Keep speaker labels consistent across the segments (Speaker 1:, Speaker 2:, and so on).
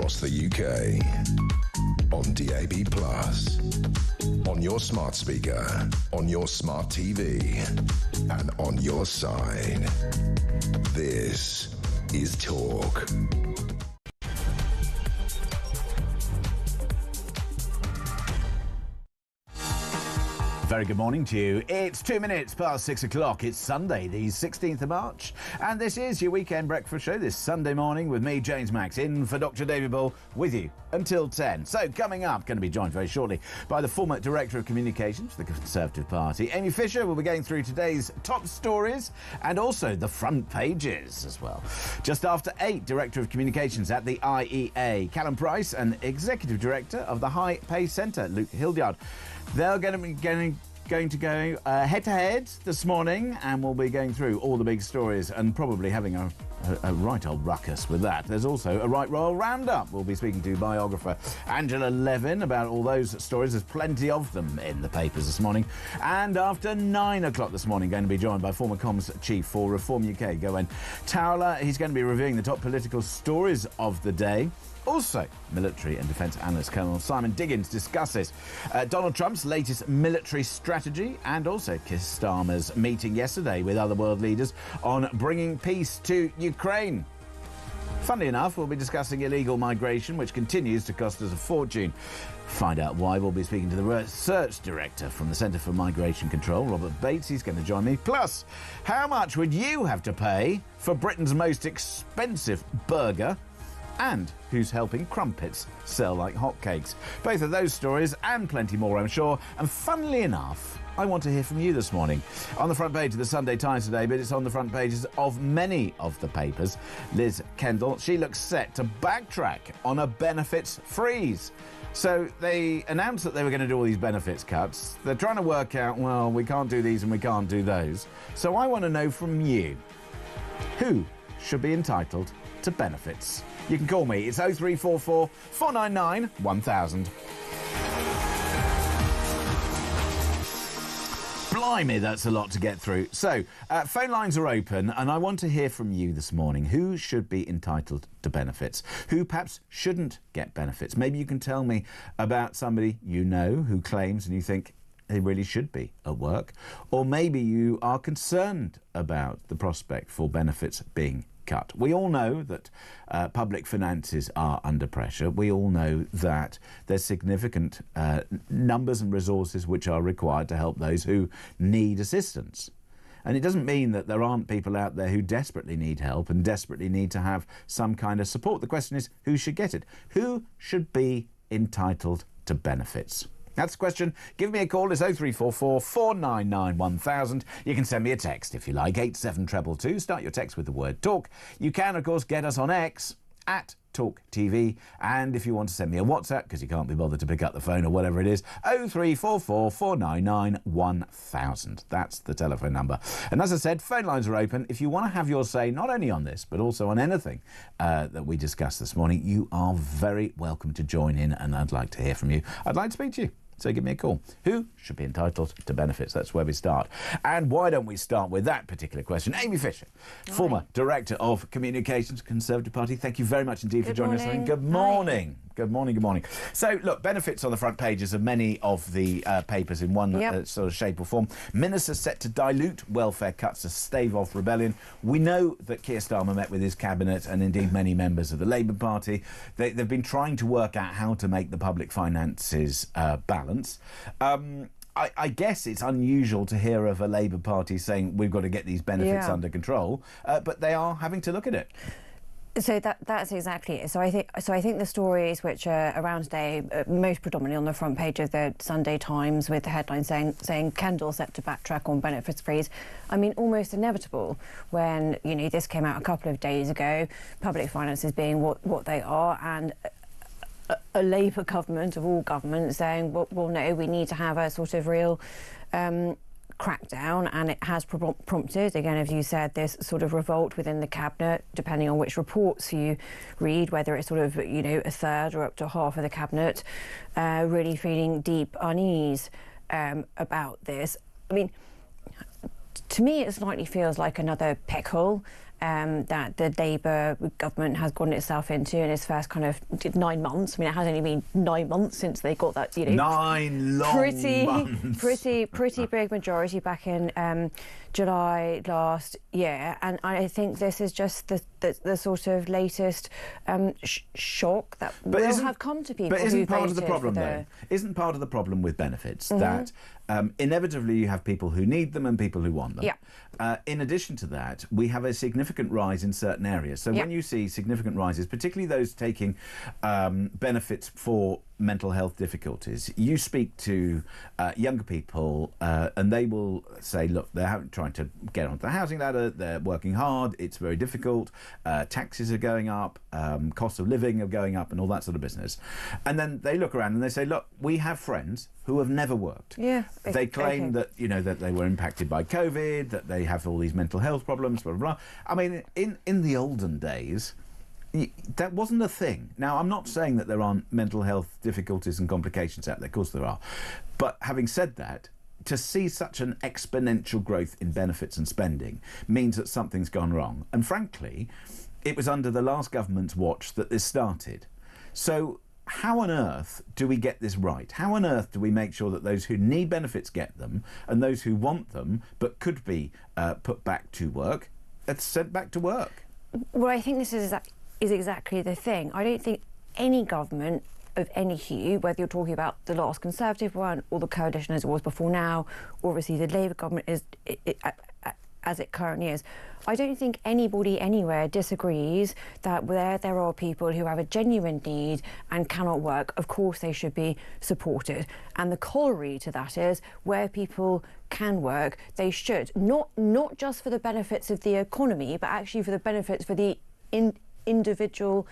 Speaker 1: across the UK. On DAB+, on your smart speaker, on your smart TV, and on your side. This is Talk.
Speaker 2: Very good morning to you. It's 2 minutes past 6 o'clock. It's Sunday, the 16th of March, and this is your weekend breakfast show this Sunday morning with me, James Max, in for Dr. David Bull, with you until 10. So, coming up, going to be joined very shortly by the former Director of Communications for the Conservative Party, Amy Fisher. Will be going through today's top stories and also the front pages as well. Just after 8, Director of Communications at the IEA, Callum Price, and Executive Director of the High Pay Centre, Luke Hildyard. They're going to go head-to-head this morning, and we'll be going through all the big stories and probably having a right old ruckus with that. There's also a right royal roundup. We'll be speaking to biographer Angela Levin about all those stories. There's plenty of them in the papers this morning. And after 9 o'clock this morning, going to be joined by former comms chief for Reform UK, Gowen Towler. He's going to be reviewing the top political stories of the day. Also, military and defence analyst Colonel Simon Diggins discusses Donald Trump's latest military strategy and also Keir Starmer's meeting yesterday with other world leaders on bringing peace to Ukraine. Funnily enough, we'll be discussing illegal migration, which continues to cost us a fortune. Find out why. We'll be speaking to the research director from the Centre for Migration Control, Robert Bates. He's going to join me. Plus, how much would you have to pay for Britain's most expensive burger? And who's helping crumpets sell like hotcakes? Both of those stories and plenty more, I'm sure. And funnily enough, I want to hear from you this morning. On the front page of the Sunday Times today, but it's on the front pages of many of the papers. Liz Kendall, she looks set to backtrack on a benefits freeze. So they announced that they were going to do all these benefits cuts. They're trying to work out, well, we can't do these and we can't do those. So I want to know from you, who should be entitled to benefits? You can call me. It's 0344 499 1000. Blimey, that's a lot to get through. So, phone lines are open, and I want to hear from you this morning. Who should be entitled to benefits? Who perhaps shouldn't get benefits? Maybe you can tell me about somebody you know who claims and you think they really should be at work. Or maybe you are concerned about the prospect for benefits being cut. We all know that public finances are under pressure. We all know that there's significant numbers and resources which are required to help those who need assistance. And it doesn't mean that there aren't people out there who desperately need help and desperately need to have some kind of support. The question is, who should get it? Who should be entitled to benefits? That's the question. Give me a call. It's 0344 499 1000. You can send me a text if you like, 87222. Start your text with the word talk. You can, of course, get us on X at talkTV. And if you want to send me a WhatsApp, because you can't be bothered to pick up the phone or whatever it is, 0344 499 1000. That's the telephone number. And as I said, phone lines are open. If you want to have your say, not only on this, but also on anything that we discussed this morning, you are very welcome to join in, and I'd like to hear from you. I'd like to speak to you. So give me a call. Who should be entitled to benefits? That's where we start. And why don't we start with that particular question? Amy Fisher, former Director of Communications, Conservative Party. Thank you very much indeed for joining us. Good morning. Good morning, good morning. So, look, benefits on the front pages of many of the papers in one sort of shape or form. Ministers set to dilute welfare cuts to stave off rebellion. We know that Keir Starmer met with his cabinet and indeed many members of the Labour Party. They've been trying to work out how to make the public finances balance. I guess it's unusual to hear of a Labour Party saying we've got to get these benefits under control, but they are having to look at it.
Speaker 3: So that's exactly it. So I think the stories which are around today, most predominantly on the front page of the Sunday Times, with the headline saying Kendall set to backtrack on benefits freeze. I mean, almost inevitable when this came out a couple of days ago. Public finances being what they are, and a Labour government of all governments saying, well, no, we need to have a sort of real crackdown, and it has prompted, again, as you said, this sort of revolt within the cabinet, depending on which reports you read, whether it's sort of, a third or up to half of the cabinet really feeling deep unease about this. I mean, to me, it slightly feels like another pickle. that the Labour government has gotten itself into in its first kind of 9 months. I mean, it has only been 9 months since they got that,
Speaker 2: 9 long months.
Speaker 3: pretty big majority back in July last year, and I think this is just the sort of latest shock that will have come to people.
Speaker 2: But isn't
Speaker 3: who
Speaker 2: part of the
Speaker 3: voted
Speaker 2: problem,
Speaker 3: for
Speaker 2: though? Isn't part of the problem with benefits that inevitably you have people who need them and people who want them?
Speaker 3: Yeah.
Speaker 2: In addition to that, we have a significant rise in certain areas. So when you see significant rises, particularly those taking benefits for mental health difficulties, you speak to younger people and they will say, look, they're trying to get onto the housing ladder, they're working hard, it's very difficult, taxes are going up, cost of living are going up and all that sort of business. And then they look around and they say, look, we have friends who have never worked.
Speaker 3: Yeah.
Speaker 2: They claim that, that they were impacted by COVID, that they have all these mental health problems, blah, blah, blah. I mean, in the olden days, that wasn't a thing. Now, I'm not saying that there aren't mental health difficulties and complications out there. Of course there are. But having said that, to see such an exponential growth in benefits and spending means that something's gone wrong. And frankly, it was under the last government's watch that this started. So how on earth do we get this right? How on earth do we make sure that those who need benefits get them and those who want them but could be put back to work are sent back to work?
Speaker 3: Well, I think this is exactly the thing. I don't think any government of any hue, whether you're talking about the last Conservative one or the coalition as it was before now, or obviously the Labour government as it currently is, I don't think anybody anywhere disagrees that where there are people who have a genuine need and cannot work, of course they should be supported. And the corollary to that is where people can work, they should. Not just for the benefits of the economy, but actually for the benefits for the individual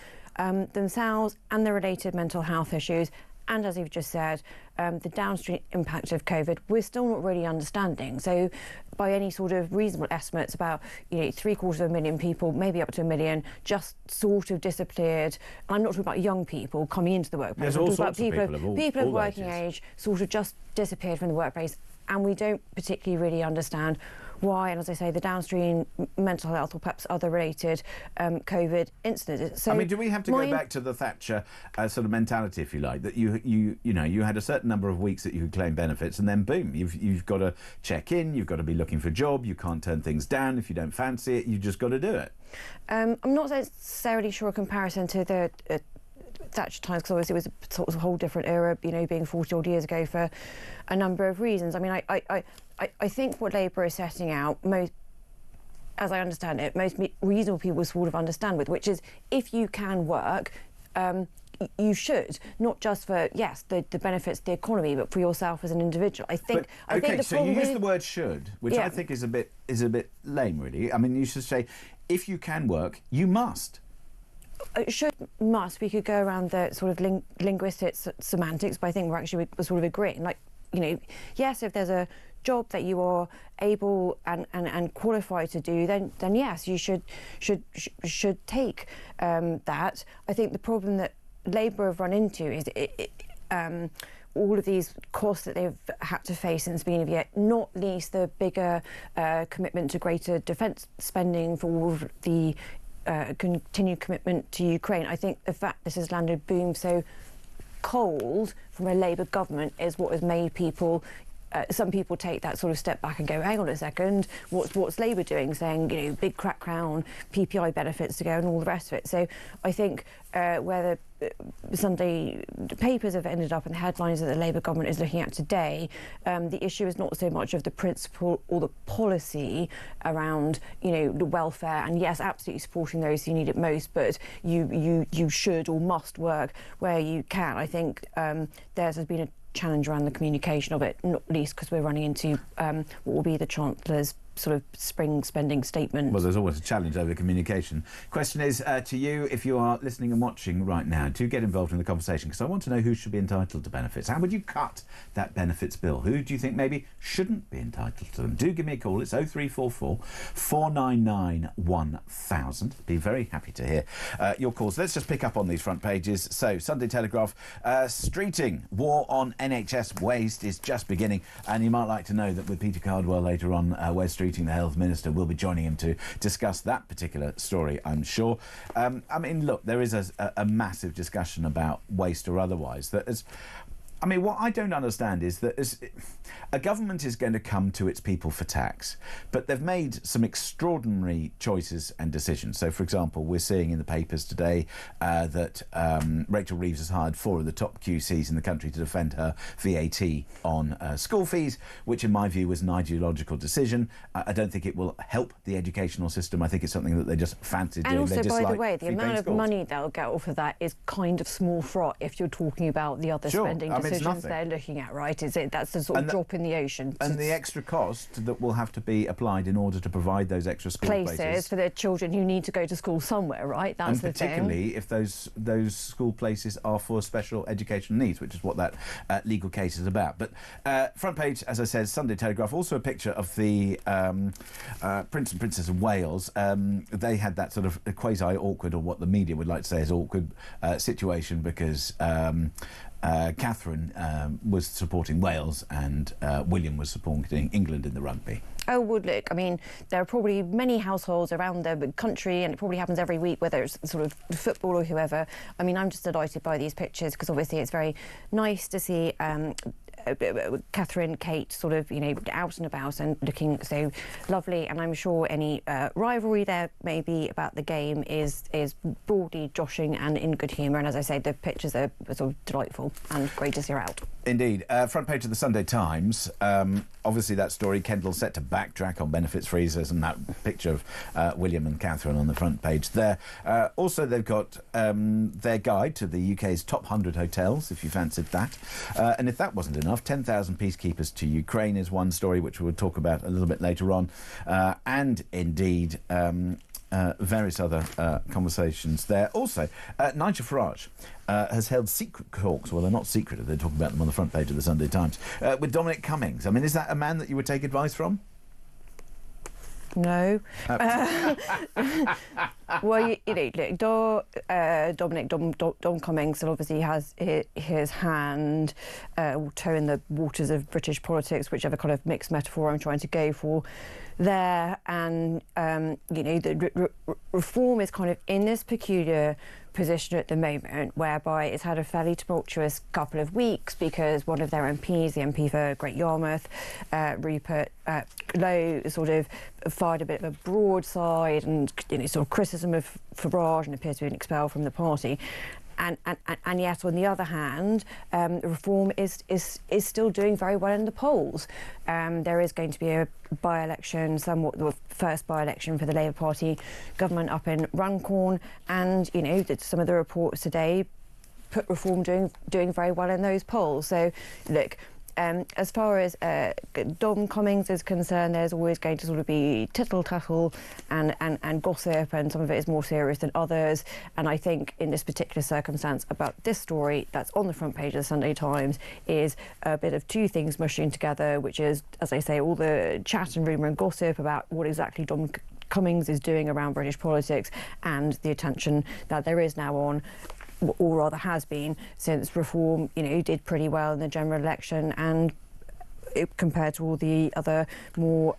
Speaker 3: themselves and the related mental health issues. And as you've just said, the downstream impact of COVID, we're still not really understanding. So by any sort of reasonable estimates, about 750,000 people, maybe up to 1 million, just sort of disappeared. I'm not talking about young people coming into the workplace.
Speaker 2: There's all sorts of
Speaker 3: people of working age sort of just disappeared from the workplace. And we don't particularly really understand why, and as I say, the downstream mental health or perhaps other related COVID incidents. So
Speaker 2: I mean, do we have to go back to the Thatcher sort of mentality, if you like, that you had a certain number of weeks that you could claim benefits, and then boom, you've got to check in, you've got to be looking for a job, you can't turn things down if you don't fancy it, you've just got to do it.
Speaker 3: I'm not necessarily sure a comparison to the Thatcher times, because obviously it was a sort of whole different era, being 40 odd years ago for a number of reasons. I mean, I think what Labour is setting out, as I understand it, most reasonable people sort of understand with, which is if you can work, you should, not just for the benefits of the economy, but for yourself as an individual. I think
Speaker 2: so you use the word should, which I think is a bit lame, really. I mean, you should say if you can work, you must.
Speaker 3: Should, must, we could go around the sort of linguistic semantics, but I think we're sort of agreeing. Like, yes, if there's a job that you are able and qualified to do, then yes, you should take that. I think the problem that Labour have run into is all of these costs that they've had to face since the beginning of the year, not least the bigger commitment to greater defence spending for all of the continued commitment to Ukraine. I think the fact this has landed boom so cold from a Labour government is what has made people, some people take that sort of step back and go, hang on a second, what's Labour doing? Saying, big crackdown, PPI benefits to go and all the rest of it. So I think where the Sunday papers have ended up and the headlines that the Labour government is looking at today, the issue is not so much of the principle or the policy around, the welfare, and yes, absolutely supporting those who need it most, but you should or must work where you can. I think theirs has been a challenge around the communication of it, not least because we're running into what will be the Chancellor's sort of spring spending statement.
Speaker 2: Well, there's always a challenge over communication. Question is to you, if you are listening and watching right now, do get involved in the conversation, because I want to know who should be entitled to benefits. How would you cut that benefits bill? Who do you think maybe shouldn't be entitled to them? Do give me a call. It's 0344 499 1000. Be very happy to hear your calls. Let's just pick up on these front pages. So, Sunday Telegraph, streeting, war on NHS waste is just beginning, and you might like to know that with Peter Cardwell later on, Wes Street treating the health minister. We'll be joining him to discuss that particular story, I'm sure. I mean, look, there is a massive discussion about waste or otherwise. I mean, what I don't understand is that a government is going to come to its people for tax, but they've made some extraordinary choices and decisions. So, for example, we're seeing in the papers today that Rachel Reeves has hired 4 of the top QCs in the country to defend her VAT on school fees, which in my view was an ideological decision. I don't think it will help the educational system. I think it's something that they just fancy doing.
Speaker 3: And also,
Speaker 2: they
Speaker 3: by the
Speaker 2: like
Speaker 3: way, the amount of money they'll get off of that is kind of small fry if you're talking about the other spending decisions they're looking at, right? That's the sort of drop in the ocean.
Speaker 2: And the extra cost that will have to be applied in order to provide those extra school places
Speaker 3: for their children who need to go to school somewhere, right? That's the thing.
Speaker 2: And particularly if those school places are for special educational needs, which is what that legal case is about. But front page, as I said, Sunday Telegraph, also a picture of the Prince and Princess of Wales. They had that sort of quasi-awkward, or what the media would like to say is awkward, situation because Catherine was supporting Wales and William was supporting England in the rugby.
Speaker 3: Oh, well, look, I mean, there are probably many households around the country, and it probably happens every week, whether it's sort of football or whoever. I mean, I'm just delighted by these pictures because obviously it's very nice to see Catherine, Kate sort of, out and about and looking so lovely. And I'm sure any rivalry there may be about the game is broadly joshing and in good humour. And as I say, the pictures are sort of delightful and great to see her out.
Speaker 2: Indeed. Front page of the Sunday Times. Obviously, that story, Kendall set to backtrack on benefits freezers, and that picture of William and Catherine on the front page there. Also, they've got their guide to the UK's top 100 hotels, if you fancied that. And if that wasn't enough, 10,000 peacekeepers to Ukraine is one story, which we'll talk about a little bit later on. And indeed, various other conversations there. Also, Nigel Farage has held secret talks. Well, they're not secret. They're talking about them on the front page of the Sunday Times with Dominic Cummings. I mean, is that a man that you would take advice from?
Speaker 3: No. Well, Dominic Cummings obviously has his hand or toe in the waters of British politics, whichever kind of mixed metaphor I'm trying to go for there. And, the reform is kind of in this peculiar position at the moment whereby it's had a fairly tumultuous couple of weeks because one of their MPs, the MP for Great Yarmouth, Rupert Lowe, sort of fired a bit of a broadside and sort of criticism of Farage and appears to have been expelled from the party. And yet, on the other hand, Reform is still doing very well in the polls. There is going to be a by-election, somewhat the first by-election for the Labour Party government up in Runcorn, and some of the reports today put Reform doing very well in those polls. So, look. As far as Dom Cummings is concerned, there's always going to sort of be tittle-tattle and gossip, and some of it is more serious than others. And I think in this particular circumstance about this story that's on the front page of the Sunday Times is a bit of two things mushing together, which is, as I say, all the chat and rumour and gossip about what exactly Dom Cummings is doing around British politics and the attention that there is now on, or rather has been, since Reform, did pretty well in the general election, and compared to all the other more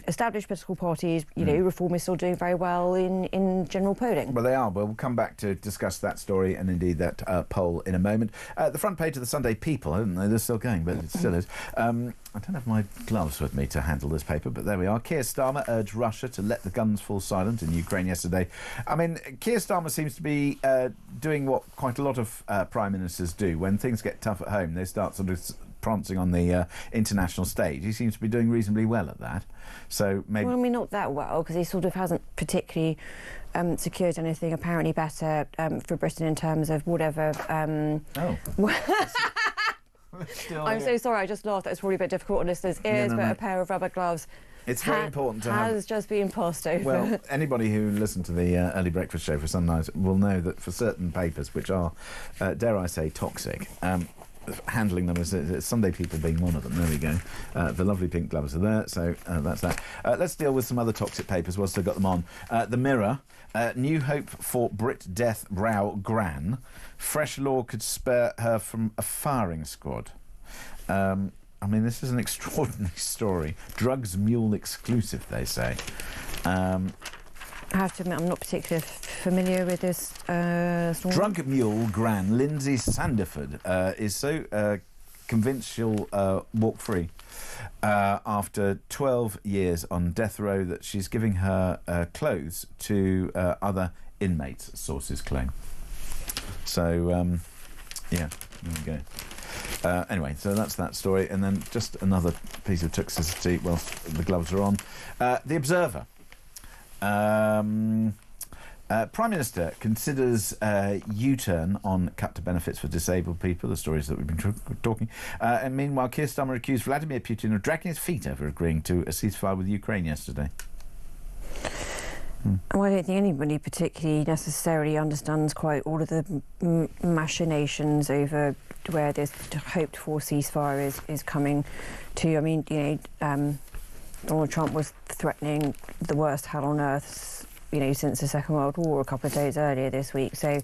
Speaker 3: established political parties, Reform is still doing very well in general polling.
Speaker 2: Well, they are. Well, we'll come back to discuss that story and indeed that poll in a moment. The front page of the Sunday People, I didn't know they're still going, but it still is. I don't have my gloves with me to handle this paper, but there we are. Keir Starmer urged Russia to let the guns fall silent in Ukraine yesterday. I mean, Keir Starmer seems to be doing what quite a lot of prime ministers do. When things get tough at home, they start sort of prancing on the international stage. He seems to be doing reasonably well at that. So maybe...
Speaker 3: Well, I mean, not that well, because he sort of hasn't particularly secured anything apparently better for Britain in terms of whatever... I'm so sorry, I just laughed. That was probably a bit difficult on listeners' ears, but a pair of rubber gloves
Speaker 2: It's very important to have...
Speaker 3: has just been passed over.
Speaker 2: Well, anybody who listened to the early breakfast show for some nights will know that for certain papers, which are, dare I say, toxic, handling them as Sunday People being one of them. There we go. The lovely pink gloves are there, so that's that. Let's deal with some other toxic papers whilst I've got them on. The Mirror, new hope for Brit death row Gran. Fresh law could spare her from a firing squad. I mean, this is an extraordinary story. Drugs mule exclusive, they say.
Speaker 3: I have to admit, I'm not particularly familiar with this story.
Speaker 2: Drug mule gran Lindsay Sandiford is so convinced she'll walk free after 12 years on death row that she's giving her clothes to other inmates, sources claim. So, yeah, there we go. Anyway, so that's that story. And then just another piece of toxicity whilst the gloves are on. The Observer. Prime Minister considers U-turn on cut to benefits for disabled people, the stories that we've been talking. And meanwhile, Keir Starmer accused Vladimir Putin of dragging his feet over agreeing to a ceasefire with Ukraine yesterday.
Speaker 3: Well, I don't think anybody particularly necessarily understands quite all of the machinations over where this hoped-for ceasefire is coming to. I mean, Donald Trump was threatening the worst hell on earth, since the Second World War a couple of days earlier this week. So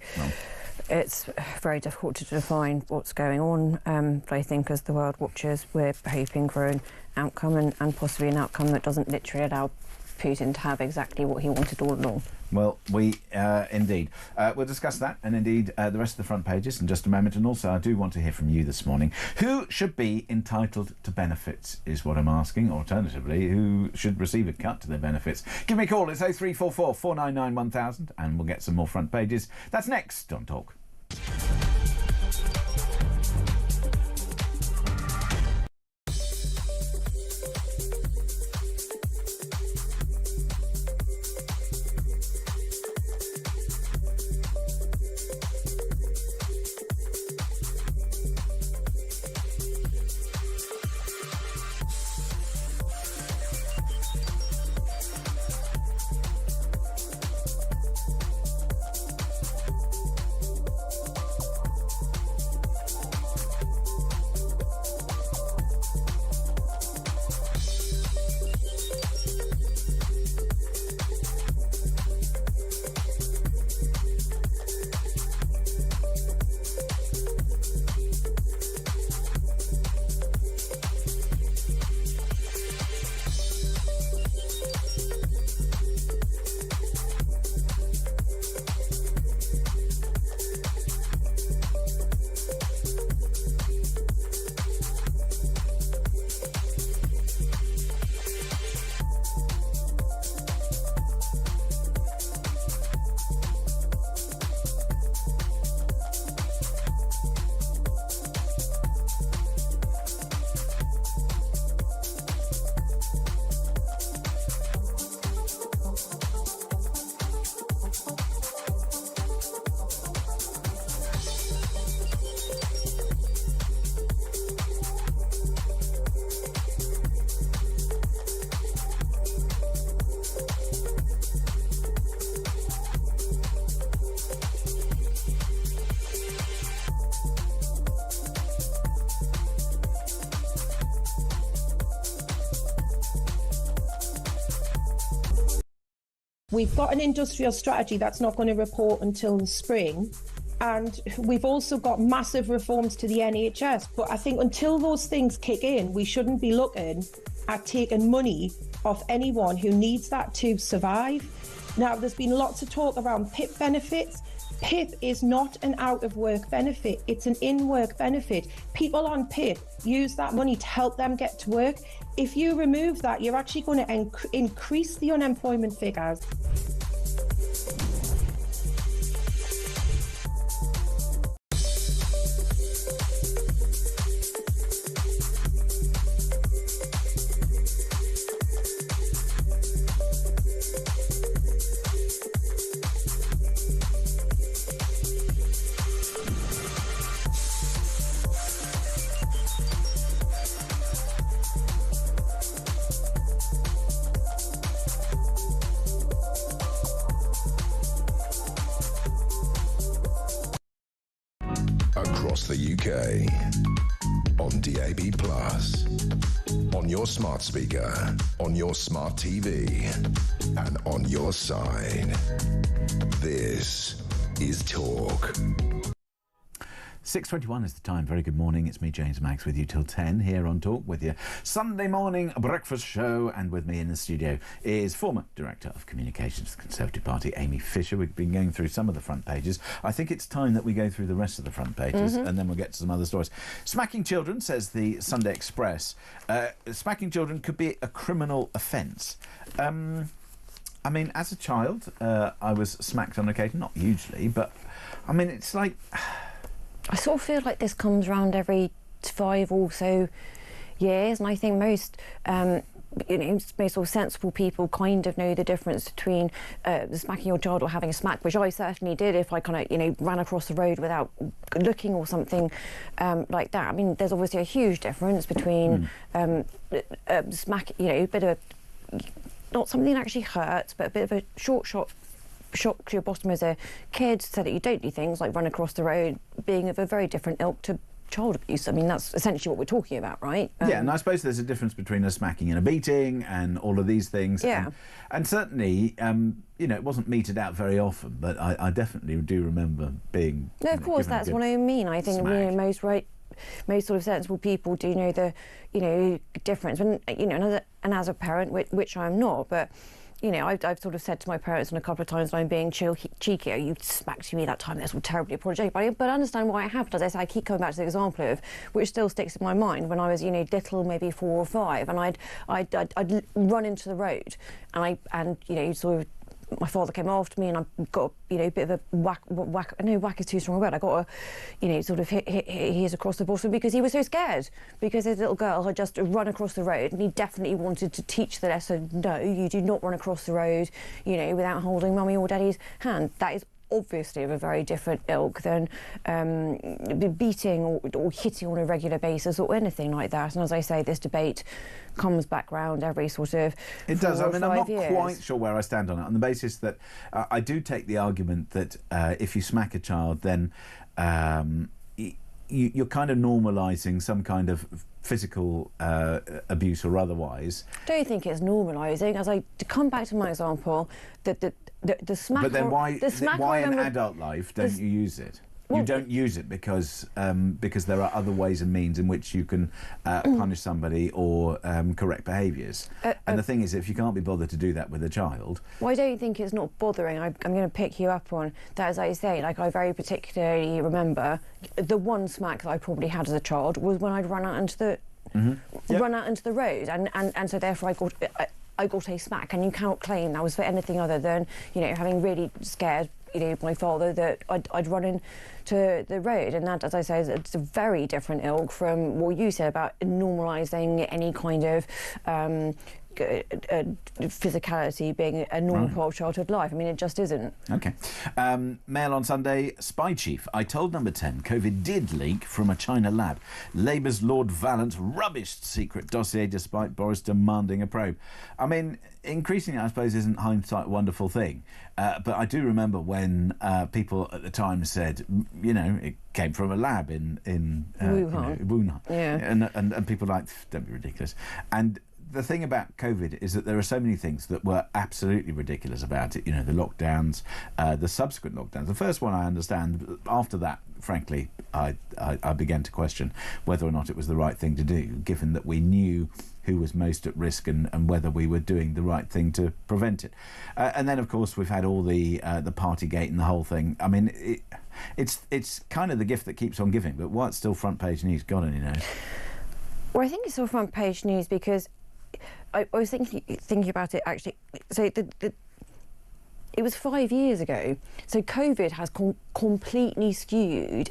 Speaker 3: it's very difficult to define what's going on. But I think as the world watchers, we're hoping for an outcome and possibly an outcome that doesn't literally allow Putin to have exactly what he wanted all along.
Speaker 2: Well, we indeed. We'll discuss that and indeed the rest of the front pages in just a moment. And also, I do want to hear from you this morning. Who should be entitled to benefits is what I'm asking. Alternatively, who should receive a cut to their benefits? Give me a call. It's 0344 499 1000 and we'll get some more front pages. That's next on Talk.
Speaker 4: We've got an industrial strategy that's not going to report until the spring. And we've also got massive reforms to the NHS. But I think until those things kick in, we shouldn't be looking at taking money off anyone who needs that to survive. Now, there's been lots of talk around PIP benefits. PIP is not an out-of-work benefit. It's an in-work benefit. People on PIP use that money to help them get to work. If you remove that, you're actually going to increase the unemployment figures.
Speaker 1: Across the UK, on DAB+, on your smart speaker, on your smart TV, and on your side. This is Talk.
Speaker 2: 6:21 is the time. Very good morning. It's me, James Max, with you till 10 here on Talk with you. Sunday morning breakfast show, and with me in the studio is former Director of Communications of the Conservative Party, Amy Fisher. We've been going through some of the front pages. I think it's time that we go through the rest of the front pages, and then we'll get to some other stories. Smacking children, says the Sunday Express. Smacking children could be a criminal offence. I mean, as a child, I was smacked on occasion, not hugely, but I mean, it's like...
Speaker 3: I sort of feel like this comes around every 5 or so years, and I think most sort of sensible people kind of know the difference between smacking your child or having a smack, which I certainly did if I kind of, ran across the road without looking or something like that. I mean, there's obviously a huge difference between smack, a bit of a, not something that actually hurts, but a bit of a short shock to your bottom as a kid, so that you don't do things like run across the road, being of a very different ilk to child abuse. I mean, that's essentially what we're talking about, right?
Speaker 2: Yeah, and I suppose there's a difference between a smacking and a beating and all of these things.
Speaker 3: Yeah.
Speaker 2: And certainly, it wasn't meted out very often, but I definitely do remember being...
Speaker 3: No, of course, that's what I mean. I think most sort of sensible people do know the, difference. And as a parent, which I'm not, but... I've sort of said to my parents on a couple of times when I'm being cheeky, oh, you smacked me that time, that's all terribly apologetic. But I understand why it happened. As I say, I keep coming back to the example of, which still sticks in my mind, when I was, little, maybe 4 or 5, and I'd run into the road, and sort of, my father came after me, and I got a bit of a whack. No, whack is too strong a word. I got a sort of hit his across the bottom because he was so scared, because his little girl had just run across the road, and he definitely wanted to teach the lesson. No, you do not run across the road, without holding mummy or daddy's hand. That is obviously of a very different ilk than beating or hitting on a regular basis or anything like that. And as I say, this debate comes back round every sort of
Speaker 2: It does. I mean, I'm not
Speaker 3: years.
Speaker 2: quite sure where I stand on it, on the basis that I do take the argument that if you smack a child, then you're kind of normalising some kind of physical abuse or otherwise.
Speaker 3: Don't you think it's normalising? As I to come back to my example, the smack.
Speaker 2: But then why in
Speaker 3: remember,
Speaker 2: adult life don't you use it? You don't use it because there are other ways and means in which you can punish somebody or correct behaviours. And the thing is, if you can't be bothered to do that with a child...
Speaker 3: Well, I don't think it's not bothering. I'm going to pick you up on that. As I say, I very particularly remember the one smack that I probably had as a child was when I'd run out into the run out into the road, and so therefore I got a smack, and you cannot claim that was for anything other than having really scared my father that I'd run into the road. And that, as I say, it's a very different ilk from what you said about normalising any kind of physicality being a normal part of childhood life. I mean, it just isn't.
Speaker 2: OK. Mail on Sunday, Spy Chief. I told Number 10 COVID did leak from a China lab. Labour's Lord Vallant rubbished secret dossier despite Boris demanding a probe. I mean, increasingly, I suppose, isn't hindsight a wonderful thing? But I do remember when people at the time said, it came from a lab in Wuhan. Yeah. And people were like, don't be ridiculous. And the thing about COVID is that there are so many things that were absolutely ridiculous about it. The lockdowns, the subsequent lockdowns. The first one I understand. After that, frankly, I began to question whether or not it was the right thing to do, given that we knew who was most at risk and whether we were doing the right thing to prevent it. And then, of course, we've had all the Partygate and the whole thing. I mean, it's kind of the gift that keeps on giving. But why it's still front page news? God only knows.
Speaker 3: Well, I think it's still front page news because I was thinking about it actually. So it was 5 years ago. So COVID has completely skewed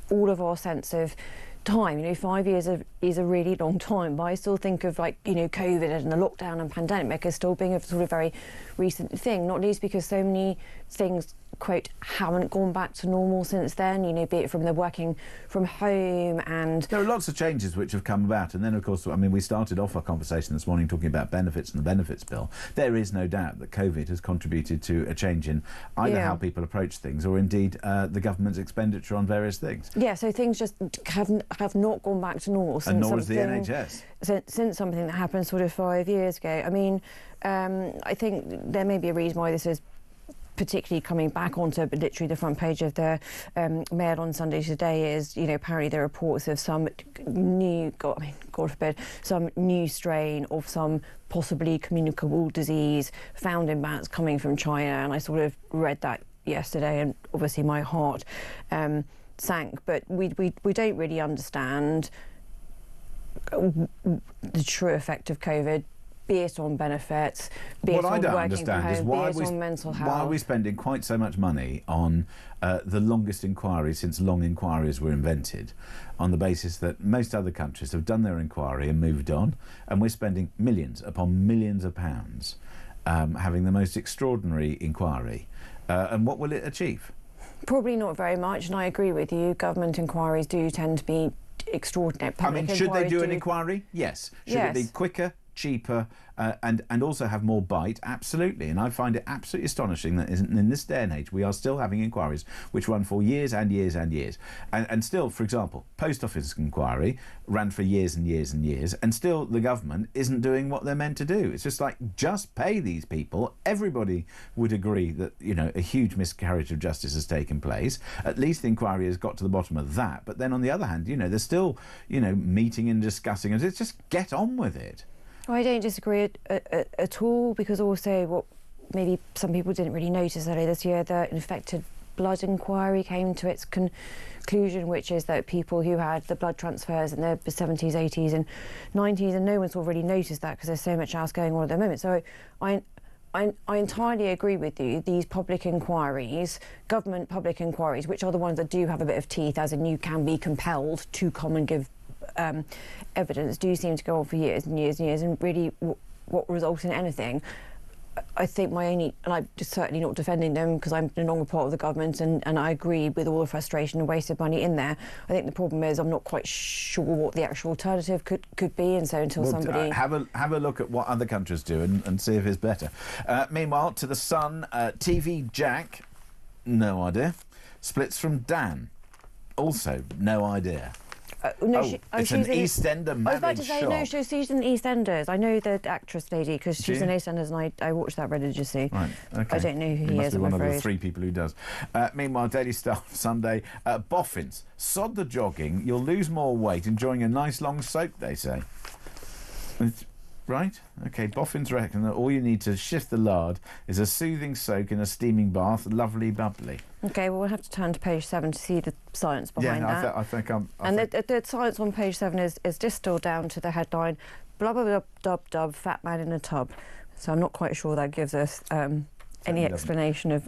Speaker 3: all of our sense of time. 5 years is a really long time, but I still think of COVID and the lockdown and pandemic as still being a sort of very recent thing, not least because so many things, quote, haven't gone back to normal since then, be it from the working from home and...
Speaker 2: There are lots of changes which have come about, and then, of course, I mean, we started off our conversation this morning talking about benefits and the benefits bill. There is no doubt that COVID has contributed to a change in either how people approach things or indeed the government's expenditure on various things.
Speaker 3: Yeah, so things just have not gone back to normal since...
Speaker 2: And nor has the NHS.
Speaker 3: Since something that happened sort of 5 years ago. I mean, I think there may be a reason why this is particularly coming back onto literally the front page of the Mail on Sunday today is, apparently there are reports of some new, God forbid, some new strain of some possibly communicable disease found in bats coming from China. And I sort of read that yesterday, and obviously my heart sank. But we don't really understand the true effect of COVID, be it on benefits, be it on working from home, be it on mental health.
Speaker 2: Why are we spending quite so much money on the longest inquiry since long inquiries were invented, on the basis that most other countries have done their inquiry and moved on, and we're spending millions upon millions of pounds having the most extraordinary inquiry? And what will it achieve?
Speaker 3: Probably not very much, and I agree with you. Government inquiries do tend to be extraordinary.
Speaker 2: Should they do an inquiry? Yes. Should it be quicker, cheaper, and also have more bite? Absolutely. And I find it absolutely astonishing that in this day and age we are still having inquiries which run for years and years and years. And still, for example, post office inquiry ran for years and years and years, and still the government isn't doing what they're meant to do. It's just like, just pay these people. Everybody would agree that, a huge miscarriage of justice has taken place. At least the inquiry has got to the bottom of that. But then on the other hand, they're still, meeting and discussing, and it's just get on with it.
Speaker 3: I don't disagree at all, because also what maybe some people didn't really notice earlier this year, the infected blood inquiry came to its conclusion, which is that people who had the blood transfers in the 70s, 80s and 90s, and no one's already noticed that because there's so much else going on at the moment. So I entirely agree with you. These public inquiries, government public inquiries, which are the ones that do have a bit of teeth, as in you can be compelled to come and give evidence, do seem to go on for years and years and years, and really what results in anything. I think and I'm just certainly not defending them because I'm no longer part of the government, and I agree with all the frustration and wasted money in there. I think the problem is I'm not quite sure what the actual alternative could be, and so until somebody...
Speaker 2: Have a look at what other countries do and see if it's better. Meanwhile, to the Sun, TV Jack, no idea. Splits from Dan, also no idea.
Speaker 3: She's
Speaker 2: an EastEnder managed
Speaker 3: I was about to say,
Speaker 2: shop.
Speaker 3: no, she's in EastEnders. I know the actress lady because she's in EastEnders, and I watch that religiously.
Speaker 2: Right, okay.
Speaker 3: I don't know who he
Speaker 2: must
Speaker 3: is,
Speaker 2: be
Speaker 3: I'm
Speaker 2: one
Speaker 3: afraid.
Speaker 2: of the three people who does. Meanwhile, Daily Star Sunday, boffins, sod the jogging, you'll lose more weight enjoying a nice long soak, they say. Right? Okay, boffins reckon that all you need to shift the lard is a soothing soak in a steaming bath, lovely bubbly.
Speaker 3: Okay, well, we'll have to turn to page 7 to see the science behind that.
Speaker 2: I think I'm...
Speaker 3: The science on page 7 is distilled down to the headline, blah, blah, blah, dub, dub, fat man in a tub. So I'm not quite sure that gives us any explanation of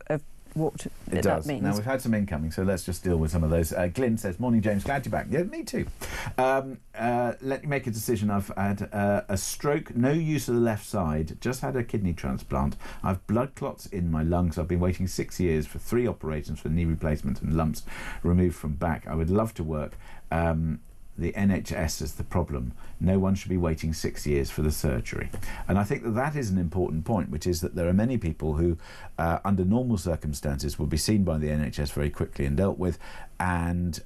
Speaker 3: what that means.
Speaker 2: Now, we've had some incoming, so let's just deal with some of those. Glyn says, morning, James, glad you're back. Yeah, me too. Let me make a decision. I've had a stroke, no use of the left side, just had a kidney transplant. I've blood clots in my lungs. I've been waiting 6 years for 3 operations for knee replacement and lumps removed from back. I would love to work. The NHS is the problem. No one should be waiting 6 years for the surgery. And I think that is an important point, which is that there are many people who, under normal circumstances, will be seen by the NHS very quickly and dealt with, and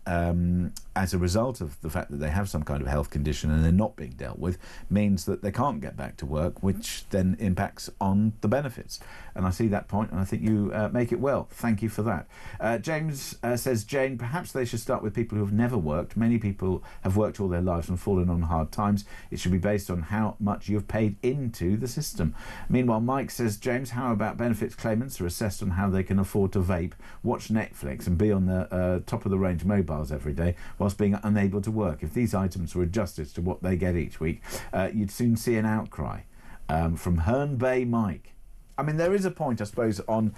Speaker 2: as a result of the fact that they have some kind of health condition and they're not being dealt with, means that they can't get back to work, which then impacts on the benefits. And I see that point, and I think you make it well. Thank you for that. James says, Jane, perhaps they should start with people who have never worked. Many people have worked all their lives and fallen on hard times. It should be based on how much you've paid into the system. Meanwhile, Mike says, James, how about benefits claimants are assessed on how they can afford to vape, watch Netflix and be on the top of the range mobiles every day whilst being unable to work? If these items were adjusted to what they get each week, you'd soon see an outcry. From Herne Bay Mike. I mean, there is a point, I suppose, on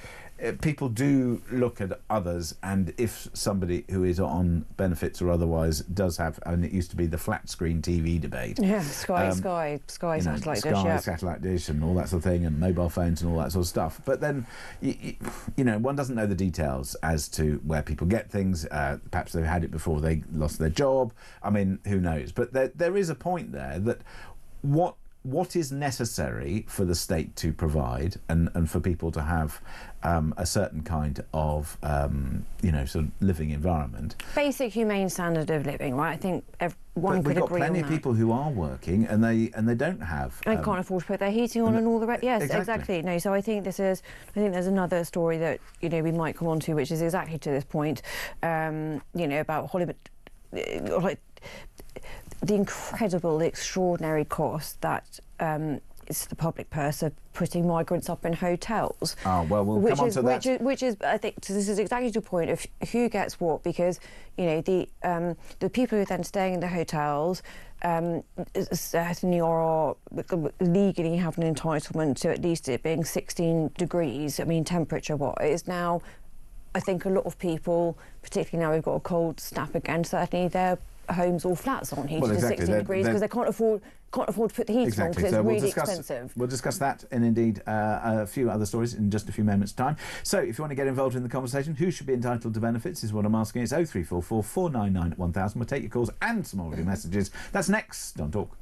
Speaker 2: people do look at others, and if somebody who is on benefits or otherwise does have, and it used to be the flat screen TV debate.
Speaker 3: Yeah, Sky satellite dish, yeah.
Speaker 2: Satellite dish and all that sort of thing, and mobile phones and all that sort of stuff. But then, one doesn't know the details as to where people get things. Perhaps they've had it before they lost their job. I mean, who knows? But there is a point there that what what is necessary for the state to provide and for people to have a certain kind of, sort of living environment.
Speaker 3: Basic humane standard of living, right? I think one could agree on that.
Speaker 2: We've got plenty of people who are working and they don't have...
Speaker 3: and can't afford to put their heating on and all the rest. Yes,
Speaker 2: exactly.
Speaker 3: No, so I think there's another story that, we might come on to, which is exactly to this point, about Hollywood, like the incredible, extraordinary cost that it's the public purse of putting migrants up in hotels.
Speaker 2: Oh, well, we'll come on to that.
Speaker 3: Which is, I think, so this is exactly the point of who gets what, because, the people who are then staying in the hotels certainly are legally have an entitlement to at least it being 16 degrees, temperature-wise. Now, I think a lot of people, particularly now we've got a cold snap again, certainly their homes or flats aren't heated to 16 degrees because they can't afford to put the heat on because it's really expensive.
Speaker 2: We'll discuss that and indeed a few other stories in just a few moments' time. So if you want to get involved in the conversation, who should be entitled to benefits is what I'm asking. It's 0344 499 1000. We'll take your calls and some more of your messages. That's next on Talk.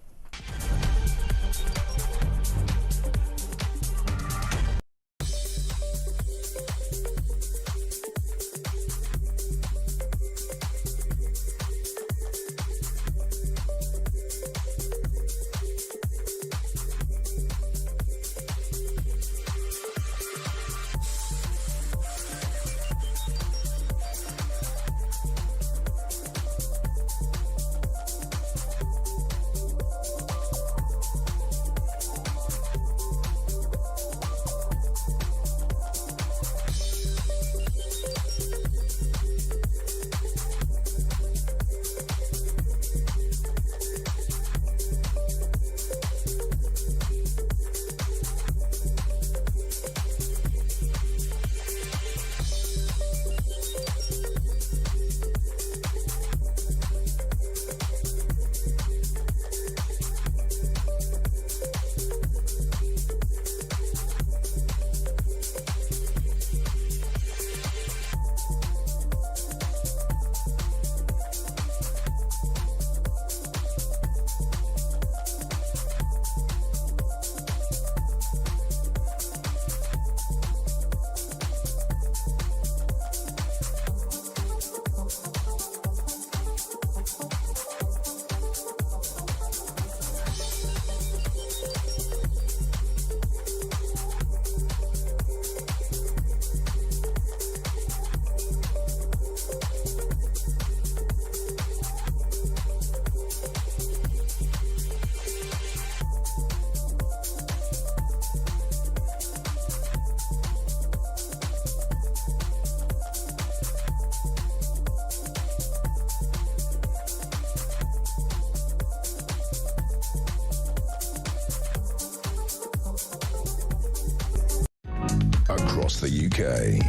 Speaker 1: Across the UK,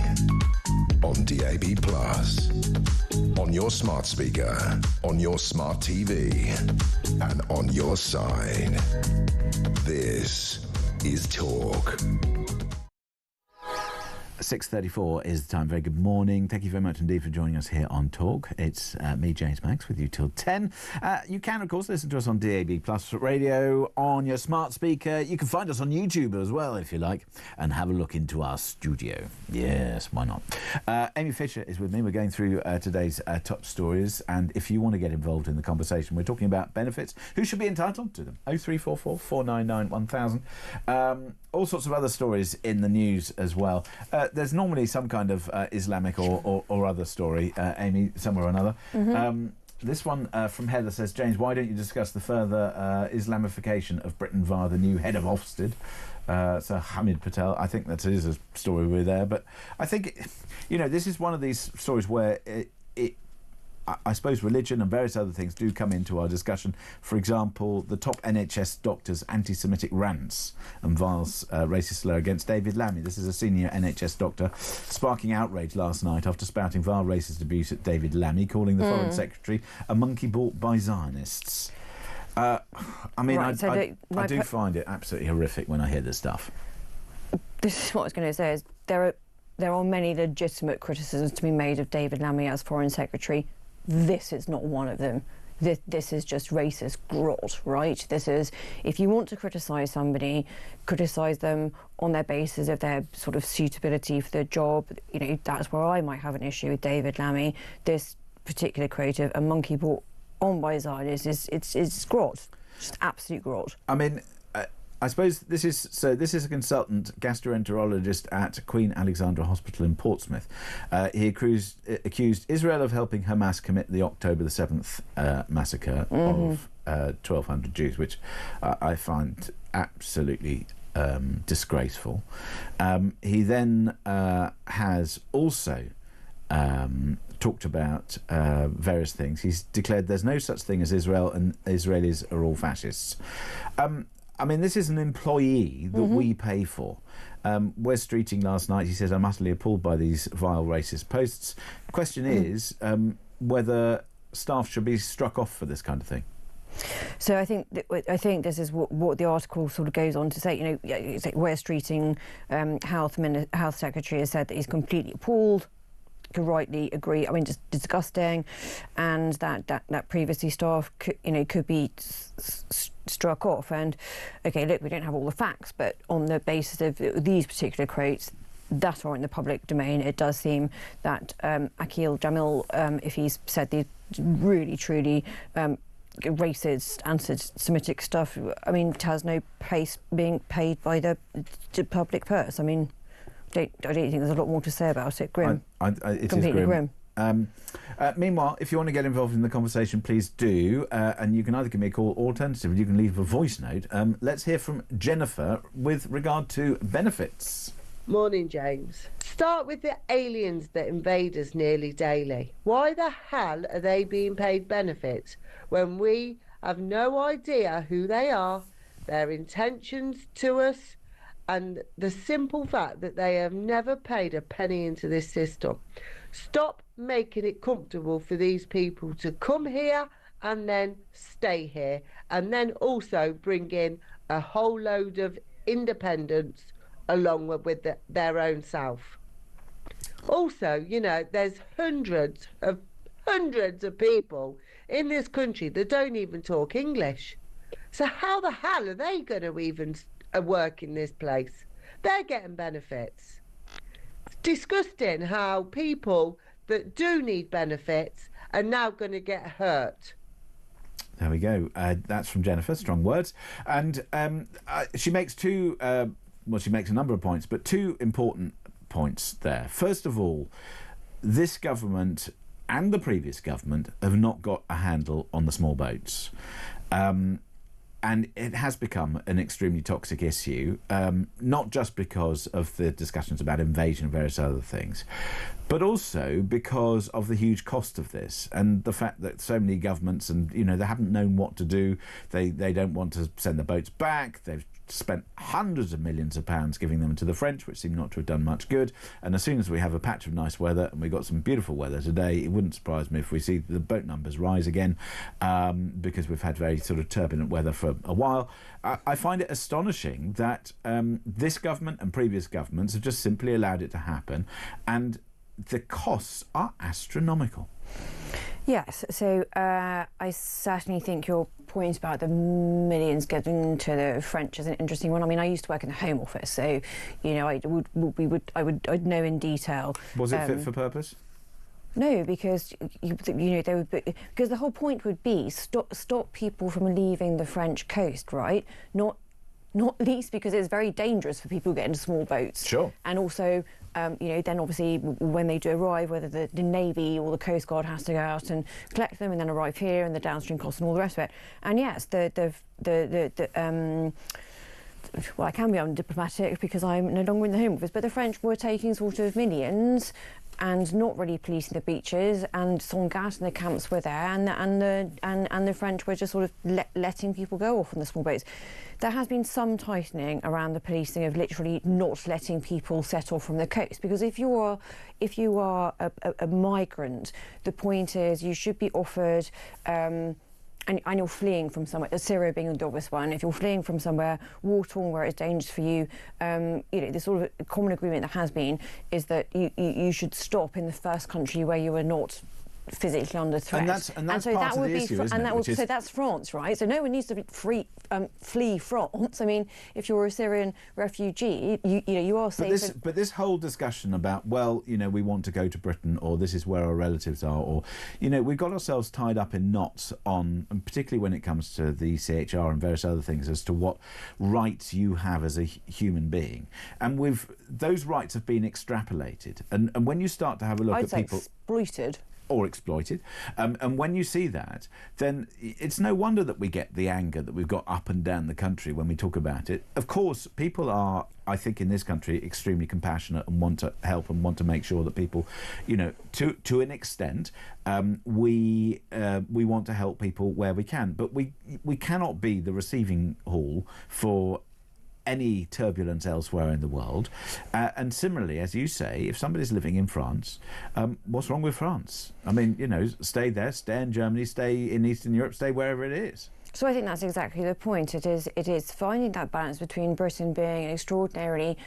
Speaker 1: on DAB+, on your smart speaker, on your smart TV, and on your side. This is Talk.
Speaker 2: 6:34 is the time. Very good morning. Thank you very much indeed for joining us here on Talk. It's me, James Max, with you till 10. You can, of course, listen to us on DAB Plus radio, on your smart speaker. You can find us on YouTube as well, if you like, and have a look into our studio. Yes, why not? Amy Fisher is with me. We're going through today's top stories, and if you want to get involved in the conversation, we're talking about benefits. Who should be entitled to them? 0344 499 1000. All sorts of other stories in the news as well. There's normally some kind of Islamic or other story, Amy, somewhere or another. Mm-hmm. This one from Heather says, James, why don't you discuss the further Islamification of Britain via the new head of Ofsted? So Hamid Patel, I think that is a story we're there. But I think, this is one of these stories where I suppose religion and various other things do come into our discussion. For example, the top NHS doctor's anti-Semitic rants and Vile's racist slur against David Lammy. This is a senior NHS doctor sparking outrage last night after spouting vile racist abuse at David Lammy, calling the Foreign Secretary a monkey bought by Zionists. I do find it absolutely horrific when I hear this stuff.
Speaker 3: This is what I was going to say, is there are many legitimate criticisms to be made of David Lammy as Foreign Secretary. This is not one of them. this is just racist grot, right? This is, if you want to criticise somebody, criticise them on their basis of their sort of suitability for the job. You know, that's where I might have an issue with David Lammy. This particular quote of a monkey brought on by Zionists is grot, just absolute grot.
Speaker 2: I mean, I suppose this is a consultant gastroenterologist at Queen Alexandra Hospital in Portsmouth. He accused Israel of helping Hamas commit the October the 7th massacre of 1,200 Jews, which I find absolutely disgraceful. He then has also talked about various things. He's declared there's no such thing as Israel and Israelis are all fascists. I mean, this is an employee that we pay for. Wes Streeting last night, he says, I'm utterly appalled by these vile racist posts. The question is whether staff should be struck off for this kind of thing.
Speaker 3: So I think this is what the article sort of goes on to say. You know, Wes Streeting, Health Secretary, has said that he's completely appalled. Could rightly agree. I mean, just disgusting, and that previously staff could be struck off. And okay, look, we don't have all the facts, but on the basis of these particular quotes that are in the public domain, it does seem that Akil Jamil, if he's said these really truly racist, anti-Semitic stuff, I mean, it has no place being paid by the public purse. I mean, I don't think there's a lot more to say about it. Grim.
Speaker 2: It
Speaker 3: completely
Speaker 2: is grim. Meanwhile, if you want to get involved in the conversation, please do. And you can either give me a call, or alternatively, you can leave a voice note. Let's hear from Jennifer with regard to benefits.
Speaker 5: Morning, James. Start with the aliens that invade us nearly daily. Why the hell are they being paid benefits when we have no idea who they are, their intentions to us, and the simple fact that they have never paid a penny into this system? Stop making it comfortable for these people to come here and then stay here, and then also bring in a whole load of independents along with their own self. Also, you know, there's hundreds of people in this country that don't even talk English. So how the hell are they going to even work in this place? They're getting benefits. It's disgusting how people that do need benefits are now going to get hurt.
Speaker 2: There we go. That's from Jennifer. Strong words. And she makes she makes a number of points, but two important points there. First of all, this government and the previous government have not got a handle on the small boats. And it has become an extremely toxic issue, not just because of the discussions about invasion and various other things, but also because of the huge cost of this and the fact that so many governments, and they haven't known what to do. They don't want to send the boats back. They've spent hundreds of millions of pounds giving them to the French, which seem not to have done much good. And as soon as we have a patch of nice weather, and we've got some beautiful weather today, it wouldn't surprise me if we see the boat numbers rise again, because we've had very sort of turbulent weather for a while. I find it astonishing that this government and previous governments have just simply allowed it to happen, and the costs are astronomical.
Speaker 3: Yes, so I certainly think your point about the millions given to the French is an interesting one. I mean, I used to work in the Home Office, so I'd know in detail.
Speaker 2: Was it fit for purpose?
Speaker 3: No, because they would, because the whole point would be stop people from leaving the French coast, right? Not least because it's very dangerous for people who get into small boats.
Speaker 2: Sure.
Speaker 3: And also, then obviously when they do arrive, whether the Navy or the Coast Guard has to go out and collect them and then arrive here, and the downstream costs and all the rest of it. And yes, well, I can be undiplomatic because I'm no longer in the Home Office, but the French were taking sort of millions and not really policing the beaches, and Sangatte and the camps were there, and the French were just sort of letting people go off on the small boats. There has been some tightening around the policing of literally not letting people set off from the coast, because if you are a migrant, the point is you should be offered. And you're fleeing from somewhere, Syria being the obvious one. If you're fleeing from somewhere war-torn where it's dangerous for you, the sort of common agreement that has been is that you should stop in the first country where you are not physically under threat.
Speaker 2: And that's
Speaker 3: so
Speaker 2: part
Speaker 3: that
Speaker 2: of
Speaker 3: would
Speaker 2: the
Speaker 3: be
Speaker 2: issue, isn't it?
Speaker 3: so that's France, right? So no one needs to flee France. I mean, if you're a Syrian refugee, you are safe.
Speaker 2: But this whole discussion about, well, we want to go to Britain, or this is where our relatives are, or we've got ourselves tied up in knots on, and particularly when it comes to the CHR and various other things, as to what rights you have as a human being, and those rights have been extrapolated, and when you start to have a look
Speaker 3: I'd
Speaker 2: at
Speaker 3: say
Speaker 2: people
Speaker 3: exploited.
Speaker 2: Or exploited, and when you see that, then it's no wonder that we get the anger that we've got up and down the country when we talk about it. Of course, people are, I think, in this country extremely compassionate and want to help and want to make sure that people, to an extent, we want to help people where we can, but we cannot be the receiving hall for any turbulence elsewhere in the world. And similarly, as you say, if somebody's living in France, what's wrong with France? I mean, stay there, stay in Germany, stay in Eastern Europe, stay wherever it is.
Speaker 3: So I think that's exactly the point. It is finding that balance between Britain being an extraordinarily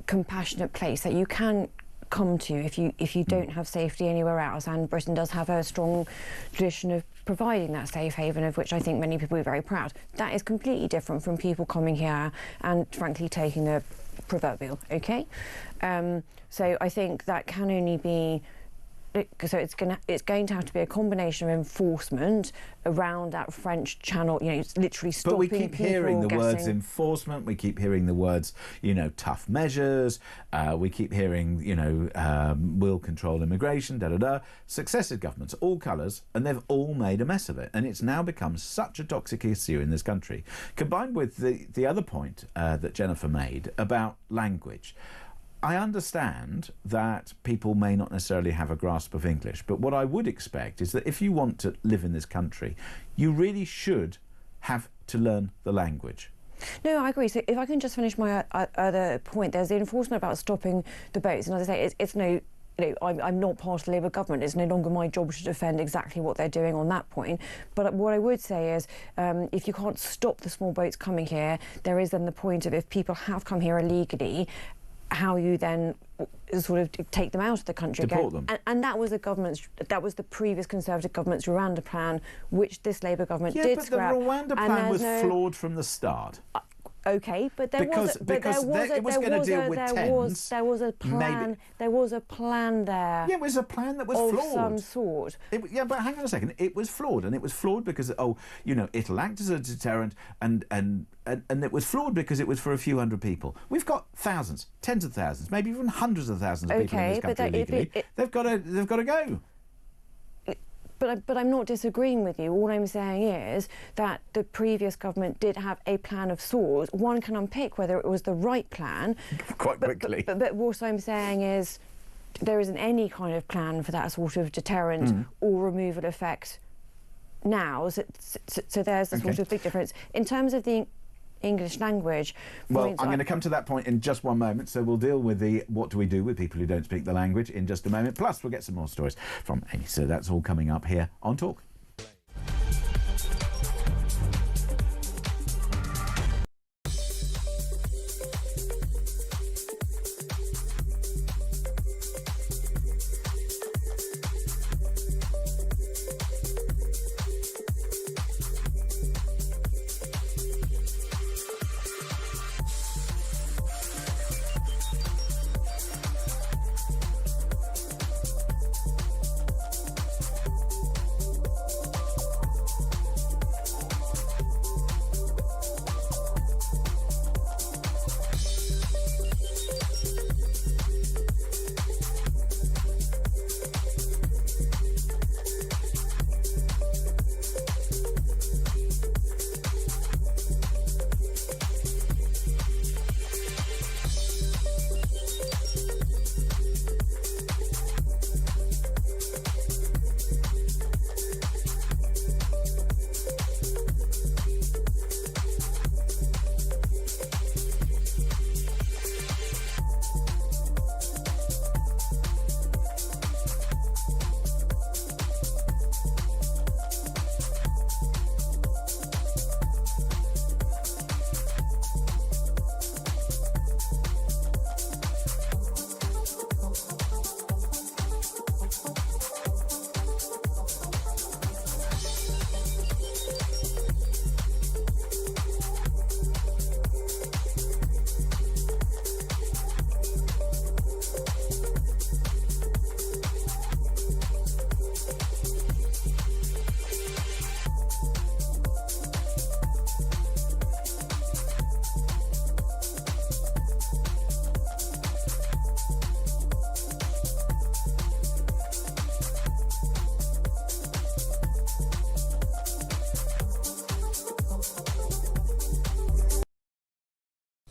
Speaker 3: compassionate place that you can come to if you don't have safety anywhere else, and Britain does have a strong tradition of providing that safe haven, of which I think many people are very proud. That is completely different from people coming here and frankly taking the proverbial, okay? So I think that can only be, so it's going to have to be a combination of enforcement around that French channel, it's literally stopping people. But we keep
Speaker 2: hearing the words enforcement, we keep hearing the words, tough measures, we keep hearing, will control immigration, successive governments, all colours, and they've all made a mess of it. And it's now become such a toxic issue in this country, combined with the other point that Jennifer made about language. I understand that people may not necessarily have a grasp of English, but what I would expect is that if you want to live in this country, you really should have to learn the language.
Speaker 3: No, I agree. So if I can just finish my other point, there's the enforcement about stopping the boats, and as I say, it's no... I'm not part of the Labour government. It's no longer my job to defend exactly what they're doing on that point. But what I would say is, if you can't stop the small boats coming here, there is then the point of if people have come here illegally, how you then sort of take them out of the country
Speaker 2: Deport
Speaker 3: again.
Speaker 2: them.
Speaker 3: And that was the previous Conservative government's Rwanda plan, which this Labour government did scrap.
Speaker 2: Yeah, but the Rwanda plan was flawed from the start.
Speaker 3: Okay, but there was a plan. There was a plan there.
Speaker 2: Yeah, it was a plan that was
Speaker 3: of
Speaker 2: flawed.
Speaker 3: some sort.
Speaker 2: Yeah, but hang on a second. It was flawed, and it was flawed because it'll act as a deterrent, and it was flawed because it was for a few hundred people. We've got thousands, tens of thousands, maybe even hundreds of thousands of people in this country illegally. They've got to go.
Speaker 3: But I'm not disagreeing with you. All I'm saying is that the previous government did have a plan of sorts. One can unpick whether it was the right plan.
Speaker 2: Quite quickly.
Speaker 3: But what I'm saying is there isn't any kind of plan for that sort of deterrent or removal effect now. So there's a sort of big difference. In terms of the English language.
Speaker 2: Well, I'm going to come to that point in just one moment, so we'll deal with the what do we do with people who don't speak the language in just a moment. Plus, we'll get some more stories from Amy. So that's all coming up here on Talk.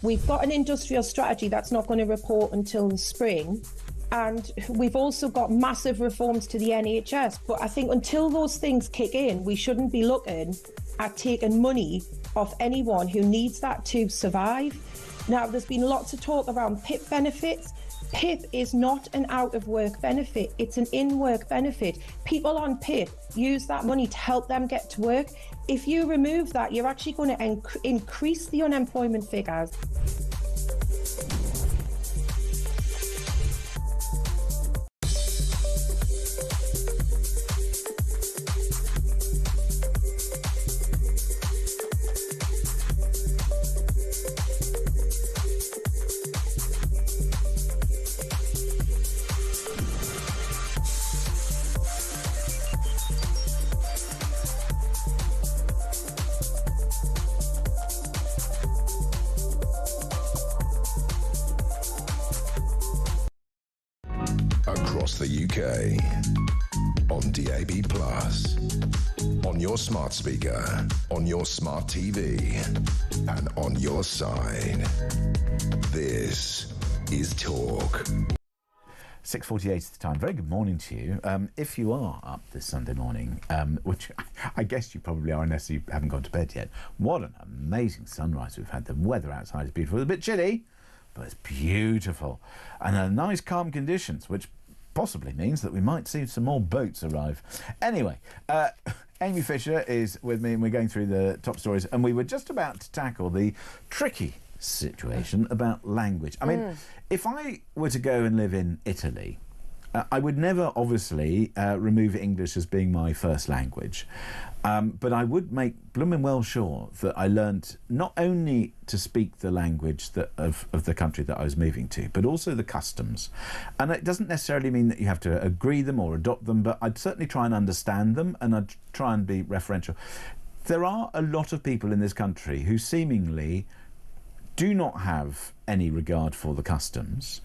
Speaker 4: We've got an industrial strategy that's not going to report until the spring. And we've also got massive reforms to the NHS. But I think until those things kick in, we shouldn't be looking at taking money off anyone who needs that to survive. Now, there's been lots of talk around PIP benefits. PIP is not an out-of-work benefit. It's an in-work benefit. People on PIP use that money to help them get to work. If you remove that, you're actually going to increase the unemployment figures.
Speaker 1: Across the UK, on DAB+, on your smart speaker, on your smart TV, and on your side. This is Talk.
Speaker 2: 6:48 is the time. Very good morning to you. If you are up this Sunday morning, which I guess you probably are unless you haven't gone to bed yet, what an amazing sunrise we've had. The weather outside is beautiful. It's a bit chilly, but it's beautiful. And nice calm conditions, which possibly means that we might see some more boats arrive. Anyway, Amy Fisher is with me and we're going through the top stories, and we were just about to tackle the tricky situation about language. I mean, if I were to go and live in Italy, I would never obviously remove English as being my first language, but I would make blooming well sure that I learnt not only to speak the language of the country that I was moving to, but also the customs. And it doesn't necessarily mean that you have to agree them or adopt them, but I'd certainly try and understand them, and I'd try and be referential. There are a lot of people in this country who seemingly do not have any regard for the customs,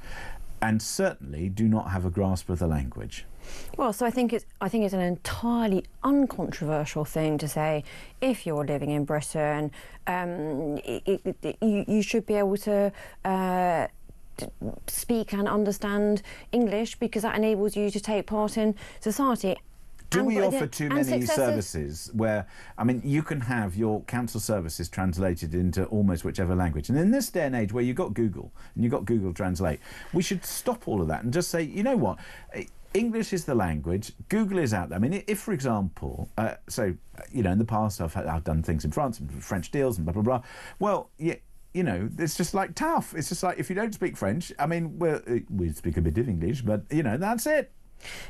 Speaker 2: and certainly do not have a grasp of the language.
Speaker 3: Well, so I think it's an entirely uncontroversial thing to say. If you're living in Britain, you should be able to speak and understand English, because that enables you to take part in society.
Speaker 2: Do we offer too many services where, I mean, you can have your council services translated into almost whichever language? And in this day and age where you've got Google and you've got Google Translate, we should stop all of that and just say, you know what, English is the language, Google is out there. I mean, if, for example, you know, in the past I've done things in France and French deals and blah, blah, blah. Well, yeah. You know, it's just like tough. It's just like, if you don't speak French, I mean, we speak a bit of English, but, you know, that's it.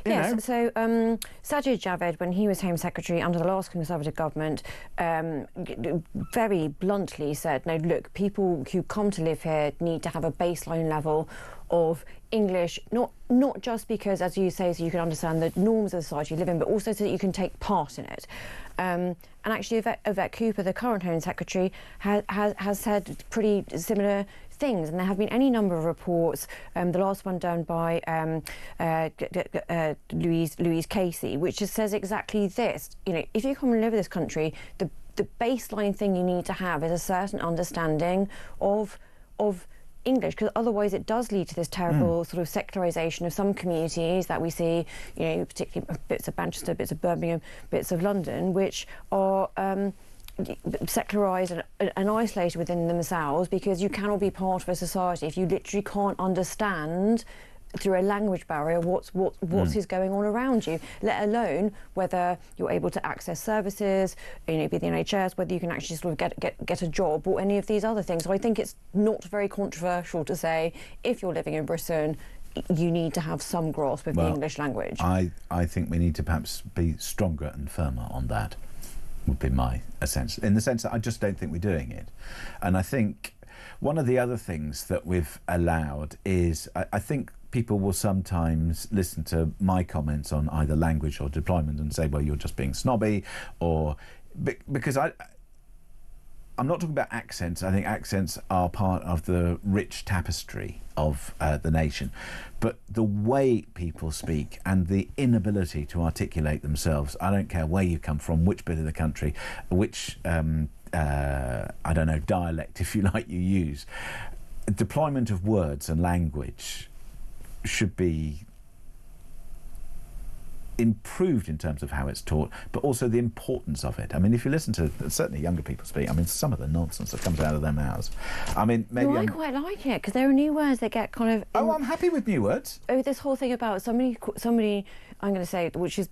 Speaker 3: Yes, so Sajid Javid, when he was Home Secretary under the last Conservative government, very bluntly said, no, look, people who come to live here need to have a baseline level of English, not just because, as you say, so you can understand the norms of the society you live in, but also so that you can take part in it. And actually, Yvette Cooper, the current Home Secretary, has said pretty similar things, and there have been any number of reports, the last one done by Louise Casey, which just says exactly this. You know, if you come and live in this country, the baseline thing you need to have is a certain understanding of English, because otherwise it does lead to this terrible sort of secularisation of some communities that we see, you know, particularly bits of Manchester, bits of Birmingham, bits of London, which are secularised and isolated within themselves, because you cannot be part of a society if you literally can't understand through a language barrier what is going on around you, let alone whether you're able to access services, you know, be the NHS, whether you can actually sort of get a job or any of these other things. So I think it's not very controversial to say, if you're living in Britain, you need to have some grasp of the English language.
Speaker 2: I think we need to perhaps be stronger and firmer on that, would be my sense, in the sense that I just don't think we're doing it. And I think one of the other things that we've allowed is, I think people will sometimes listen to my comments on either language or deployment and say, well, you're just being snobby, or because I'm not talking about accents. I think accents are part of the rich tapestry of the nation, but the way people speak and the inability to articulate themselves, I don't care where you come from, which bit of the country, which I don't know, dialect, if you like, you use, deployment of words and language should be improved in terms of how it's taught, but also the importance of it. I mean, if you listen to certainly younger people speak, I mean, some of the nonsense that comes out of their mouths. I mean, maybe
Speaker 3: I quite like it because there are new words that get kind of.
Speaker 2: I'm happy with new words.
Speaker 3: Oh, this whole thing about somebody. I'm going to say, which is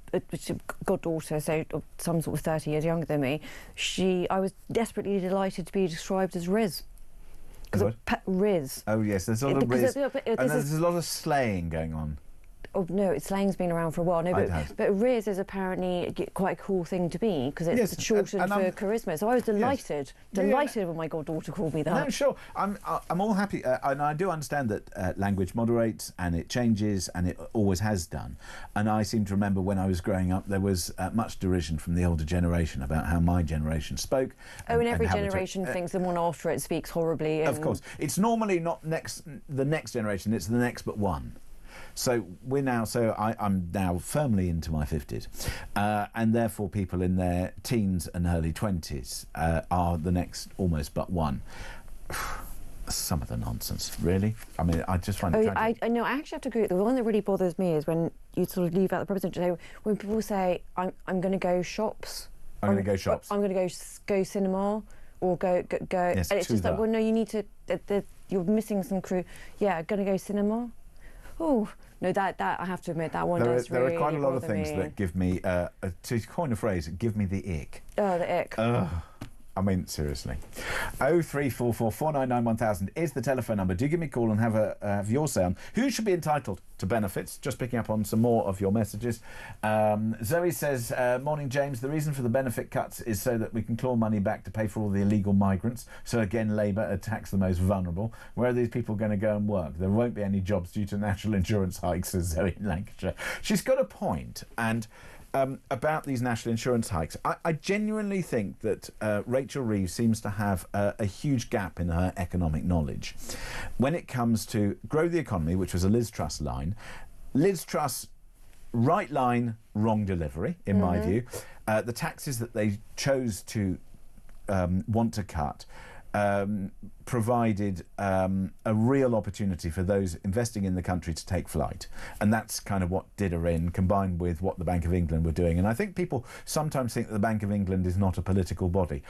Speaker 3: goddaughter, so some sort of 30 years younger than me. I was desperately delighted to be described as Riz. Riz.
Speaker 2: Oh yes, there's a lot of Riz, and there's a lot of slaying going on.
Speaker 3: Oh no, slang's been around for a while. No, but Riz is apparently quite a cool thing to be because it's shortened for charisma. So I was delighted when my goddaughter called me that.
Speaker 2: No, sure, I'm all happy, and I do understand that language moderates and it changes, and it always has done. And I seem to remember when I was growing up, there was much derision from the older generation about how my generation spoke.
Speaker 3: And every generation thinks the one after it speaks horribly.
Speaker 2: Of course, it's normally not the next generation; it's the next but one. So I'm now firmly into my 50s, and therefore people in their teens and early 20s are the next almost but one. Some of the nonsense, really. I mean, I just find it tragic.
Speaker 3: I know. I actually have to agree. The one that really bothers me is when you sort of leave out the preposition. So when people say, "I'm going to go shops,"
Speaker 2: I'm going to go shops.
Speaker 3: I'm going to go cinema, or go.
Speaker 2: Yes,
Speaker 3: and it's just like, well, no, you need to. You're missing some crew. Yeah, going to go cinema. Oh no, that I have to admit that one does really.
Speaker 2: There are quite a lot of things
Speaker 3: me.
Speaker 2: that give me, to coin a phrase, give me the ick.
Speaker 3: Oh, the ick.
Speaker 2: I mean, seriously. 0344 499 1000 is the telephone number. Do give me a call and have your say on who should be entitled to benefits. Just picking up on some more of your messages. Zoe says, morning, James. The reason for the benefit cuts is so that we can claw money back to pay for all the illegal migrants. So again, Labour attacks the most vulnerable. Where are these people going to go and work? There won't be any jobs due to national insurance hikes, says Zoe in Lancashire. She's got a point, and about these national insurance hikes. I genuinely think that Rachel Reeves seems to have a huge gap in her economic knowledge. When it comes to grow the economy, which was a Liz Truss line, Liz Truss, right line, wrong delivery, in my view. The taxes that they chose to want to cut provided a real opportunity for those investing in the country to take flight, and that's kind of what did her in, combined with what the Bank of England were doing. And I think people sometimes think that the Bank of England is not a political body.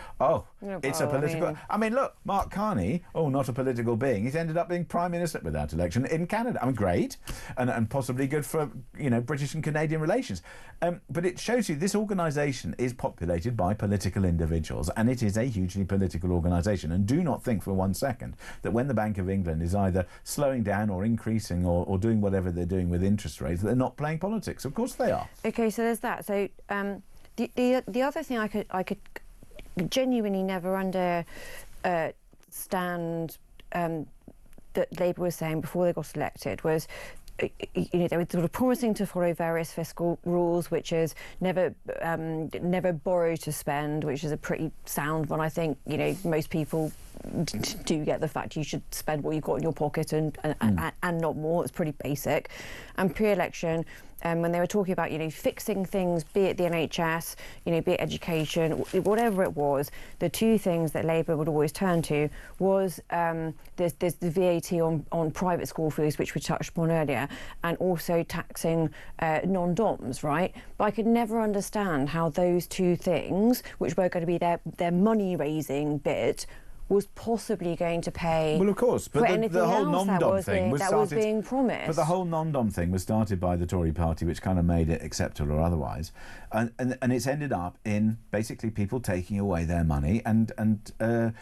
Speaker 2: It's a political... I mean, look, Mark Carney, not a political being. He's ended up being Prime Minister without election in Canada. I mean, great, and possibly good for, British and Canadian relations. But it shows you this organisation is populated by political individuals, and it is a hugely political organisation. And do not think for 1 second that when the Bank of England is either slowing down or increasing or doing whatever they're doing with interest rates, they're not playing politics. Of course they are.
Speaker 3: Okay, so there's that. So the other thing I could genuinely never understand that Labour was saying before they got elected was, they were sort of promising to follow various fiscal rules, which is never borrow to spend, which is a pretty sound one. I think most people do get the fact you should spend what you've got in your pocket and not more. It's pretty basic. And pre-election, when they were talking about fixing things, be it the NHS, be it education, whatever it was, the two things that Labour would always turn to was there's the VAT on private school fees, which we touched upon earlier, and also taxing non-doms, right? But I could never understand how those two things, which were going to be their money-raising bit, was possibly going to pay.
Speaker 2: Well, of course, but the whole non-dom thing
Speaker 3: was being promised.
Speaker 2: But the whole non-dom thing was started by the Tory party, which kind of made it acceptable or otherwise, and it's ended up in basically people taking away their money, and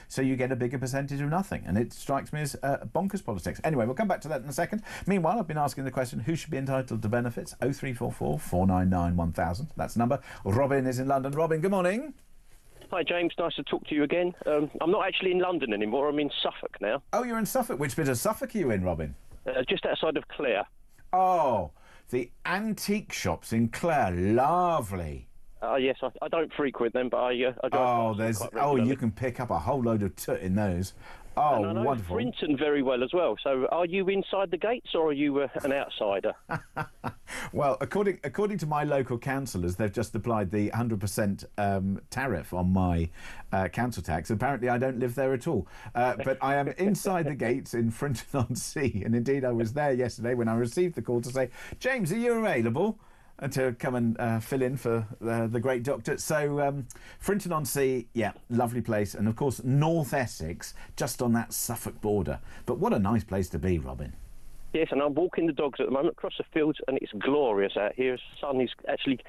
Speaker 2: so you get a bigger percentage of nothing, and it strikes me as bonkers politics. Anyway, we'll come back to that in a second. Meanwhile, I've been asking the question: who should be entitled to benefits? 0344 499 1000. That's the number. Robin is in London. Robin, good morning.
Speaker 6: Hi, James. Nice to talk to you again. I'm not actually in London anymore. I'm in Suffolk now.
Speaker 2: Oh, you're in Suffolk. Which bit of Suffolk are you in, Robin?
Speaker 6: Just outside of Clare.
Speaker 2: Oh, the antique shops in Clare. Lovely.
Speaker 6: Yes, I don't frequent them, but I go.
Speaker 2: You can pick up a whole load of toot in those. Oh,
Speaker 6: and I know
Speaker 2: wonderful.
Speaker 6: Frinton very well as well. So are you inside the gates or are you an outsider?
Speaker 2: Well, according to my local councillors, they've just applied the 100% tariff on my council tax. Apparently, I don't live there at all. But I am inside the gates in Frinton-on-Sea. And indeed, I was there yesterday when I received the call to say, James, are you available? To come and fill in for the great doctor. So Frinton-on-Sea, yeah, lovely place. And of course, North Essex, just on that Suffolk border. But what a nice place to be, Robin.
Speaker 6: Yes, and I'm walking the dogs at the moment across the fields, and it's glorious out here. The sun is actually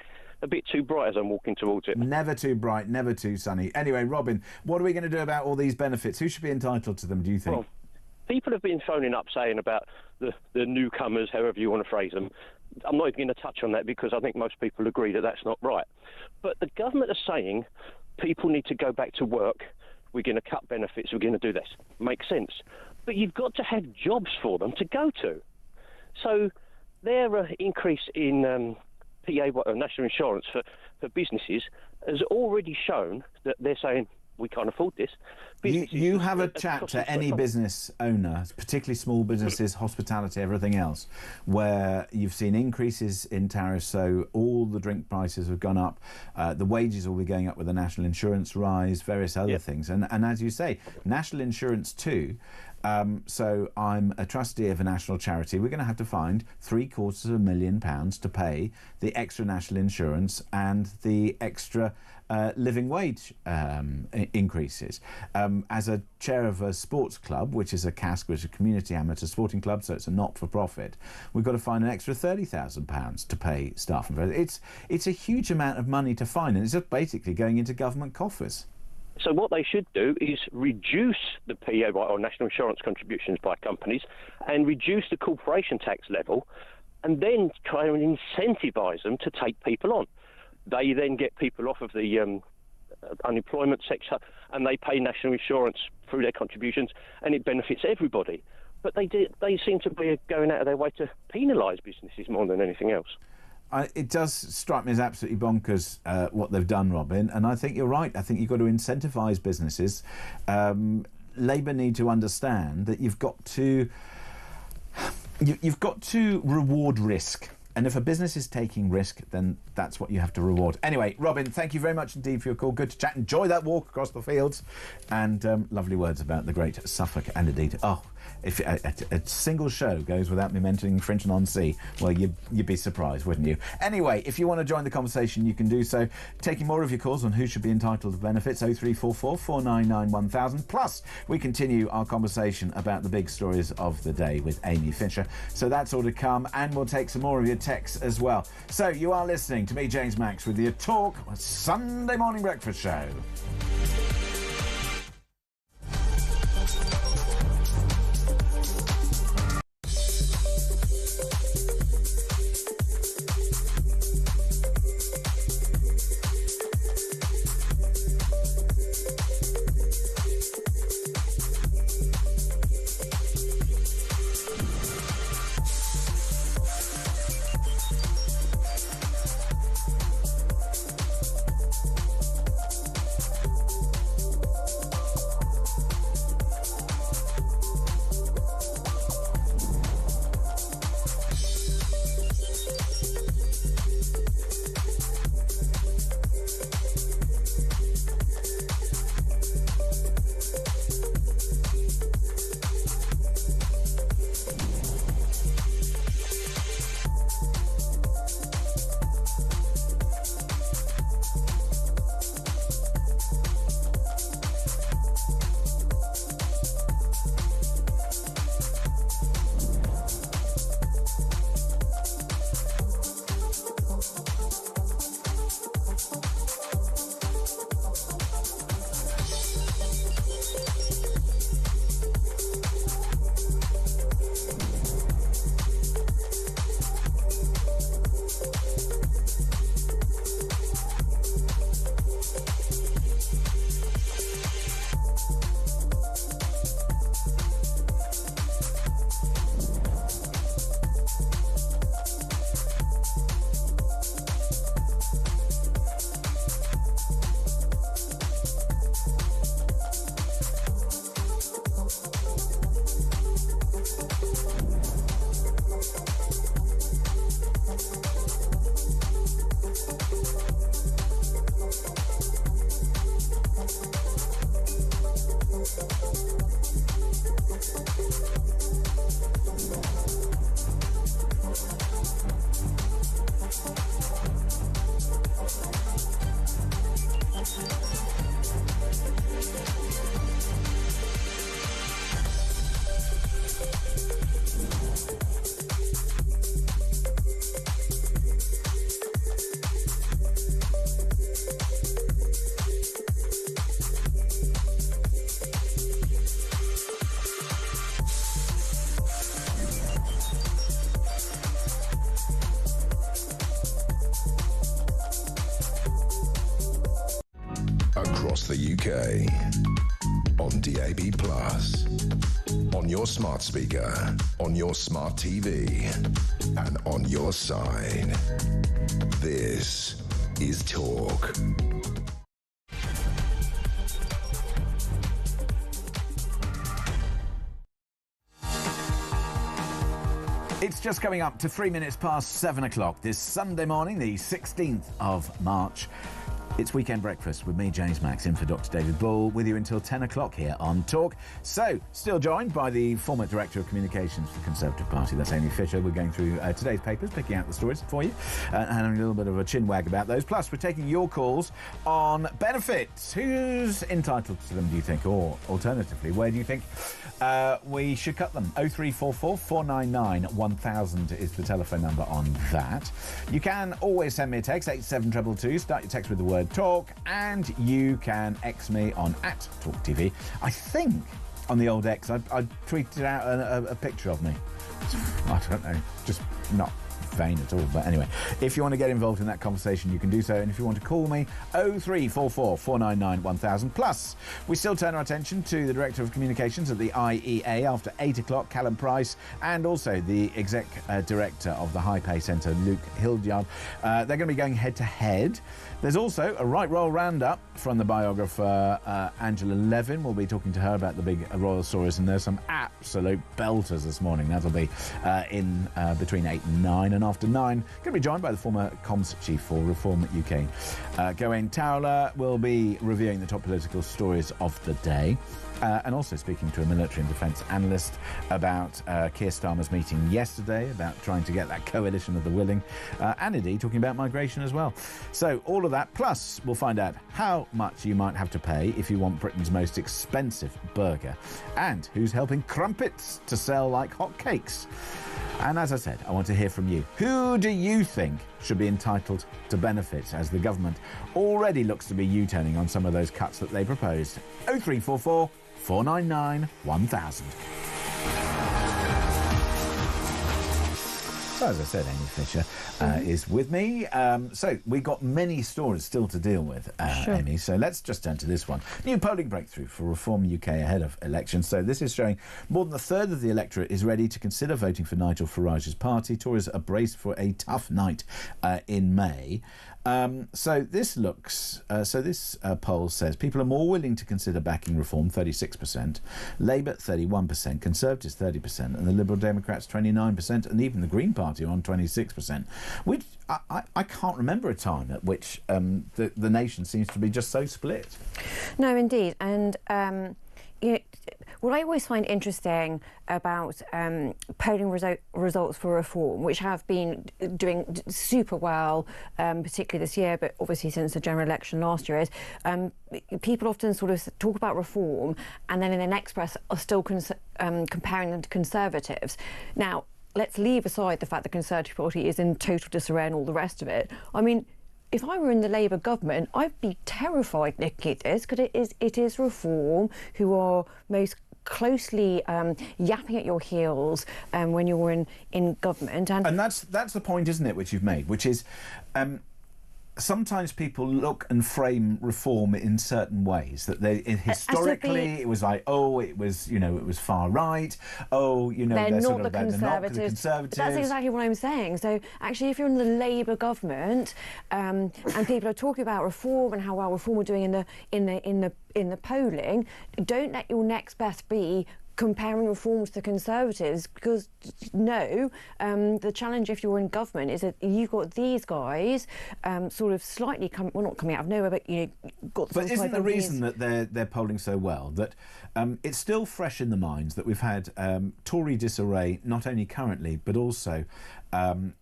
Speaker 6: a bit too bright as I'm walking towards it.
Speaker 2: Never too bright, never too sunny. Anyway, Robin, what are we going to do about all these benefits? Who should be entitled to them, do you think?
Speaker 6: Well, people have been phoning up saying about the newcomers, however you want to phrase them. I'm not even going to touch on that because I think most people agree that that's not right. But the government are saying people need to go back to work. We're going to cut benefits. We're going to do this. Makes sense. But you've got to have jobs for them to go to. So their increase in PA, national insurance for businesses has already shown that they're saying, we can't afford this.
Speaker 2: You have a chat to any business owner, particularly small businesses, hospitality, everything else, where you've seen increases in tariffs, so all the drink prices have gone up, the wages will be going up with the national insurance rise, various other things. And as you say, national insurance too. So I'm a trustee of a national charity. We're going to have to find £750,000 to pay the extra national insurance and the extra living wage increases. As a chair of a sports club, which is a CASC, which is a community amateur sporting club, so it's a not-for-profit, we've got to find an extra £30,000 to pay staff. It's a huge amount of money to find, and it's just basically going into government coffers.
Speaker 6: So what they should do is reduce the PAYE or national insurance contributions by companies and reduce the corporation tax level and then try and incentivise them to take people on. They then get people off of the unemployment sector and they pay national insurance through their contributions and it benefits everybody. But they seem to be going out of their way to penalise businesses more than anything else.
Speaker 2: It does strike me as absolutely bonkers what they've done, Robin, and I think you're right. I think you've got to incentivise businesses. Labour need to understand that you've got to reward risk. And if a business is taking risk, then that's what you have to reward. Anyway, Robin, thank you very much indeed for your call. Good to chat. Enjoy that walk across the fields. And lovely words about the great Suffolk and indeed, if a single show goes without me mentioning Frinton-on-Sea, well, you'd be surprised, wouldn't you? Anyway, if you want to join the conversation, you can do so. Taking more of your calls on who should be entitled to benefits, 0344 499 1000. Plus, we continue our conversation about the big stories of the day with Amy Fisher. So that's all to come, and we'll take some more of your texts as well. So you are listening to me, James Max, with your Talk Sunday Morning Breakfast Show.
Speaker 1: across the UK. On DAB+, on your smart speaker, on your smart TV, and on your side. This is Talk.
Speaker 2: It's just coming up to 3 minutes past 7 o'clock this Sunday morning, the 16th of March. It's Weekend Breakfast with me, James Max, in for Dr. David Bull, with you until 10 o'clock here on Talk. So, still joined by the former Director of Communications for the Conservative Party, that's Amy Fisher. We're going through today's papers, picking out the stories for you, and having a little bit of a chin wag about those. Plus, we're taking your calls on benefits. Who's entitled to them, do you think? Or, alternatively, where do you think we should cut them? 0344 499 1000 is the telephone number on that. You can always send me a text, 87222. Start your text with the word Talk, and you can X me on @talkTV. I think on the old X I tweeted out a picture of me. I don't know, just not vain at all, but anyway, if you want to get involved in that conversation, you can do so. And if you want to call me, 0344 499 1000. Plus, we still turn our attention to the Director of Communications at the IEA after 8 o'clock, Callum Price, and also the Exec Director of the High Pay Centre, Luke Hildyard. They're going to be going head to head. There's also a right roll roundup from the biographer Angela Levin. We'll be talking to her about the big royal stories, and there's some absolute belters this morning. That'll be in between 8 and 9, and after 9, going to be joined by the former comms chief for Reform UK. Gawain Towler will be reviewing the top political stories of the day. And also speaking to a military and defence analyst about Keir Starmer's meeting yesterday, about trying to get that coalition of the willing, and indeed talking about migration as well. So all of that, plus we'll find out how much you might have to pay if you want Britain's most expensive burger, and who's helping crumpets to sell like hotcakes. And as I said, I want to hear from you. Who do you think should be entitled to benefits, as the government already looks to be U-turning on some of those cuts that they proposed? 0344 499 1000. So, as I said, Amy Fisher is with me. So we've got many stories still to deal with,
Speaker 3: Sure.
Speaker 2: Amy. So let's just turn to this one. New polling breakthrough for Reform UK ahead of elections. So this is showing more than a third of the electorate is ready to consider voting for Nigel Farage's party. Tories are braced for a tough night in May. So this poll says people are more willing to consider backing reform, 36%, Labour 31%, Conservatives 30%, and the Liberal Democrats 29%, and even the Green Party are on 26%. Which I can't remember a time at which the nation seems to be just so split.
Speaker 3: No, indeed, and what I always find interesting about polling results for Reform, which have been doing super well, particularly this year, but obviously since the general election last year, is people often sort of talk about Reform and then in the next press are still comparing them to Conservatives. Now, let's leave aside the fact the Conservative Party is in total disarray and all the rest of it. I mean, if I were in the Labour government, I'd be terrified looking at this, because it is Reform who are most closely yapping at your heels when you're in government. And
Speaker 2: that's the point, isn't it, which you've made, which is sometimes people look and frame Reform in certain ways, that they historically it was like, oh, it was far right, oh, they're
Speaker 3: not
Speaker 2: sort of
Speaker 3: the
Speaker 2: Conservatives.
Speaker 3: That's exactly what I'm saying. So actually, if you're in the Labour government and people are talking about Reform and how well Reform are doing in the polling, don't let your next best be comparing Reform to the Conservatives, because the challenge if you're in government is that you've got these guys sort of slightly not coming out of nowhere, but got.
Speaker 2: But isn't the reason that they're polling so well that it's still fresh in the minds that we've had Tory disarray, not only currently but also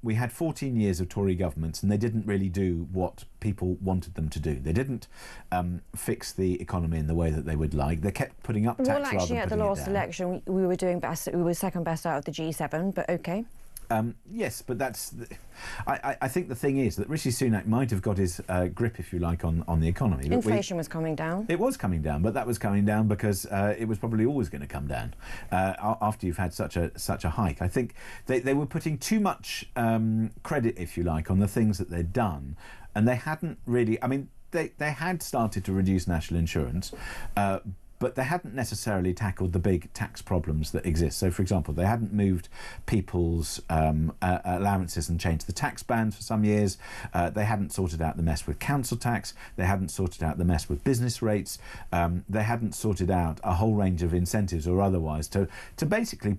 Speaker 2: we had 14 years of Tory governments, and they didn't really do what people wanted them to do. They didn't fix the economy in the way that they would like. They kept putting up tax rather than putting it down. Well, actually, at the last
Speaker 3: election, we were doing best. We were second best out of the G7, but okay.
Speaker 2: Yes, but I think the thing is that Rishi Sunak might have got his grip, if you like, on the economy.
Speaker 3: Inflation was coming down.
Speaker 2: It was coming down, but that was coming down because it was probably always going to come down after you've had such a hike. I think they were putting too much credit, if you like, on the things that they'd done, and they hadn't really. I mean, they had started to reduce national insurance, but they hadn't necessarily tackled the big tax problems that exist. So, for example, they hadn't moved people's allowances and changed the tax bands for some years. They hadn't sorted out the mess with council tax. They hadn't sorted out the mess with business rates. They hadn't sorted out a whole range of incentives or otherwise to basically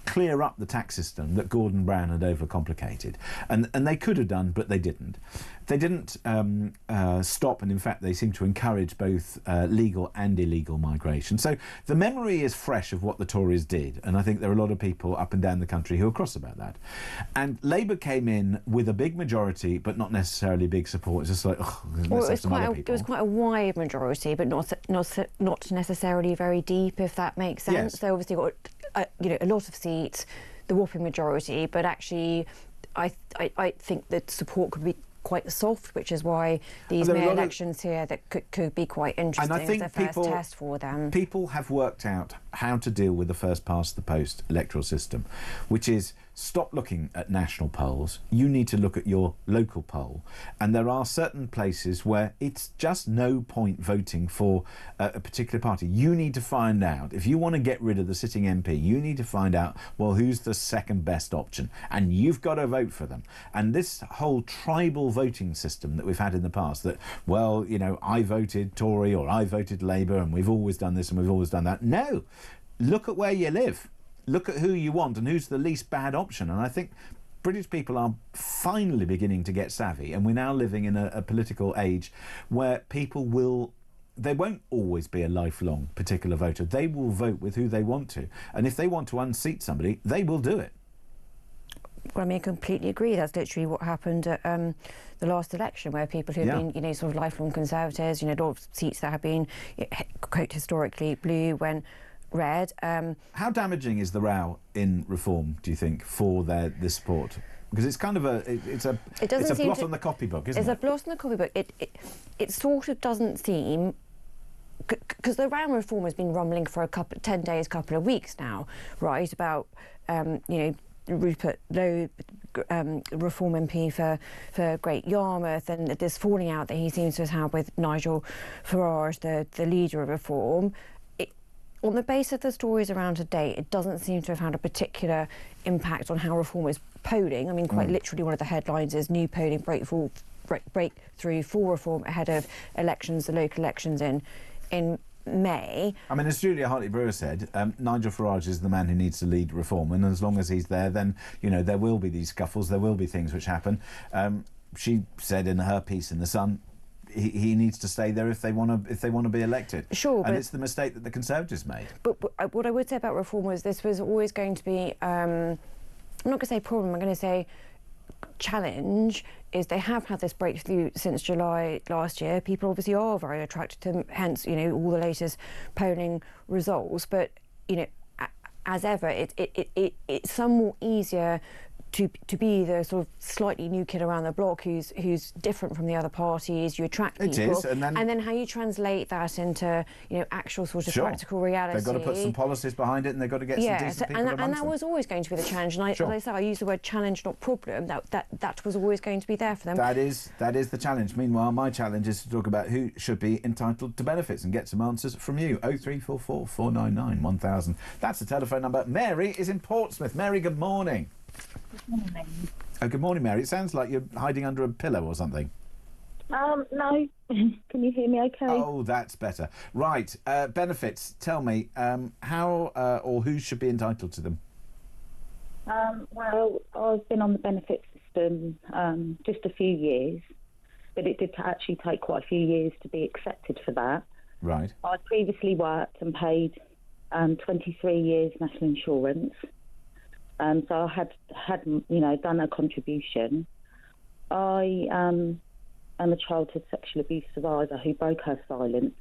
Speaker 2: clear up the tax system that Gordon Brown had overcomplicated. And they could have done, but they didn't. They didn't stop, and in fact they seem to encourage both legal and illegal migration. So the memory is fresh of what the Tories did, and I think there are a lot of people up and down the country who are cross about that. And Labour came in with a big majority, but not necessarily big support. It's just like, let's have some other people.
Speaker 3: It was quite a wide majority, but not necessarily very deep, if that makes sense.
Speaker 2: Yes.
Speaker 3: They obviously got a lot of seats, the whopping majority, but actually I think that support could be quite soft, which is why these mayor elections here that could be quite interesting.
Speaker 2: And I think
Speaker 3: as the first test for them.
Speaker 2: People have worked out how to deal with the first past the post electoral system, which is stop looking at national polls. You need to look at your local poll, and there are certain places where it's just no point voting for a particular party. You need to find out, if you want to get rid of the sitting MP, you need to find out, well, who's the second best option, and you've got to vote for them. And this whole tribal voting system that we've had in the past, that, well, you know, I voted Tory or I voted Labour and we've always done this and we've always done that. No, look at where you live. Look at who you want and who's the least bad option. And I think British people are finally beginning to get savvy, and we're now living in a political age where people they won't always be a lifelong particular voter. They will vote with who they want to. And if they want to unseat somebody, they will do it.
Speaker 3: Well, I mean, I completely agree. That's literally what happened at the last election, where people who've been, you know, sort of lifelong Conservatives, you know, a lot of seats that have been, quote, historically blue when red.
Speaker 2: How damaging is the row in Reform, do you think, for the support? Because it's kind of it's a blot on the copybook, isn't it?
Speaker 3: It's a blot on the copybook. It sort of doesn't seem, because the round Reform has been rumbling for 10 days, couple of weeks now, right? About you know, Rupert Lowe, Reform MP for Great Yarmouth, and this falling out that he seems to have had with Nigel Farage, the leader of Reform. On the basis of the stories around today, it doesn't seem to have had a particular impact on how Reform is polling. I mean, quite literally, one of the headlines is new polling breakthrough for Reform ahead of elections, the local elections in May.
Speaker 2: I mean, as Julia Hartley-Brewer said, Nigel Farage is the man who needs to lead Reform, and as long as he's there, then, you know, there will be these scuffles, there will be things which happen. She said in her piece in The Sun, he needs to stay there if they want to be elected.
Speaker 3: Sure,
Speaker 2: and it's the mistake that the Conservatives made.
Speaker 3: But what I would say about Reform was this was always going to be, I'm not going to say problem, I'm going to say challenge, is they have had this breakthrough since July last year. People obviously are very attracted to them, hence, you know, all the latest polling results. But, you know, as ever, it's somewhat easier to be the sort of slightly new kid around the block who's different from the other parties. You attract people,
Speaker 2: it is, and then
Speaker 3: how you translate that into, you know, actual sort of practical reality.
Speaker 2: They've got to put some policies behind it, and they've got to get some decent people amongst
Speaker 3: and that
Speaker 2: them.
Speaker 3: was always going to be the challenge. And as I say, I use the word challenge, not problem. That was always going to be there for them.
Speaker 2: That is the challenge. Meanwhile, my challenge is to talk about who should be entitled to benefits and get some answers from you. 0344 499 1000. That's the telephone number. Mary is in Portsmouth. Mary, good morning.
Speaker 7: Good morning.
Speaker 2: Oh, good morning, Mary. It sounds like you're hiding under a pillow or something.
Speaker 7: No. Can you hear me okay?
Speaker 2: Oh, that's better. Right. Benefits. Tell me, how or who should be entitled to them?
Speaker 7: Well, I've been on the benefit system just a few years, but it did actually take quite a few years to be accepted for that.
Speaker 2: Right.
Speaker 7: I previously worked and paid 23 years national insurance. So I had you know, done a contribution. I am a childhood sexual abuse survivor who broke her silence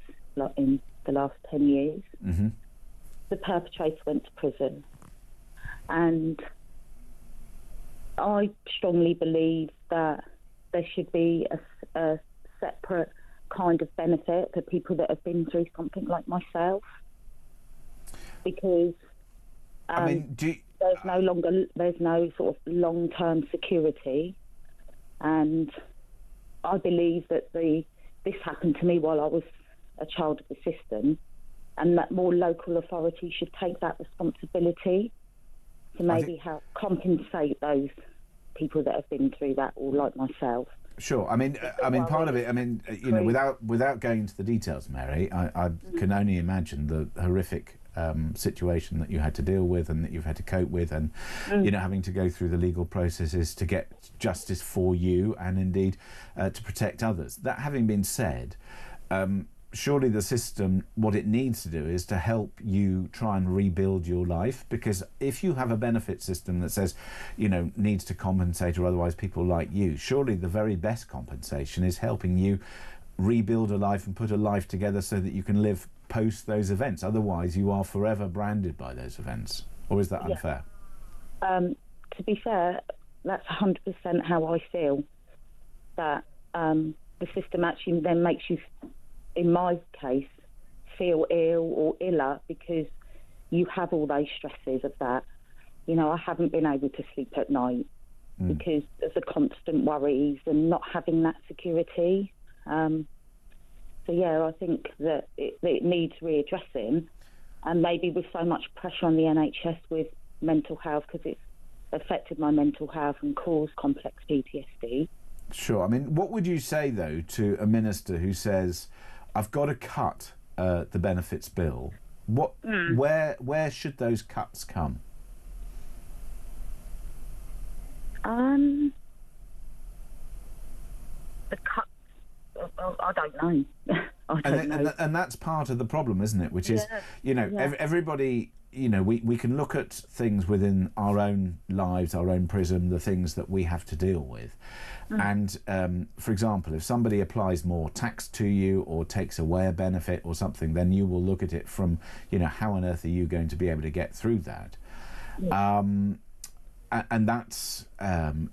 Speaker 7: in the last 10 years. Mm-hmm. The perpetrator went to prison. And I strongly believe that there should be a separate kind of benefit for people that have been through something like myself. Because
Speaker 2: I mean,
Speaker 7: there's no sort of long-term security, and I believe that the this happened to me while I was a child of the system, and that more local authorities should take that responsibility to maybe help compensate those people that have been through that, or like myself.
Speaker 2: Sure. I mean, part of it. I mean, you know, without going into the details, Mary, I can only imagine the horrific situation that you had to deal with and that you've had to cope with, and you know, having to go through the legal processes to get justice for you and indeed to protect others. That having been said, surely the system, what it needs to do is to help you try and rebuild your life, because if you have a benefit system that says, you know, needs to compensate or otherwise people like you, surely the very best compensation is helping you rebuild a life and put a life together so that you can live post those events. Otherwise you are forever branded by those events. Or is that unfair?
Speaker 7: To be fair, that's 100% how I feel, that the system actually then makes you, in my case, feel ill or iller because you have all those stresses of that. You know, I haven't been able to sleep at night because of the constant worries and not having that security. So yeah, I think that it needs readdressing, and maybe with so much pressure on the NHS with mental health, because it's affected my mental health and caused complex PTSD.
Speaker 2: Sure. I mean, what would you say though to a minister who says, I've got to cut the benefits bill? Where should those cuts come?
Speaker 7: The cuts, I don't know. I don't know.
Speaker 2: And that's part of the problem, isn't it? Which is, you know, everybody, you know, we can look at things within our own lives, our own prism, the things that we have to deal with. And, for example, if somebody applies more tax to you or takes away a benefit or something, then you will look at it from, you know, how on earth are you going to be able to get through that? And that's,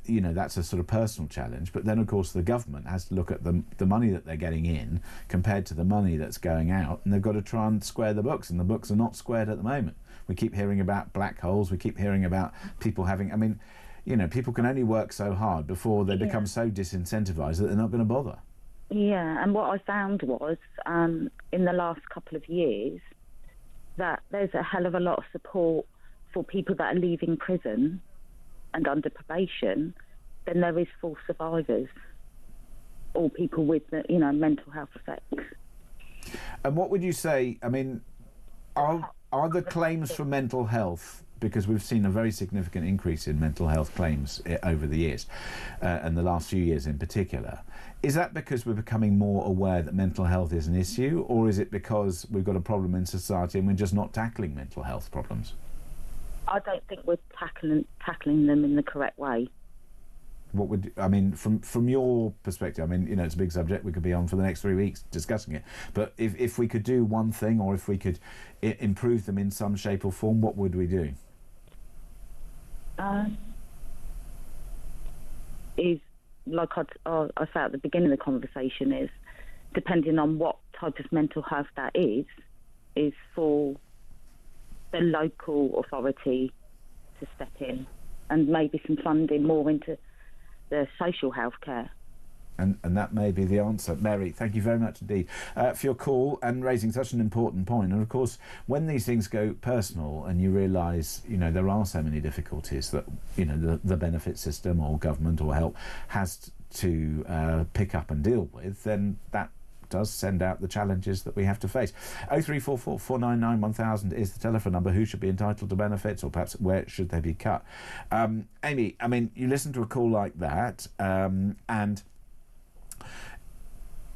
Speaker 2: you know, that's a sort of personal challenge. But then, of course, the government has to look at the money that they're getting in compared to the money that's going out, and they've got to try and square the books, and the books are not squared at the moment. We keep hearing about black holes. We keep hearing about people having, I mean, you know, people can only work so hard before they become so disincentivised that they're not going to bother.
Speaker 7: Yeah, and what I found was, in the last couple of years, that there's a hell of a lot of support for people that are leaving prison and under probation than there is for survivors or people with, you know, mental health effects.
Speaker 2: And what would you say, I mean, are the claims for mental health, because we've seen a very significant increase in mental health claims over the years, and the last few years in particular, is that because we're becoming more aware that mental health is an issue, or is it because we've got a problem in society and we're just not tackling mental health problems?
Speaker 7: I don't think we're tackling them in the correct way.
Speaker 2: What would, I mean, from your perspective, I mean, you know, it's a big subject. We could be on for the next 3 weeks discussing it. But if we could do one thing, or if we could improve them in some shape or form, what would we do?
Speaker 7: Is like I said at the beginning of the conversation, is depending on what type of mental health that is for the local authority to step in and maybe some funding more into the social health care.
Speaker 2: And that may be the answer. Mary, thank you very much indeed for your call and raising such an important point. And of course, when these things go personal and you realise, you know, there are so many difficulties that, you know, the benefit system or government or help has to pick up and deal with, then that does send out the challenges that we have to face. 0344 499 1000 is the telephone number. Who should be entitled to benefits, or perhaps where should they be cut? Amy, I mean, you listen to a call like that, and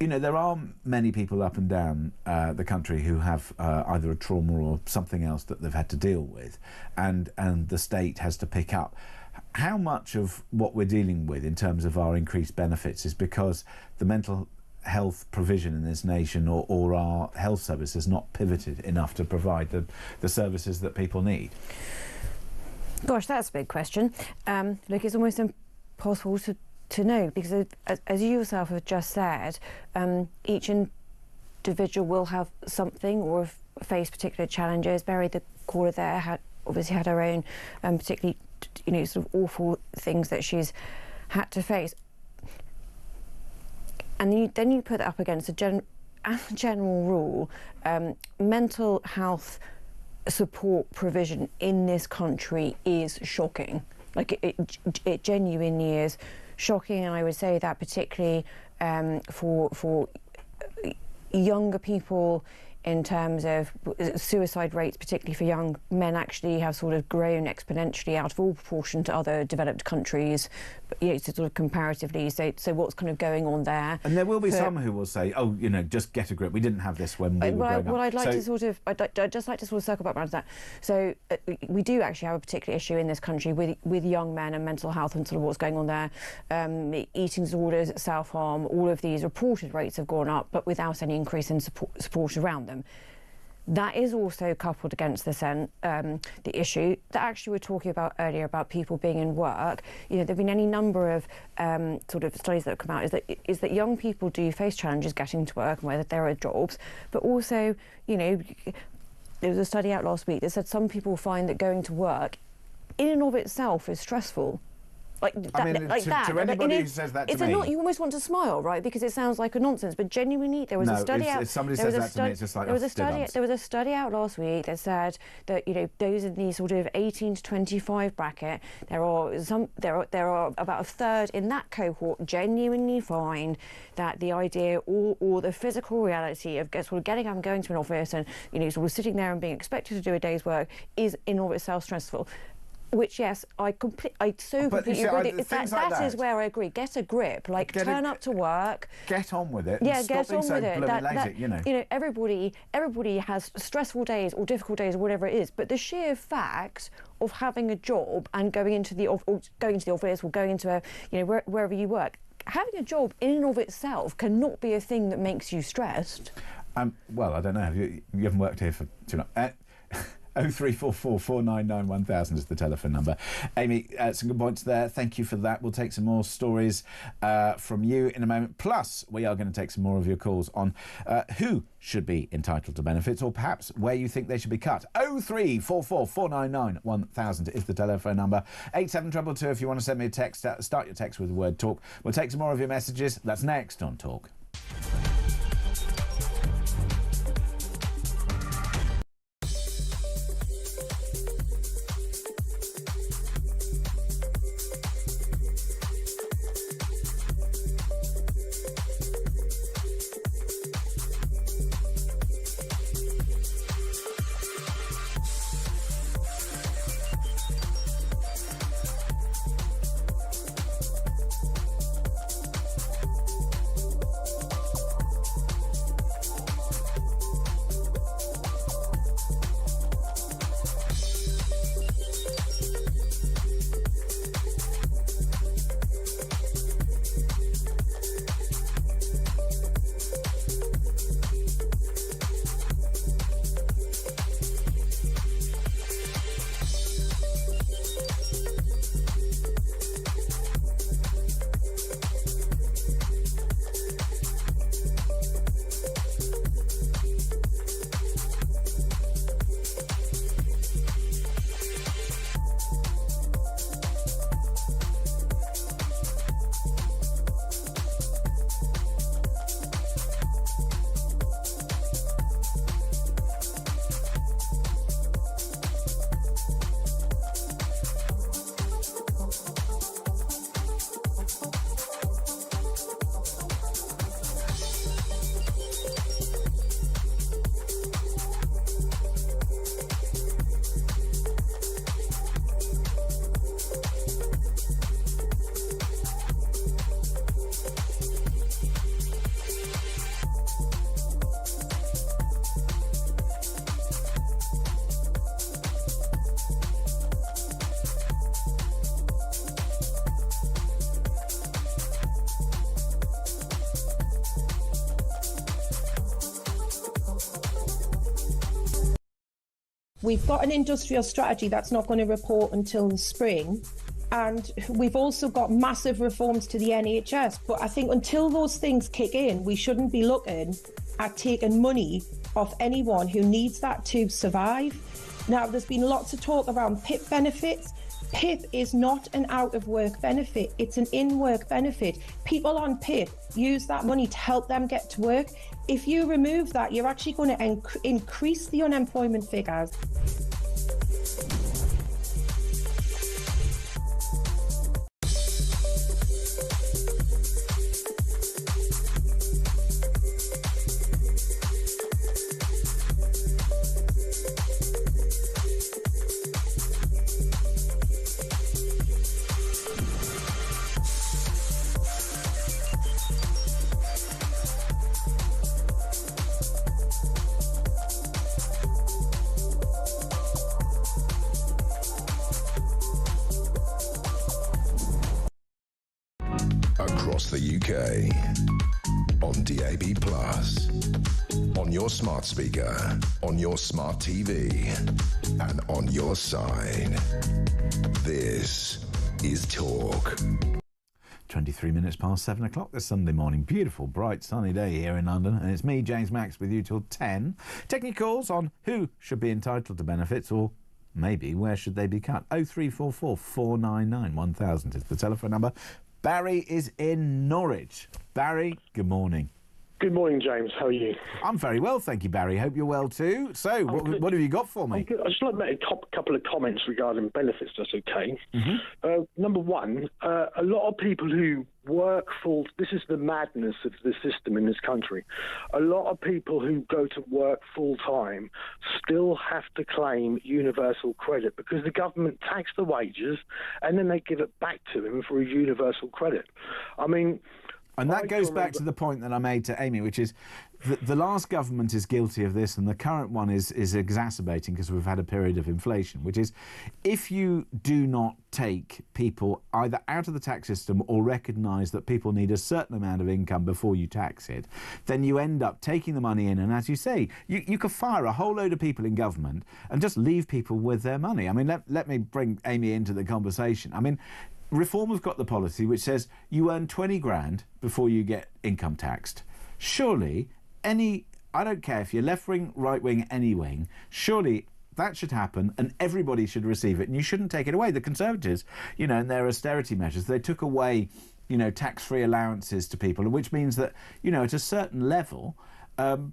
Speaker 2: you know, there are many people up and down the country who have either a trauma or something else that they've had to deal with, and the state has to pick up. How much of what we're dealing with in terms of our increased benefits is because the mental health provision in this nation or our health service is not pivoted enough to provide the services that people need?
Speaker 3: Gosh, that's a big question. Look, it's almost impossible to know, because as you yourself have just said, each individual will have something or face particular challenges. Mary, the caller there, obviously had her own particularly, you know, sort of awful things that she's had to face. And then you put that up against a general rule, mental health support provision in this country is shocking. Like it genuinely is shocking, and I would say that particularly for younger people, in terms of suicide rates, particularly for young men, actually have sort of grown exponentially out of all proportion to other developed countries, sort of comparatively. So what's kind of going on there?
Speaker 2: And there will be some who will say, "Oh, just get a grip. We didn't have this when we were growing up."
Speaker 3: Well, I'd just like to sort of circle back around to that. So we do actually have a particular issue in this country with young men and mental health and sort of what's going on there. Eating disorders, self-harm, all of these reported rates have gone up, but without any increase in support around them. That is also coupled against the issue that actually we were talking about earlier about people being in work. There have been any number of sort of studies that have come out is that young people do face challenges getting to work and whether there are jobs, but also, there was a study out last week that said some people find that going to work in and of itself is stressful. To anybody who says that to me, you almost want to smile, right? Because it sounds like a nonsense. But genuinely, there was a study out.
Speaker 2: If somebody says that to me, it's just like,
Speaker 3: there was a study out last week that said that those in the sort of 18 to 25 bracket, there are about a third in that cohort genuinely find that the idea or the physical reality of sort of getting up and going to an office and sort of sitting there and being expected to do a day's work is in and of itself stressful. Which, yes, I completely agree. That is where I agree. Get a grip. Turn up to work.
Speaker 2: Get on with it.
Speaker 3: Yeah,
Speaker 2: get on with it.
Speaker 3: Everybody has stressful days or difficult days or whatever it is. But the sheer fact of having a job and going into the office or going into wherever you work, having a job in and of itself cannot be a thing that makes you stressed.
Speaker 2: Well, I don't know. You haven't worked here for too long. 0344 499 1000 is the telephone number. Amy, some good points there. Thank you for that. We'll take some more stories from you in a moment. Plus, we are going to take some more of your calls on who should be entitled to benefits or perhaps where you think they should be cut. 0344 499 1000 is the telephone number. 87222 if you want to send me a text. Start your text with the word talk. We'll take some more of your messages. That's next on Talk.
Speaker 4: We've got an industrial strategy that's not going to report until the spring. And we've also got massive reforms to the NHS. But I think until those things kick in, we shouldn't be looking at taking money off anyone who needs that to survive. Now, there's been lots of talk around PIP benefits. PIP is not an out-of-work benefit, it's an in-work benefit. People on PIP use that money to help them get to work. If you remove that, you're actually going to increase the unemployment figures.
Speaker 1: Across the UK, on DAB+, on your smart speaker, on your smart TV, and on your side. This is Talk.
Speaker 2: 23 minutes past 7 o'clock this Sunday morning. Beautiful, bright, sunny day here in London. And it's me, James Max, with you till 10. Taking calls on who should be entitled to benefits, or maybe where should they be cut. 0344 499 1000 is the telephone number. Barry is in Norwich. Barry, good morning.
Speaker 8: Good morning, James. How are you?
Speaker 2: I'm very well, thank you, Barry. Hope you're well too. So, what have you got for me?
Speaker 8: I'd just like to make a couple of comments regarding benefits, that's okay. Number one, a lot of people who work full... This is the madness of the system in this country. A lot of people who go to work full-time still have to claim universal credit because the government tax the wages and then they give it back to them for a universal credit. I mean...
Speaker 2: And that goes back to the point that I made to Amy, which is the last government is guilty of this and the current one is exacerbating because we've had a period of inflation, which is if you do not take people either out of the tax system or recognise that people need a certain amount of income before you tax it, then you end up taking the money in and, as you say, you could fire a whole load of people in government and just leave people with their money. I mean, let me bring Amy into the conversation. I mean, Reform have got the policy which says you earn 20 grand before you get income taxed. Surely, I don't care if you're left wing, right wing, any wing, surely that should happen and everybody should receive it and you shouldn't take it away. The Conservatives, in their austerity measures, they took away, tax-free allowances to people, which means that, at a certain level,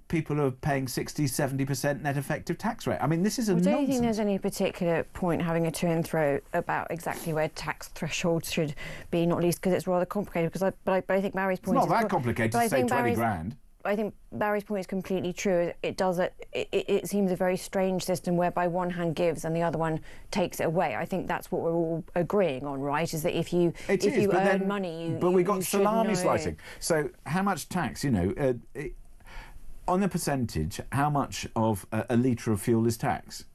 Speaker 2: people are paying 60-70% net effective tax rate. I mean, this is a nonsense.
Speaker 3: I don't think there's any particular point having a to and fro about exactly where tax thresholds should be, not least because it's rather complicated. But I think Barry's point
Speaker 2: is... It's not that complicated to say 20 grand.
Speaker 3: I think Barry's point is completely true. It seems a very strange system whereby one hand gives and the other one takes it away. I think that's what we're all agreeing on, right? Is that if you earn money,
Speaker 2: but we got salami slicing. So how much tax? On the percentage, how much of a litre of fuel is tax?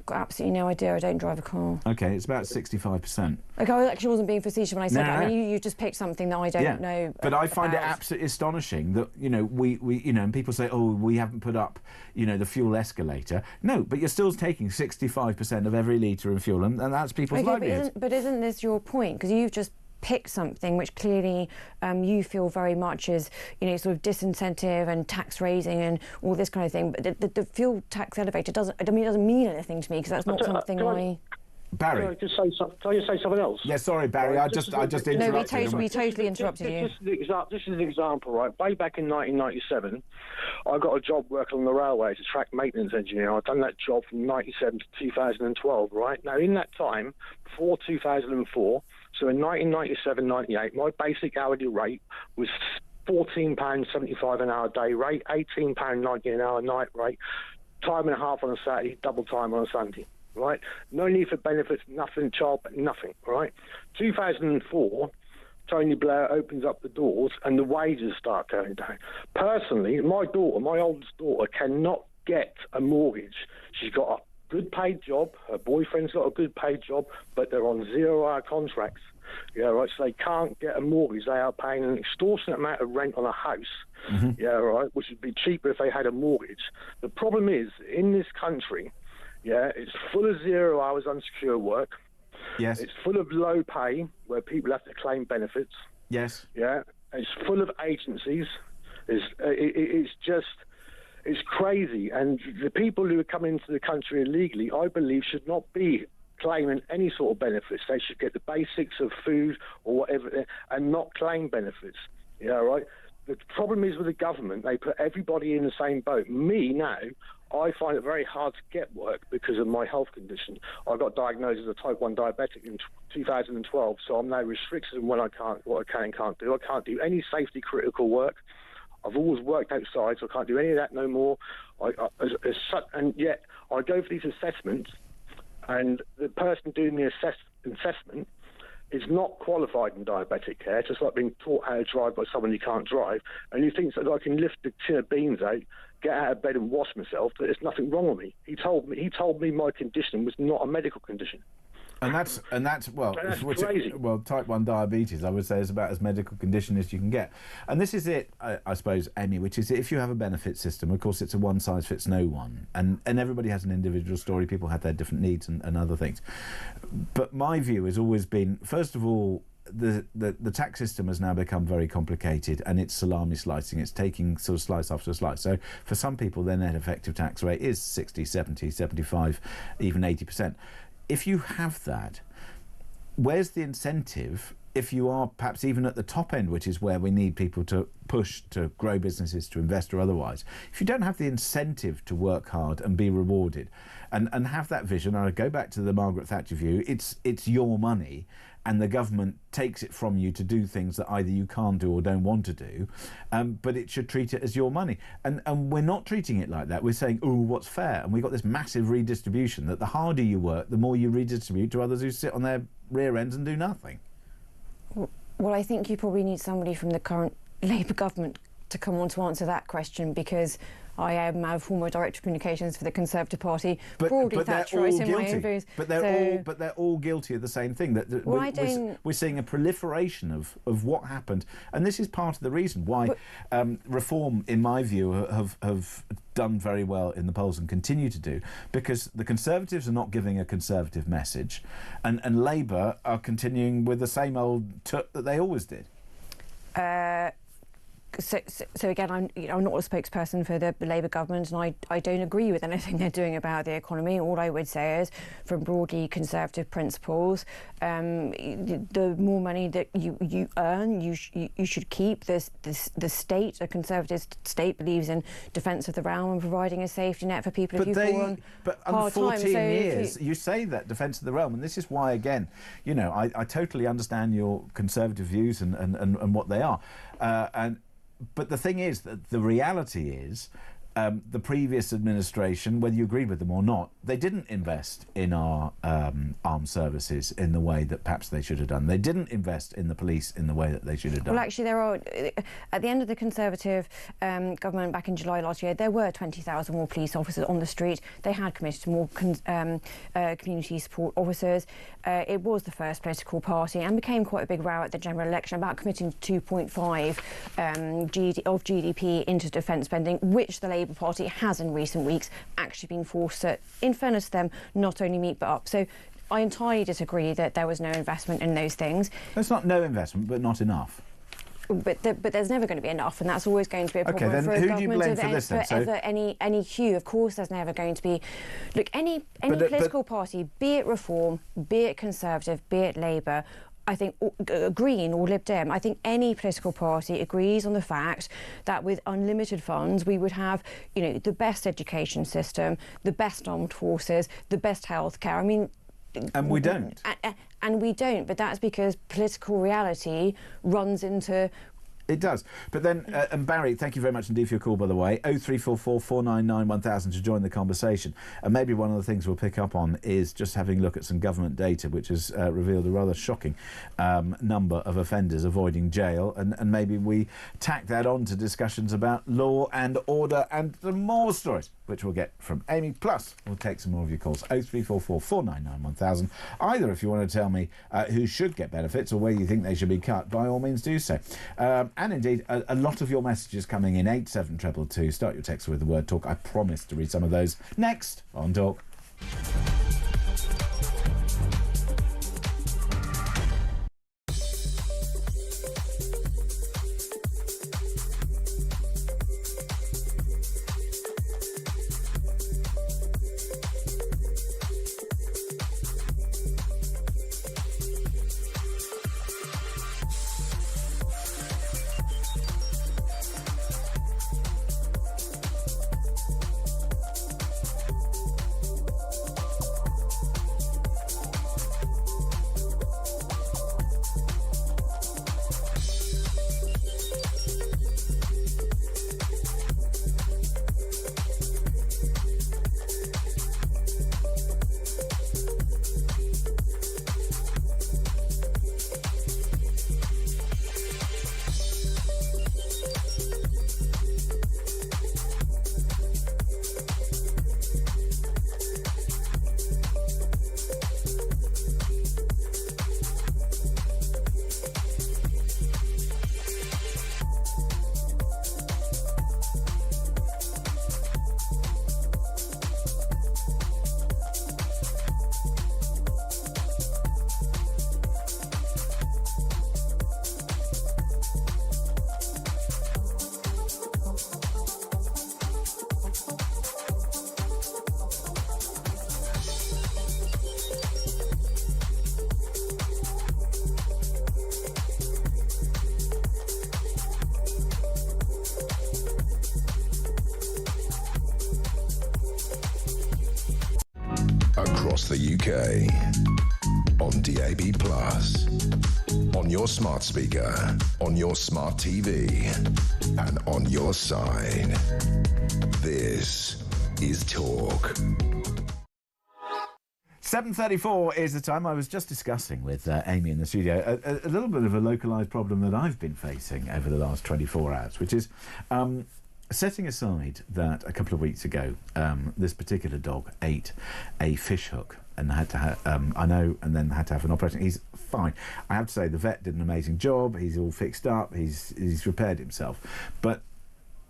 Speaker 3: Got absolutely no idea. I don't drive a car.
Speaker 2: Okay, it's about 65%.
Speaker 3: Okay, I actually wasn't being facetious when I said that. I mean, you just picked something that I don't know.
Speaker 2: But I find it absolutely astonishing that we and people say, oh, we haven't put up the fuel escalator. No, but you're still taking 65% of every litre of fuel, and that's people's livelihoods.
Speaker 3: But isn't this your point? Because you've just pick something which clearly you feel very much is, sort of disincentive and tax raising and all this kind of thing. But the fuel tax elevator doesn't mean anything to me because that's not something
Speaker 2: Barry,
Speaker 8: can I just say something else?
Speaker 2: Yeah, sorry, Barry. I just interrupted.
Speaker 3: No, we totally interrupted you.
Speaker 8: This is an example, right? Way back in 1997, I got a job working on the railway as a track maintenance engineer. I've done that job from 97 to 2012, right? Now, in that time, before 2004, so in 1997-98, my basic hourly rate was £14.75 an hour day rate, £18.90 an hour night rate, time and a half on a Saturday, double time on a Sunday. Right? No need for benefits, nothing, nothing, right? 2004, Tony Blair opens up the doors and the wages start going down. Personally, my oldest daughter, cannot get a mortgage. She's got a good paid job, her boyfriend's got a good paid job, but they're on 0-hour contracts. Yeah, right, so they can't get a mortgage. They are paying an extortionate amount of rent on a house, yeah, right, which would be cheaper if they had a mortgage. The problem is, in this country, yeah, it's full of 0 hours unsecured work.
Speaker 2: Yes.
Speaker 8: It's full of low pay where people have to claim benefits.
Speaker 2: Yes.
Speaker 8: Yeah. It's full of agencies. It's crazy. And the people who are coming into the country illegally, I believe, should not be claiming any sort of benefits. They should get the basics of food or whatever and not claim benefits. Yeah, right? The problem is with the government, they put everybody in the same boat. Me now, I find it very hard to get work because of my health condition. I got diagnosed as a type 1 diabetic in 2012, so I'm now restricted in what I can and can't do. I can't do any safety critical work. I've always worked outside, so I can't do any of that no more. And yet I go for these assessments, and the person doing the assessment is not qualified in diabetic care, just like being taught how to drive by someone who can't drive, and he thinks that I can lift a tin of beans out, get out of bed and wash myself, that there's nothing wrong with me. He told me my condition was not a medical condition.
Speaker 2: And that's
Speaker 8: crazy.
Speaker 2: Well, type 1 diabetes, I would say, is about as medical condition as you can get. And this is it, I suppose, Amy, which is if you have a benefit system, of course, it's a one-size-fits-no-one. And everybody has an individual story. People have their different needs and other things. But my view has always been, first of all, the tax system has now become very complicated, and it's salami slicing. It's taking sort of slice after slice. So for some people, their net effective tax rate is 60, 70, 75, even 80%. If you have that, where's the incentive if you are perhaps even at the top end, which is where we need people to push to grow businesses, to invest or otherwise? If you don't have the incentive to work hard and be rewarded and have that vision, and I go back to the Margaret Thatcher view, it's your money, and the government takes it from you to do things that either you can't do or don't want to do, but it should treat it as your money. And we're not treating it like that. We're saying, oh, what's fair? And we've got this massive redistribution that the harder you work, the more you redistribute to others who sit on their rear ends and do nothing.
Speaker 3: Well, I think you probably need somebody from the current Labour government to come on to answer that question, because I am a former director of communications for the Conservative Party, broadly Thatcherite in my own views.
Speaker 2: But they're all guilty of the same thing. We're seeing a proliferation of what happened, and this is part of the reason why Reform, in my view, have done very well in the polls and continue to do, because the Conservatives are not giving a Conservative message, and Labour are continuing with the same old tut that they always did.
Speaker 3: So again, I'm not a spokesperson for the Labour government, and I don't agree with anything they're doing about the economy. All I would say is, from broadly Conservative principles, the more money that you earn, you should keep. The state, a Conservative state, believes in defence of the realm and providing a safety net for people if you fall on hard times.
Speaker 2: But 14 years, you say that, defence of the realm, and this is why, again, I totally understand your Conservative views and what they are, But the thing is that the reality is the previous administration, whether you agreed with them or not, they didn't invest in our armed services in the way that perhaps they should have done. They didn't invest in the police in the way that they should have done.
Speaker 3: Well, actually, at the end of the Conservative government back in July last year, there were 20,000 more police officers on the street. They had committed to more community support officers. It was the first political party, and became quite a big row at the general election about committing 2.5 of GDP into defence spending, which the Labour Party has in recent weeks actually been forced to, in fairness to them, not only meet but up. So I entirely disagree that there was no investment in those things.
Speaker 2: There's not no investment, but not enough.
Speaker 3: But there's never going to be enough, and that's always going to be a problem for a government of any hue. Of course, there's never going to be. Look, any political party, be it Reform, be it Conservative, be it Labour, I think Green or Lib Dem, I think any political party agrees on the fact that with unlimited funds we would have, the best education system, the best armed forces, the best healthcare. I mean,
Speaker 2: and we don't.
Speaker 3: And we don't, but that's because political reality runs into...
Speaker 2: It does. But then, and Barry, thank you very much indeed for your call, by the way. 0344 499 1000 to join the conversation. And maybe one of the things we'll pick up on is just having a look at some government data, which has revealed a rather shocking number of offenders avoiding jail. And maybe we tack that on to discussions about law and order and some more stories, which we'll get from Amy. Plus, we'll take some more of your calls. 0344 499 1000. Either if you want to tell me who should get benefits or where you think they should be cut, by all means do so. And indeed, a lot of your messages coming in. 87222. Start your text with the word talk. I promise to read some of those next on Talk.
Speaker 1: across the UK. On DAB+, on your smart speaker, on your smart TV, and on your side. This is Talk.
Speaker 2: 7:34 is the time. I was just discussing with Amy in the studio a little bit of a localised problem that I've been facing over the last 24 hours, which is setting aside that a couple of weeks ago this particular dog ate a fish hook and had to have, and then had to have an operation. He's fine. I have to say the vet did an amazing job. He's all fixed up. He's repaired himself. But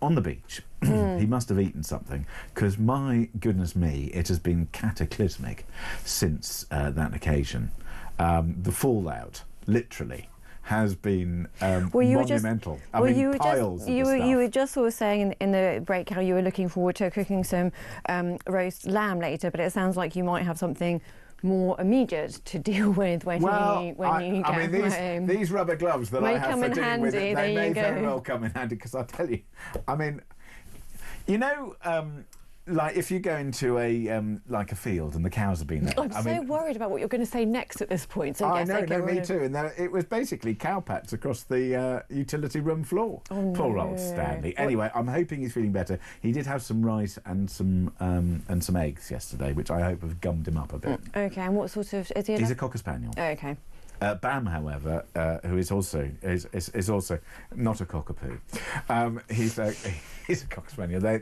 Speaker 2: on the beach, he must have eaten something, because my goodness me, it has been cataclysmic since that occasion. The fallout, literally, has been monumental. You
Speaker 3: were just sort of saying in the break how you were looking forward to cooking some roast lamb later, but it sounds like you might have something more immediate to deal with when you get home.
Speaker 2: These rubber gloves that I have for dealing with it, they may very
Speaker 3: go.
Speaker 2: well come in handy, because I tell you, I mean, you know, like if you go into a like a field and the cows have been there.
Speaker 3: I'm so worried about what you're going to say next at this point. So
Speaker 2: I know, me too. And it was basically cow pats across the utility room floor.
Speaker 3: Oh,
Speaker 2: poor old Stanley. Anyway, I'm hoping he's feeling better. He did have some rice and some eggs yesterday, which I hope have gummed him up a bit.
Speaker 3: Okay, and what sort of is he?
Speaker 2: He's a Cocker Spaniel.
Speaker 3: Oh, okay.
Speaker 2: Bam, however, who is also not a cockapoo. He's a Cocker Spaniel. They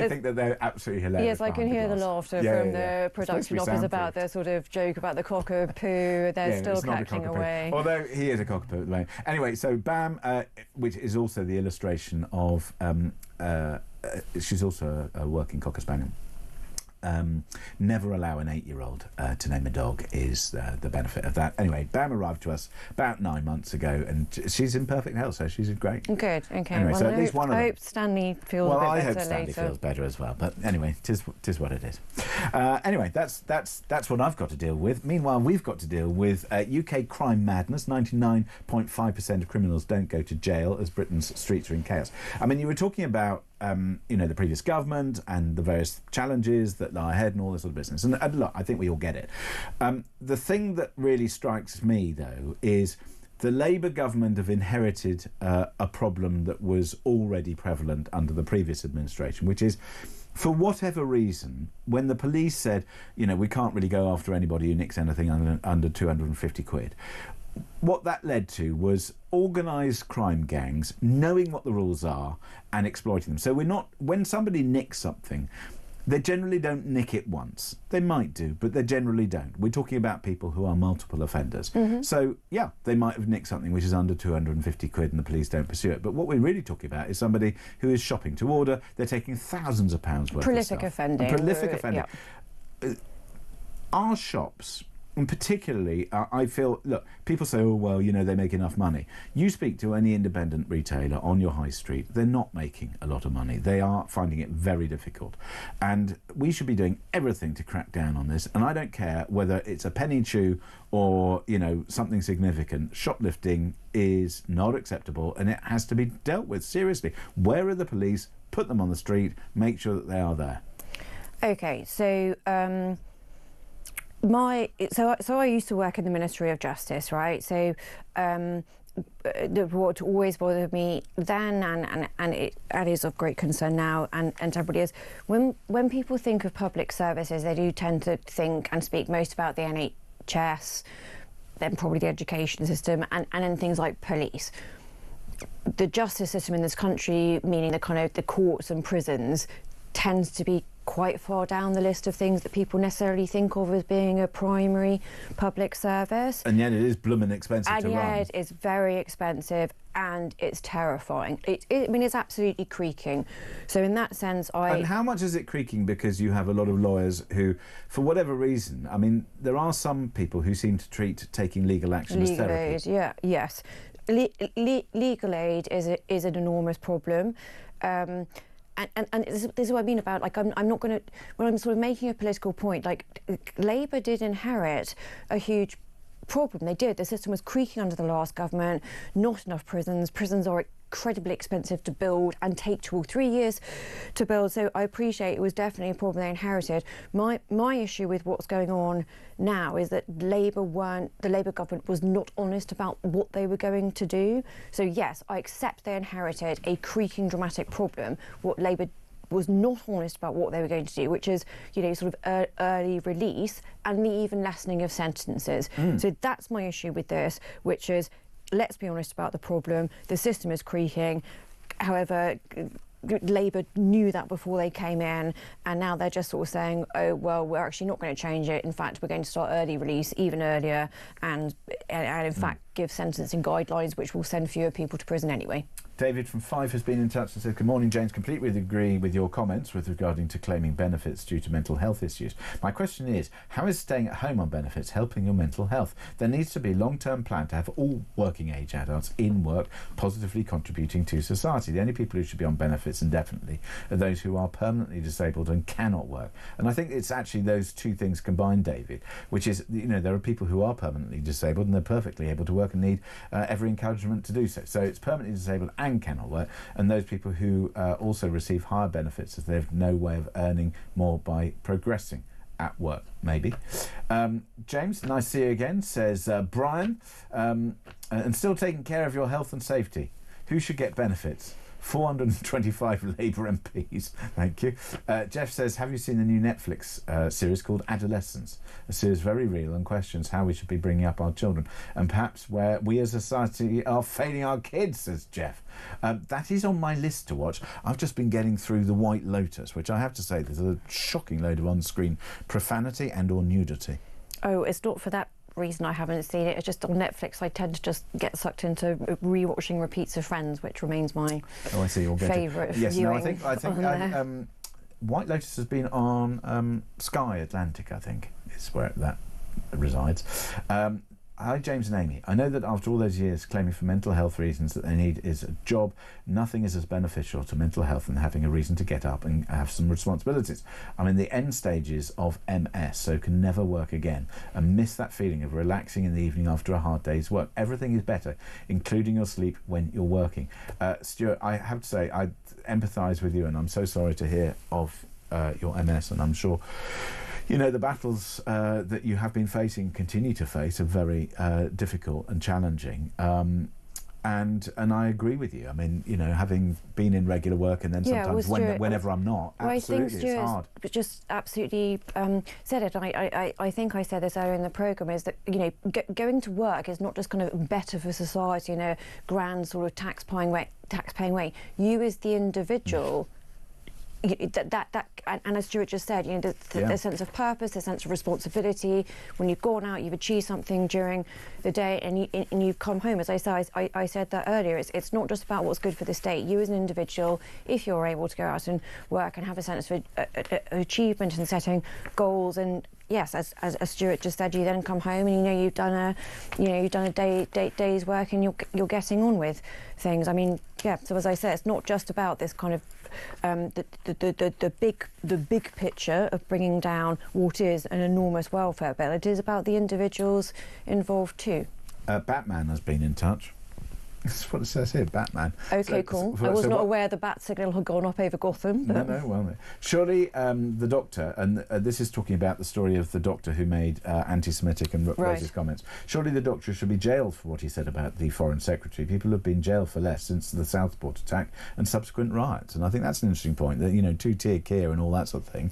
Speaker 2: think that they're absolutely hilarious.
Speaker 3: Yes, I can hear the laughter from the production office about the sort of joke about the cockapoo. They're still cackling away.
Speaker 2: Although he is a cockapoo at the moment. Anyway, so Bam, which is also the illustration of, she's also a working Cocker Spaniel. Never allow an 8-year-old to name a dog is the benefit of that. Anyway, Bam arrived to us about 9 months ago, and she's in perfect health, so she's great.
Speaker 3: Good, okay.
Speaker 2: Anyway,
Speaker 3: well,
Speaker 2: so at least one of them.
Speaker 3: I hope Stanley feels a bit better later.
Speaker 2: Well, I hope Stanley feels better as well. But anyway, tis what it is. Anyway, that's what I've got to deal with. Meanwhile, we've got to deal with UK crime madness. 99.5% of criminals don't go to jail as Britain's streets are in chaos. I mean, you were talking about the previous government and the various challenges that lie ahead and all this sort of business. And look, I think we all get it. The thing that really strikes me, though, is the Labour government have inherited a problem that was already prevalent under the previous administration, which is, for whatever reason, when the police said, we can't really go after anybody who nicks anything under 250 quid, what that led to was organised crime gangs knowing what the rules are and exploiting them. So when somebody nicks something, they generally don't nick it once. They might do, but they generally don't. We're talking about people who are multiple offenders. Mm-hmm. So, yeah, they might have nicked something which is under 250 quid and the police don't pursue it. But what we're really talking about is somebody who is shopping to order. They're taking thousands of pounds worth of stuff. Prolific offending. Yeah. Our shops... And particularly, I feel, look, people say, oh, well, they make enough money. You speak to any independent retailer on your high street, they're not making a lot of money. They are finding it very difficult. And we should be doing everything to crack down on this. And I don't care whether it's a penny chew or, something significant. Shoplifting is not acceptable and it has to be dealt with seriously. Where are the police? Put them on the street, make sure that they are there.
Speaker 3: OK, so... So I used to work in the Ministry of Justice, right? So what always bothered me then and it is of great concern now and everybody is, when people think of public services, they do tend to think and speak most about the NHS, then probably the education system and then things like police. The justice system in this country, meaning the courts and prisons, tends to be quite far down the list of things that people necessarily think of as being a primary public service.
Speaker 2: And yet it is blooming expensive to run.
Speaker 3: And yet it's very expensive and it's terrifying. It's absolutely creaking. So in that sense,
Speaker 2: And how much is it creaking? Because you have a lot of lawyers who, for whatever reason, there are some people who seem to treat taking legal action as therapy.
Speaker 3: Yes. Legal aid is an enormous problem. And this is what I mean about, I'm not going to, when I'm sort of making a political point, Labour did inherit a huge problem. They did. The system was creaking under the last government, not enough prisons. Prisons are incredibly expensive to build and take 2 or 3 years to build. So I appreciate it was definitely a problem they inherited. My issue with what's going on now is that the Labour government was not honest about what they were going to do. So yes, I accept they inherited a creaking dramatic problem. What Labour was not honest about what they were going to do, which is, sort of early release and the even lessening of sentences. So that's my issue with this, which is, let's be honest about the problem. The system is creaking. However, Labour knew that before they came in, and now they're just sort of saying, oh, well, we're actually not going to change it. In fact, we're going to start early release even earlier and in fact give sentencing guidelines which will send fewer people to prison anyway.
Speaker 2: David from Five has been in touch and said, good morning, James. Completely agree with your comments with regarding to claiming benefits due to mental health issues. My question is, how is staying at home on benefits helping your mental health? There needs to be a long-term plan to have all working age adults in work positively contributing to society. The only people who should be on benefits indefinitely are those who are permanently disabled and cannot work. And I think it's actually those two things combined, David, which is, there are people who are permanently disabled and they're perfectly able to work and need every encouragement to do so. So it's permanently disabled and cannot work, and those people who also receive higher benefits as they have no way of earning more by progressing at work, maybe. James, nice to see you again, says Brian, and still taking care of your health and safety. Who should get benefits? 425 Labour MPs. Thank you. Jeff says, have you seen the new Netflix series called Adolescence? A series very real and questions how we should be bringing up our children and perhaps where we as a society are failing our kids, says Jeff. That is on my list to watch. I've just been getting through The White Lotus, which I have to say there's a shocking load of on-screen profanity and or nudity. Oh,
Speaker 3: it's not for that reason I haven't seen it. It's just on Netflix I tend to just get sucked into rewatching repeats of Friends, which remains my favourite.
Speaker 2: Yes, no, I think White Lotus has been on Sky Atlantic, I think is where that resides. Hi, James and Amy. I know that after all those years claiming for mental health reasons that they need is a job, nothing is as beneficial to mental health than having a reason to get up and have some responsibilities. I'm in the end stages of MS, so can never work again and miss that feeling of relaxing in the evening after a hard day's work. Everything is better, including your sleep when you're working. Stuart, I have to say, I empathise with you and I'm so sorry to hear of your MS, and I'm sure the battles that you have been facing, continue to face, are very difficult and challenging. And I agree with you. I mean, having been in regular work and then sometimes whenever I'm not, absolutely, it's hard.
Speaker 3: But just absolutely said it. I think I said this earlier in the programme, is that, going to work is not just kind of better for society in a grand sort of tax-paying way. You as the individual... And as Stuart just said, the sense of purpose, the sense of responsibility. When you've gone out, you've achieved something during the day, and you've come home. As I said that earlier, it's not just about what's good for the state. You as an individual, if you're able to go out and work and have a sense of achievement and setting goals, and yes, as Stuart just said, you then come home and you've done a day's work and you're getting on with things. I mean, yeah. So as I said, it's not just about this kind of the big picture of bringing down what is an enormous welfare bill. It is about the individuals involved too.
Speaker 2: Batman has been in touch. That's what it says here, Batman.
Speaker 3: OK, cool. I was not aware the bat signal had gone up over Gotham. But...
Speaker 2: No, well, surely the Doctor, and this is talking about the story of the Doctor who made anti-Semitic and racist comments. Surely the Doctor should be jailed for what he said about the Foreign Secretary. People have been jailed for less since the Southport attack and subsequent riots. And I think that's an interesting point, that, two-tier care and all that sort of thing.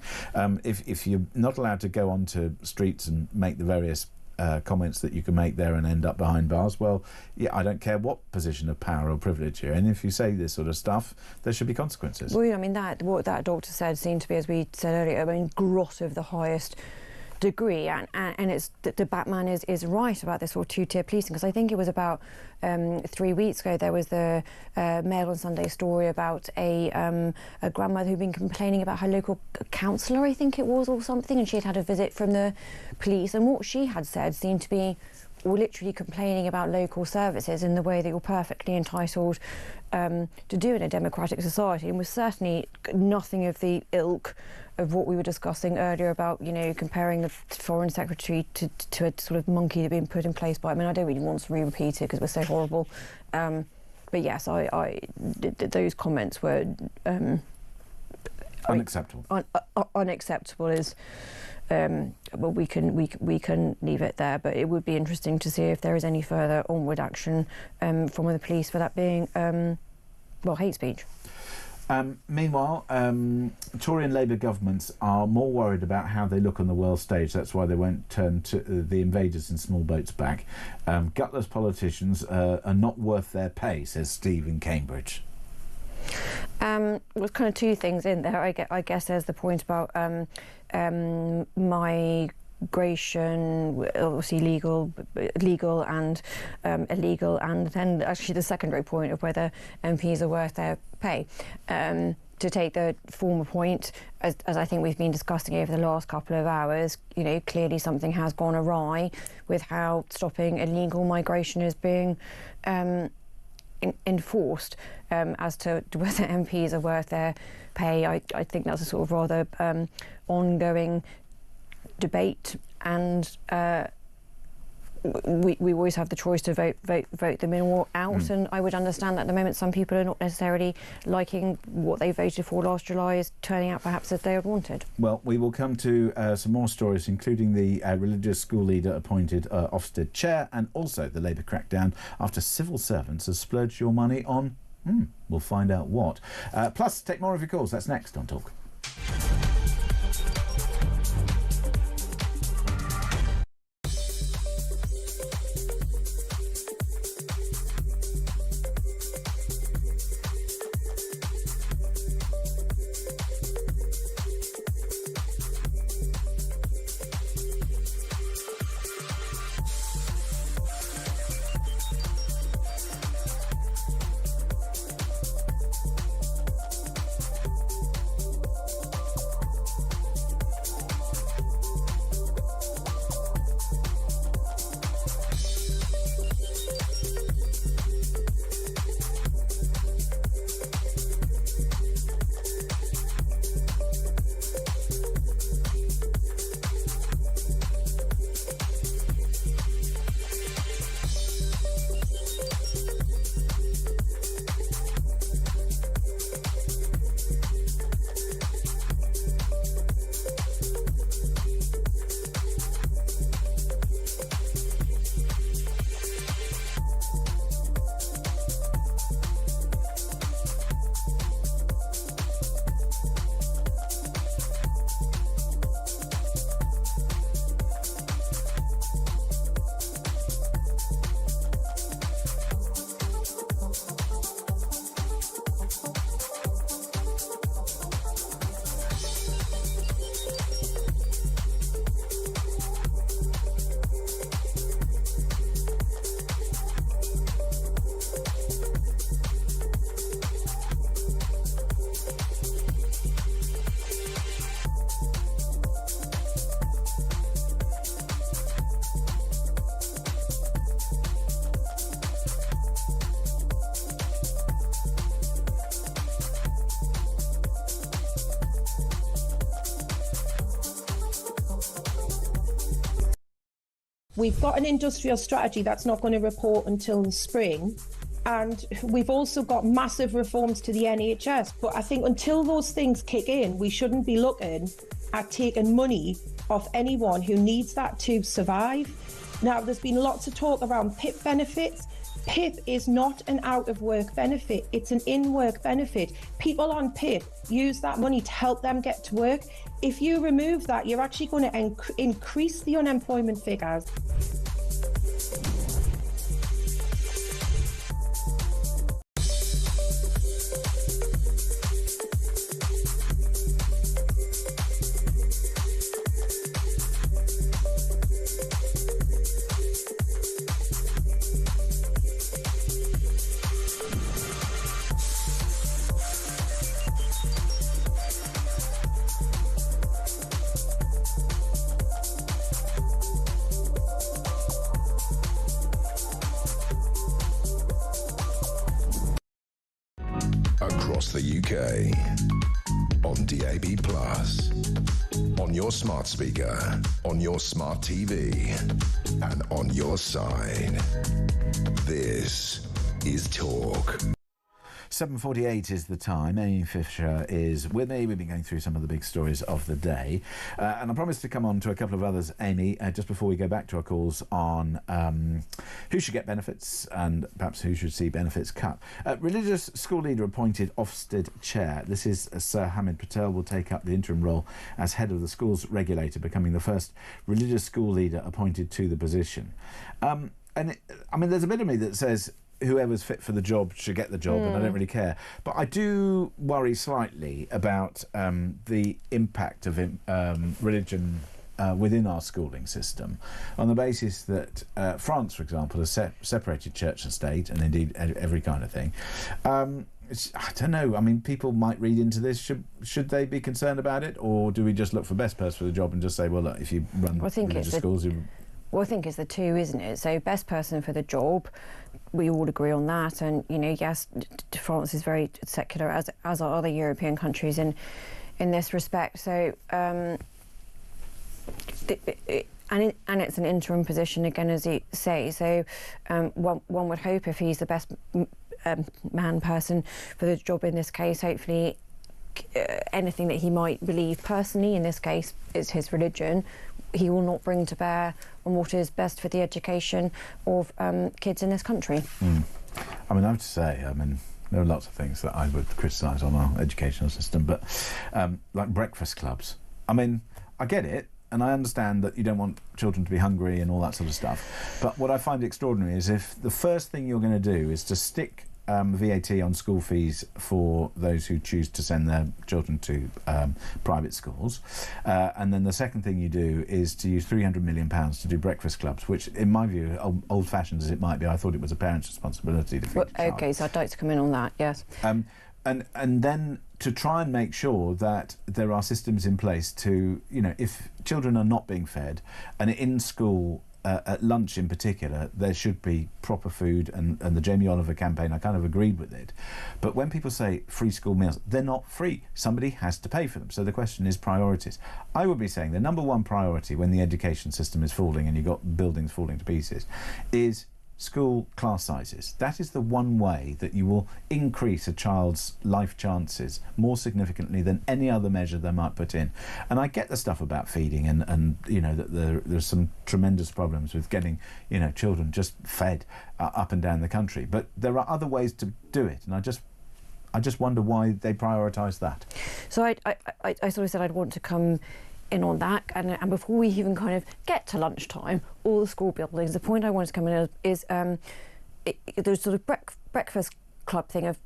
Speaker 2: If you're not allowed to go onto streets and make the various comments that you can make there and end up behind bars, well, yeah, I don't care what position of power or privilege you're in. If you say this sort of stuff, there should be consequences.
Speaker 3: Well, I mean, what that doctor said seemed to be, as we said earlier, grot of the highest degree, and it's the Batman is right about this sort of two-tier policing, because I think it was about 3 weeks ago there was the Mail on Sunday story about a grandmother who'd been complaining about her local councillor, I think it was, or something, and she had a visit from the police, and what she had said seemed to be literally complaining about local services in the way that you're perfectly entitled to do in a democratic society, and was certainly nothing of the ilk of what we were discussing earlier about, comparing the Foreign Secretary to a sort of monkey that had been put in place by... I mean, I don't really want to re-repeat it because it was so horrible. yes, those comments were
Speaker 2: unacceptable.
Speaker 3: Unacceptable is. Well, we can leave it there, but it would be interesting to see if there is any further onward action from the police for that being, hate speech.
Speaker 2: Meanwhile, Tory and Labour governments are more worried about how they look on the world stage. That's why they won't turn to the invaders in small boats back. Gutless politicians are not worth their pay, says Steve in Cambridge.
Speaker 3: There's kind of two things in there. I guess there's the point about migration, obviously legal and illegal, and then actually the secondary point of whether MPs are worth their pay. To take the former point, as I think we've been discussing over the last couple of hours, clearly something has gone awry with how stopping illegal migration is being enforced. As to whether MPs are worth their pay, I think that's a sort of rather ongoing debate, and we always have the choice to vote them in or out, and I would understand that at the moment some people are not necessarily liking what they voted for last July is turning out perhaps as they had wanted.
Speaker 2: Well, we will come to some more stories, including the religious school leader appointed Ofsted chair, and also the Labour crackdown after civil servants have splurged your money on, we'll find out what. Plus, take more of your calls. That's next on Talk.
Speaker 4: We've got an industrial strategy that's not going to report until the spring. And we've also got massive reforms to the NHS. But I think until those things kick in, we shouldn't be looking at taking money off anyone who needs that to survive. Now, there's been lots of talk around PIP benefits. PIP is not an out-of-work benefit. It's an in-work benefit. People on PIP use that money to help them get to work. If you remove that, you're actually going to increase the unemployment figures.
Speaker 1: Across the UK, on DAB+, on your smart speaker, on your smart TV, and on your side. This is talk.
Speaker 2: 7:48 is the time. Amy Fisher is with me. We've been going through some of the big stories of the day. And I promised to come on to a couple of others, Amy, just before we go back to our calls on who should get benefits and perhaps who should see benefits cut. Religious school leader appointed Ofsted chair. This is Sir Hamid Patel will take up the interim role as head of the schools regulator, becoming the first religious school leader appointed to the position. There's a bit of me that says whoever's fit for the job should get the job, and I don't really care. But I do worry slightly about the impact of religion within our schooling system, on the basis that France, for example, has separated church and state, and indeed every kind of thing. I don't know. I mean, people might read into this. Should they be concerned about it, or do we just look for best person for the job and just say, well, look, if you run religious schools,
Speaker 3: Well, I think it's the two, isn't it? So best person for the job, we all agree on that. And, yes, France is very secular, as are other European countries in this respect. So, and it's an interim position, again, as you say. So one would hope if he's the best person for the job in this case, hopefully anything that he might believe personally, in this case, is his religion, he will not bring to bear on what is best for the education of kids in this country.
Speaker 2: I have to say, there are lots of things that I would criticise on our educational system, but like breakfast clubs. I get it, and I understand that you don't want children to be hungry and all that sort of stuff. But what I find extraordinary is if the first thing you're going to do is to stick VAT on school fees for those who choose to send their children to private schools, and then the second thing you do is to use £300 million to do breakfast clubs, which, in my view, old-fashioned as it might be, I thought it was a parent's responsibility to feed the child.
Speaker 3: OK, so I'd like to come in on that, yes.
Speaker 2: And then to try and make sure that there are systems in place to, if children are not being fed, and in school, at lunch in particular, there should be proper food, and the Jamie Oliver campaign, I kind of agreed with it. But when people say free school meals, they're not free. Somebody has to pay for them. So the question is priorities. I would be saying the number one priority when the education system is falling and you've got buildings falling to pieces is school class sizes. That is the one way that you will increase a child's life chances more significantly than any other measure they might put in. And I get the stuff about feeding and that there's some tremendous problems with getting children just fed up and down the country. But there are other ways to do it, and I just wonder why they prioritise that. So
Speaker 3: I sort of said I'd want to come in on that, and before we even kind of get to lunchtime, all the school buildings, the point I wanted to come in is there's sort of breakfast club thing of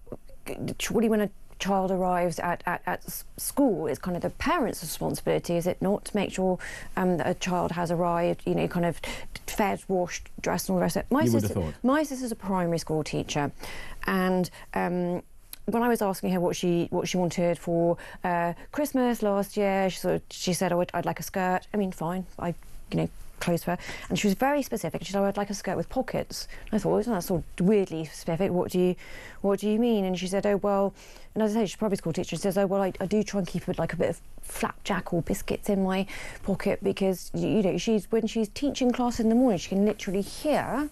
Speaker 3: surely when a child arrives at school, it's kind of the parents' responsibility, is it not, to make sure that a child has arrived, kind of fed, washed, dressed, and all the rest of it. My sister's a primary school teacher, and when I was asking her what she wanted for Christmas last year, she said, "Oh, I'd like a skirt." Fine, clothes for her, and she was very specific. She said, "Oh, I'd like a skirt with pockets." And I thought, "Isn't that sort of weirdly specific? What do you mean?" And she said, "Oh, well," and as I say, she's a primary school teacher. She says, "Oh, well, I do try and keep a bit of flapjack or biscuits in my pocket because when she's teaching class in the morning, she can literally hear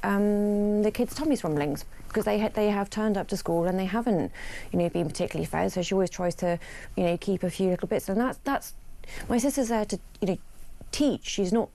Speaker 3: the kids' tummies rumblings, because they have turned up to school and they haven't, been particularly fed. So she always tries to, keep a few little bits. And that's my sister's there to, teach. She's not.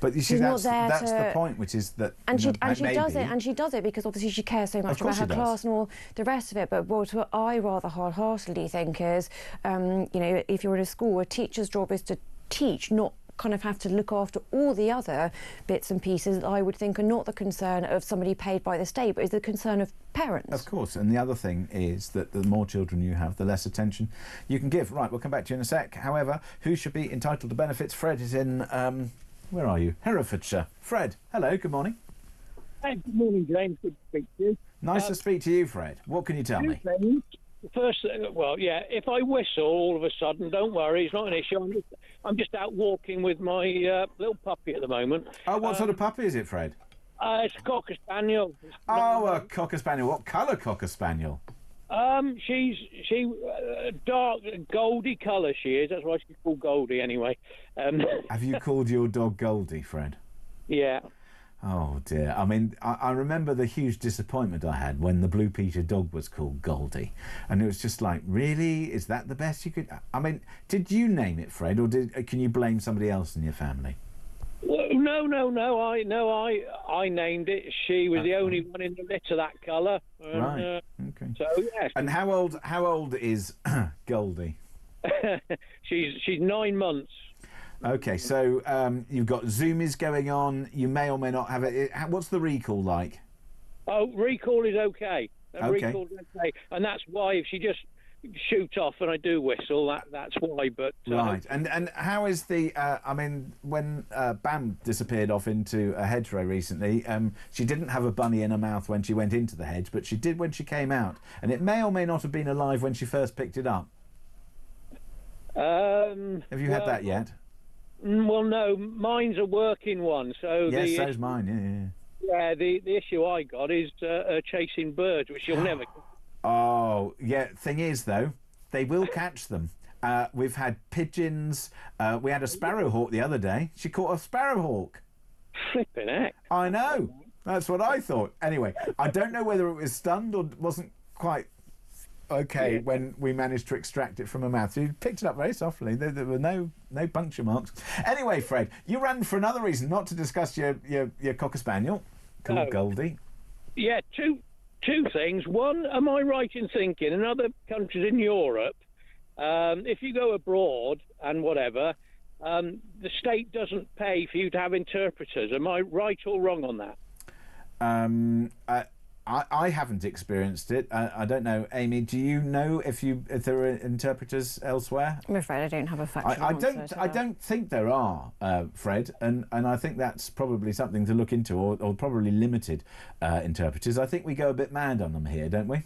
Speaker 2: But you see, that's the point, which is that.
Speaker 3: And she does it because obviously she cares so much about her class and all the rest of it. But what I rather hard-heartedly think is, if you're in a school, a teacher's job is to teach, not kind of have to look after all the other bits and pieces that I would think are not the concern of somebody paid by the state, but is the concern of parents.
Speaker 2: Of course, and the other thing is that the more children you have, the less attention you can give. Right, we'll come back to you in a sec. However, who should be entitled to benefits? Fred is in, where are you? Herefordshire. Fred, hello, good morning.
Speaker 9: Hey, good morning, James. Good to speak to you.
Speaker 2: Nice to speak to you, Fred. What can you tell me?
Speaker 9: First, if I whistle all of a sudden, don't worry, it's not an issue. I'm just out walking with my little puppy at the moment.
Speaker 2: Oh, what sort of puppy is it, Fred?
Speaker 9: It's a Cocker Spaniel.
Speaker 2: A Cocker Spaniel. What colour Cocker Spaniel?
Speaker 9: She's dark goldy colour. She is. That's why she's called Goldie, anyway.
Speaker 2: Have you called your dog Goldie, Fred?
Speaker 9: Yeah.
Speaker 2: Oh dear. I mean, I remember the huge disappointment I had when the Blue Peter dog was called Goldie. And it was just like, really? Is that the best you could... I mean, did you name it, Fred, or can you blame somebody else in your family?
Speaker 9: Well, no. I named it. She was the only one in the litter that colour.
Speaker 2: Right. Okay.
Speaker 9: So yes.
Speaker 2: And how old is Goldie?
Speaker 9: she's 9 months.
Speaker 2: Okay, so you've got zoomies going on. You may or may not have it. What's the recall like?
Speaker 9: Oh, recall is okay.
Speaker 2: Okay.
Speaker 9: Recall is okay, and that's why if she just shoots off and I do whistle, that's why. But
Speaker 2: right, and how is the? I mean, when Bam disappeared off into a hedgerow recently, she didn't have a bunny in her mouth when she went into the hedge, but she did when she came out, and it may or may not have been alive when she first picked it up. Have you had that yet?
Speaker 9: Well, no, mine's a working one. So
Speaker 2: yes, so's mine.
Speaker 9: Yeah. The issue I got is chasing birds, which you'll never.
Speaker 2: Oh, yeah. Thing is, though, they will catch them. We've had pigeons. We had a sparrowhawk the other day. She caught a sparrowhawk.
Speaker 9: Flipping heck.
Speaker 2: I know. That's what I thought. Anyway, I don't know whether it was stunned or wasn't quite okay when we managed to extract it from her mouth. She picked it up very softly. There were no puncture marks. Anyway, Fred, you ran for another reason, not to discuss your Cocker Spaniel called Goldie.
Speaker 9: Yeah, two things. One, am I right in thinking in other countries in Europe, if you go abroad and whatever, the state doesn't pay for you to have interpreters? Am I right or wrong on that?
Speaker 2: I haven't experienced it. I don't know, Amy. Do you know if there are interpreters elsewhere?
Speaker 3: I'm afraid I don't have a factual answer.
Speaker 2: I don't think there are, Fred, and I think that's probably something to look into, or probably limited interpreters. I think we go a bit mad on them here, don't we?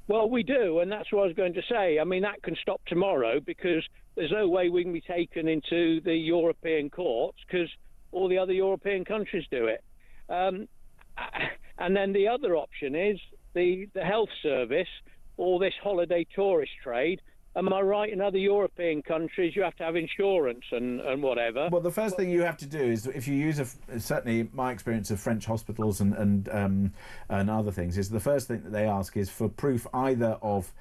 Speaker 9: Well, we do, and that's what I was going to say. I mean, that can stop tomorrow because there's no way we can be taken into the European courts because all the other European countries do it. And then the other option is the health service or this holiday tourist trade. Am I right? In other European countries, you have to have insurance and whatever.
Speaker 2: Well, the first thing you have to do is, if you use certainly my experience of French hospitals and other things, is the first thing that they ask is for proof either of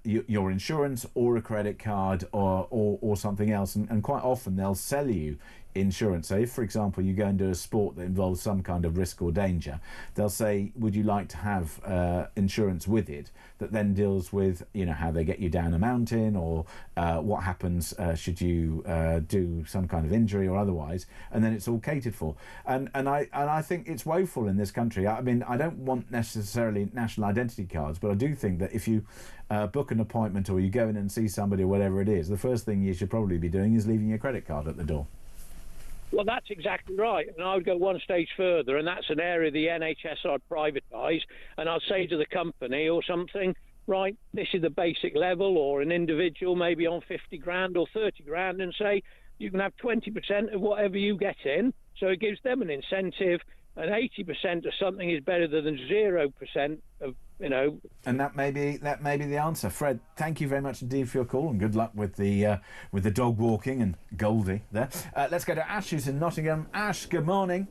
Speaker 2: your insurance or a credit card or something else, and quite often they'll sell you insurance. So if, for example, you go and do a sport that involves some kind of risk or danger, they'll say, would you like to have insurance with it that then deals with, how they get you down a mountain or what happens should you do some kind of injury or otherwise, and then it's all catered for. And I think it's woeful in this country. I mean, I don't want necessarily national identity cards, but I do think that if you book an appointment or you go in and see somebody or whatever it is, the first thing you should probably be doing is leaving your credit card at the door.
Speaker 9: Well, that's exactly right. And I would go one stage further, and that's an area the NHS I'd privatise, and I'd say to the company or something, right, this is the basic level, or an individual maybe on 50 grand or 30 grand, and say you can have 20% of whatever you get in. So it gives them an incentive, and 80% of something is better than 0% of,
Speaker 2: And that may be the answer. Fred, thank you very much indeed for your call, and good luck with the dog walking and Goldie there. Let's go to Ash, who's in Nottingham. Ash, good morning.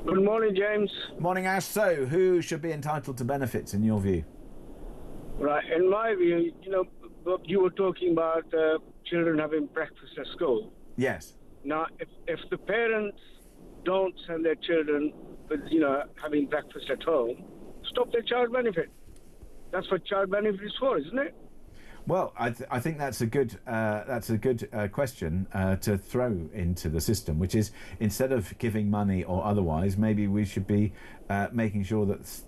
Speaker 10: Good morning, James.
Speaker 2: Morning, Ash. So, who should be entitled to benefits in your view?
Speaker 10: Right, in my view, you were talking about children having breakfast at school.
Speaker 2: Yes.
Speaker 10: Now, if the parents don't send their children with, having breakfast at home, stop their child benefit. That's what child benefit is for, isn't it?
Speaker 2: Well, I think that's a good question to throw into the system, which is, instead of giving money or otherwise, maybe we should be making sure that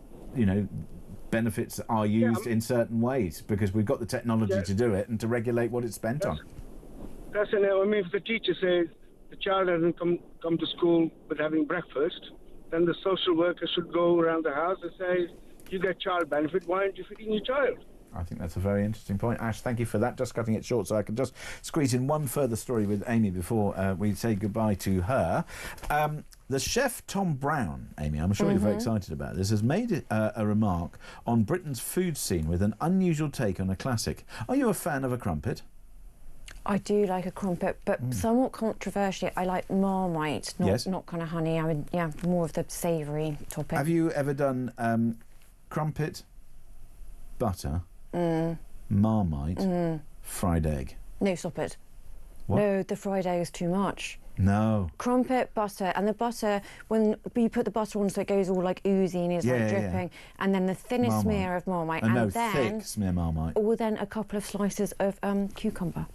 Speaker 2: benefits are used in certain ways, because we've got the technology to do it and to regulate what it's spent on.
Speaker 10: That's it. I mean, if the teacher says the child hasn't come to school with having breakfast, then the social worker should go around the house and say, you get child benefit, why aren't you feeding your child?
Speaker 2: I think that's a very interesting point. Ash, thank you for that. Just cutting it short so I can just squeeze in one further story with Amy before we say goodbye to her. The chef Tom Brown, Amy, I'm sure you're very excited about this, has made a remark on Britain's food scene with an unusual take on a classic. Are you a fan of a crumpet?
Speaker 3: I do like a crumpet, but somewhat controversially, I like Marmite, not kind of honey. I would, more of the savoury topping.
Speaker 2: Have you ever done crumpet, butter, Marmite, fried egg?
Speaker 3: No, stop it.
Speaker 2: What?
Speaker 3: No, the fried egg is too much.
Speaker 2: No.
Speaker 3: Crumpet, butter, and the butter, when you put the butter on so it goes all like oozy and is like dripping, and then the thinnest smear of Marmite, and then
Speaker 2: thick smear Marmite.
Speaker 3: Or then a couple of slices of cucumber.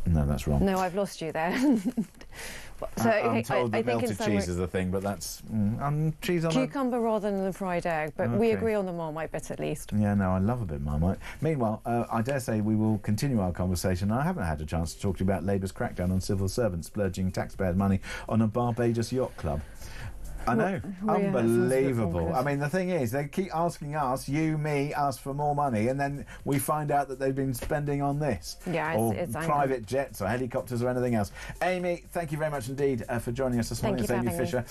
Speaker 2: No, that's wrong.
Speaker 3: No, I've lost you there. So,
Speaker 2: I'm told that
Speaker 3: I think
Speaker 2: melted cheese is the thing, but that's cheese on
Speaker 3: cucumber rather than the fried egg. But we agree on the Marmite bit at least.
Speaker 2: Yeah, no, I love a bit of Marmite. Meanwhile, I dare say we will continue our conversation. I haven't had a chance to talk to you about Labour's crackdown on civil servants splurging taxpayers' money on a Barbados yacht club. I know. Unbelievable. I mean, the thing is, they keep asking us, you, me, us, for more money, and then we find out that they've been spending on this.
Speaker 3: Yeah,
Speaker 2: it's private jets or helicopters or anything else. Amy, thank you very much indeed for joining us this morning. It's Amy Fisher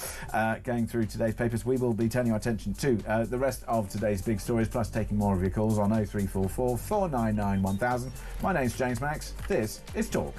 Speaker 2: going through today's papers. We will be turning our attention to the rest of today's big stories, plus taking more of your calls on 0344 499 1000. My name's James Max. This is Talk.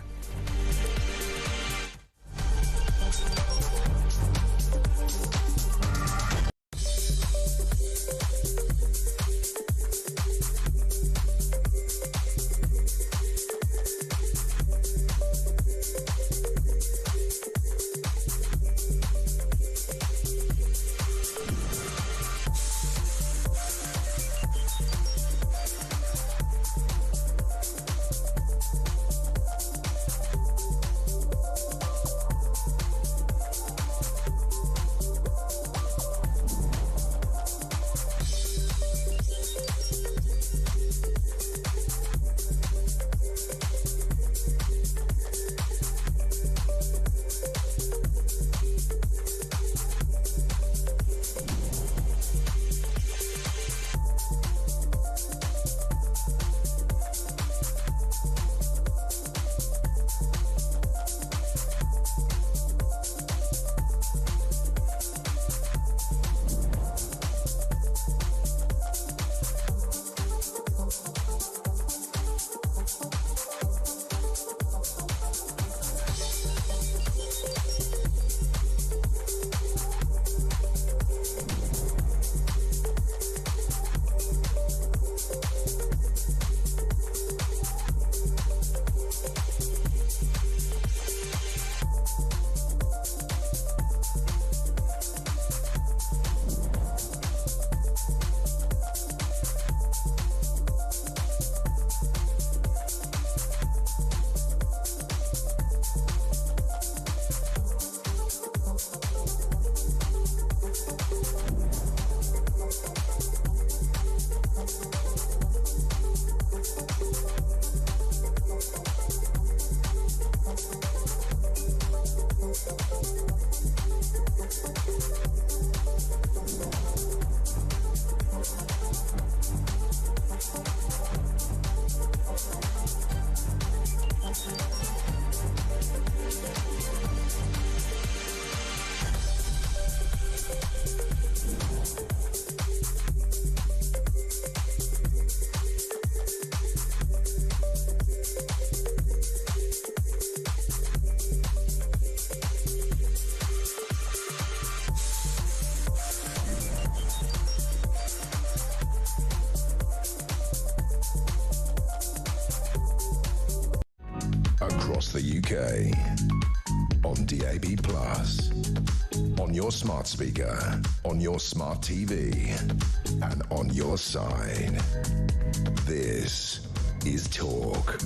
Speaker 1: Across the UK, on DAB+, on your smart speaker, on your smart TV, and on your side. This is Talk.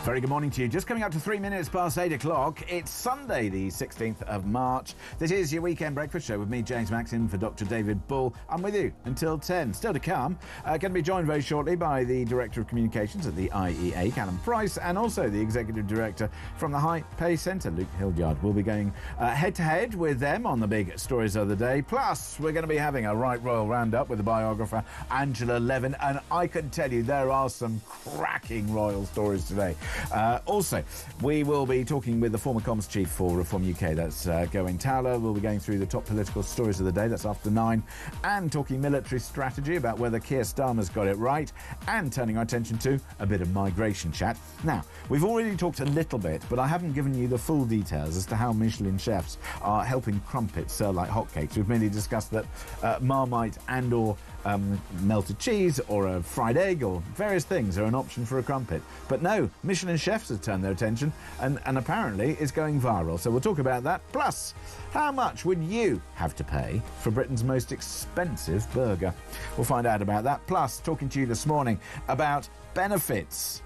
Speaker 2: Very good morning to you. Just coming up to 3 minutes past 8 o'clock. It's Sunday, the 16th of March. This is your weekend breakfast show with me, James Max, in for Dr. David Bull. I'm with you until 10. Still to come. Going to be joined very shortly by the Director of Communications at the IEA, Callum Price, and also the Executive Director from the High Pay Centre, Luke Hildyard. We'll be going head-to-head with them on the big stories of the day. Plus, we're going to be having a right royal roundup with the biographer Angela Levin, and I can tell you there are some cracking royal stories today. Also, we will be talking with the former comms chief for Reform UK, that's Goen Towler. We'll be going through the top political stories of the day, that's after 9, and talking military strategy about whether Keir Starmer's got it right, and turning our attention to a bit of migration chat. Now, we've already talked a little bit, but I haven't given you the full details as to how Michelin chefs are helping crumpets sell like hotcakes. We've mainly discussed that Marmite and or melted cheese or a fried egg or various things are an option for a crumpet. But no, Michelin chefs have turned their attention and apparently it's going viral. So we'll talk about that. Plus, how much would you have to pay for Britain's most expensive burger? We'll find out about that. Plus, talking to you this morning about benefits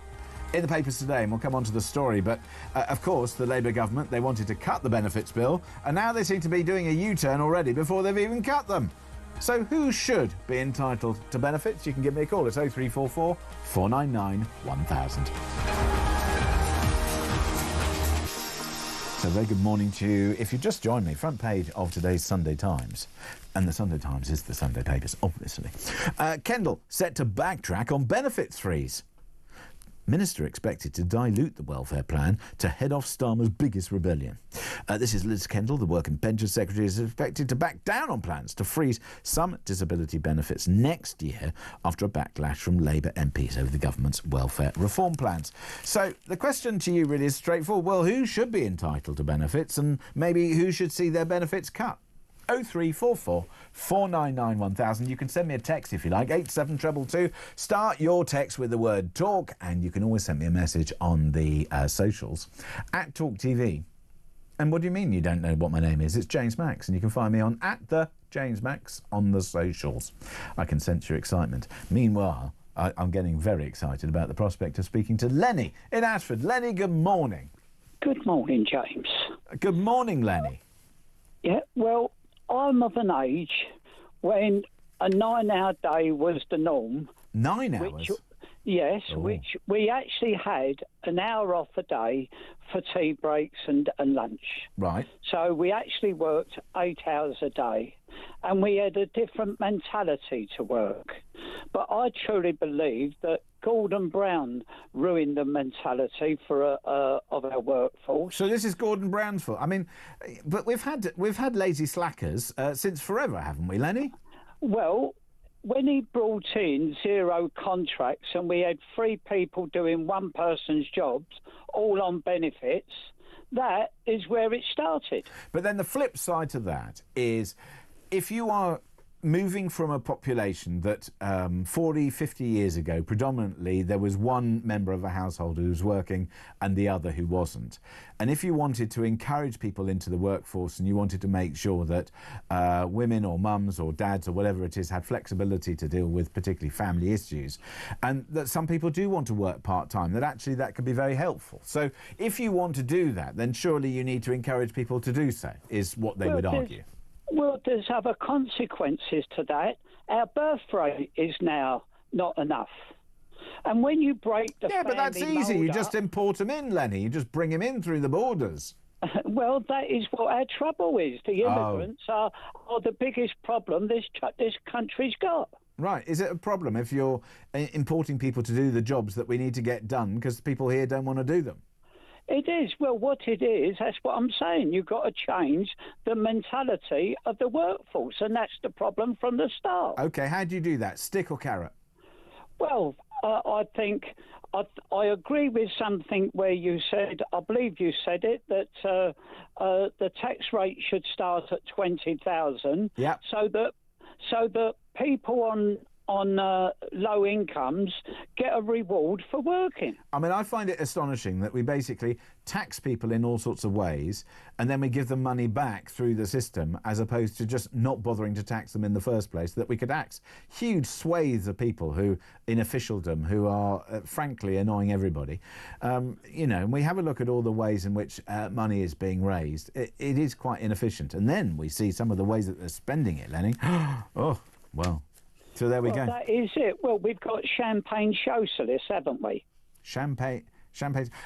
Speaker 2: in the papers today, and we'll come on to the story. But, of course, the Labour government, they wanted to cut the benefits bill, and now they seem to be doing a U-turn already before they've even cut them. So who should be entitled to benefits? You can give me a call. It's 0344 499 1000. So very good morning to you. If you just joined me, front page of today's Sunday Times. And the Sunday Times is the Sunday papers, obviously. Kendall set to backtrack on benefits freeze. Minister expected to dilute the welfare plan to head off Starmer's biggest rebellion. This is Liz Kendall, the Work and Pensions Secretary, is expected to back down on plans to freeze some disability benefits next year after a backlash from Labour MPs over the government's welfare reform plans. So the question to you really is straightforward. Well, who should be entitled to benefits and maybe who should see their benefits cut? 0344 499 1000. You can send me a text if you like, 87222. Start your text with the word talk, and you can always send me a message on the socials at talkTV. And what do you mean you don't know what my name is? It's James Max, and you can find me on at the James Max on the socials. I can sense your excitement. Meanwhile, I'm getting very excited about the prospect of speaking to Lenny in Ashford. Lenny, good morning.
Speaker 11: Good morning, James.
Speaker 2: Good morning, Lenny.
Speaker 11: Yeah, well, I'm of an age when a 9-hour day was the norm.
Speaker 2: 9 hours?
Speaker 11: Yes, which we actually had an hour off a day for tea breaks and lunch.
Speaker 2: Right.
Speaker 11: So we actually worked 8 hours a day, and we had a different mentality to work. But I truly believe that Gordon Brown ruined the mentality of our workforce.
Speaker 2: So this is Gordon Brown's fault. I mean, but we've had lazy slackers since forever, haven't we, Lenny?
Speaker 11: Well, when he brought in zero contracts and we had 3 people doing one person's jobs, all on benefits, that is where it started.
Speaker 2: But then the flip side to that is if you are moving from a population that 40, 50 years ago, predominantly there was one member of a household who was working and the other who wasn't. And if you wanted to encourage people into the workforce and you wanted to make sure that women or mums or dads or whatever it is had flexibility to deal with particularly family issues, and that some people do want to work part-time, that actually that could be very helpful. So if you want to do that, then surely you need to encourage people to do so, is what they would argue.
Speaker 11: Well, there's other consequences to that. Our birth rate is now not enough. And when you break the
Speaker 2: but that's easy. You just import them in, Lenny. You just bring them in through the borders.
Speaker 11: Well, that is what our trouble is. The immigrants are the biggest problem this country's got.
Speaker 2: Right. Is it a problem if you're importing people to do the jobs that we need to get done because people here don't want to do them?
Speaker 11: It is. Well, what it is, that's what I'm saying. You've got to change the mentality of the workforce, and that's the problem from the start.
Speaker 2: OK, how do you do that? Stick or carrot?
Speaker 11: Well, I think I agree with something where you said, I believe you said it, that the tax rate should start at 20,000.
Speaker 2: Yeah.
Speaker 11: So that people on low incomes get a reward for working.
Speaker 2: I mean, I find it astonishing that we basically tax people in all sorts of ways and then we give them money back through the system as opposed to just not bothering to tax them in the first place, that we could tax huge swathes of people who, in officialdom, who are frankly annoying everybody. You know, and we have a look at all the ways in which money is being raised. It is quite inefficient. And then we see some of the ways that they're spending it, Lenny. Oh, well. So there we go.
Speaker 11: That is it. Well, we've got champagne socialists, haven't we?
Speaker 2: Champagne.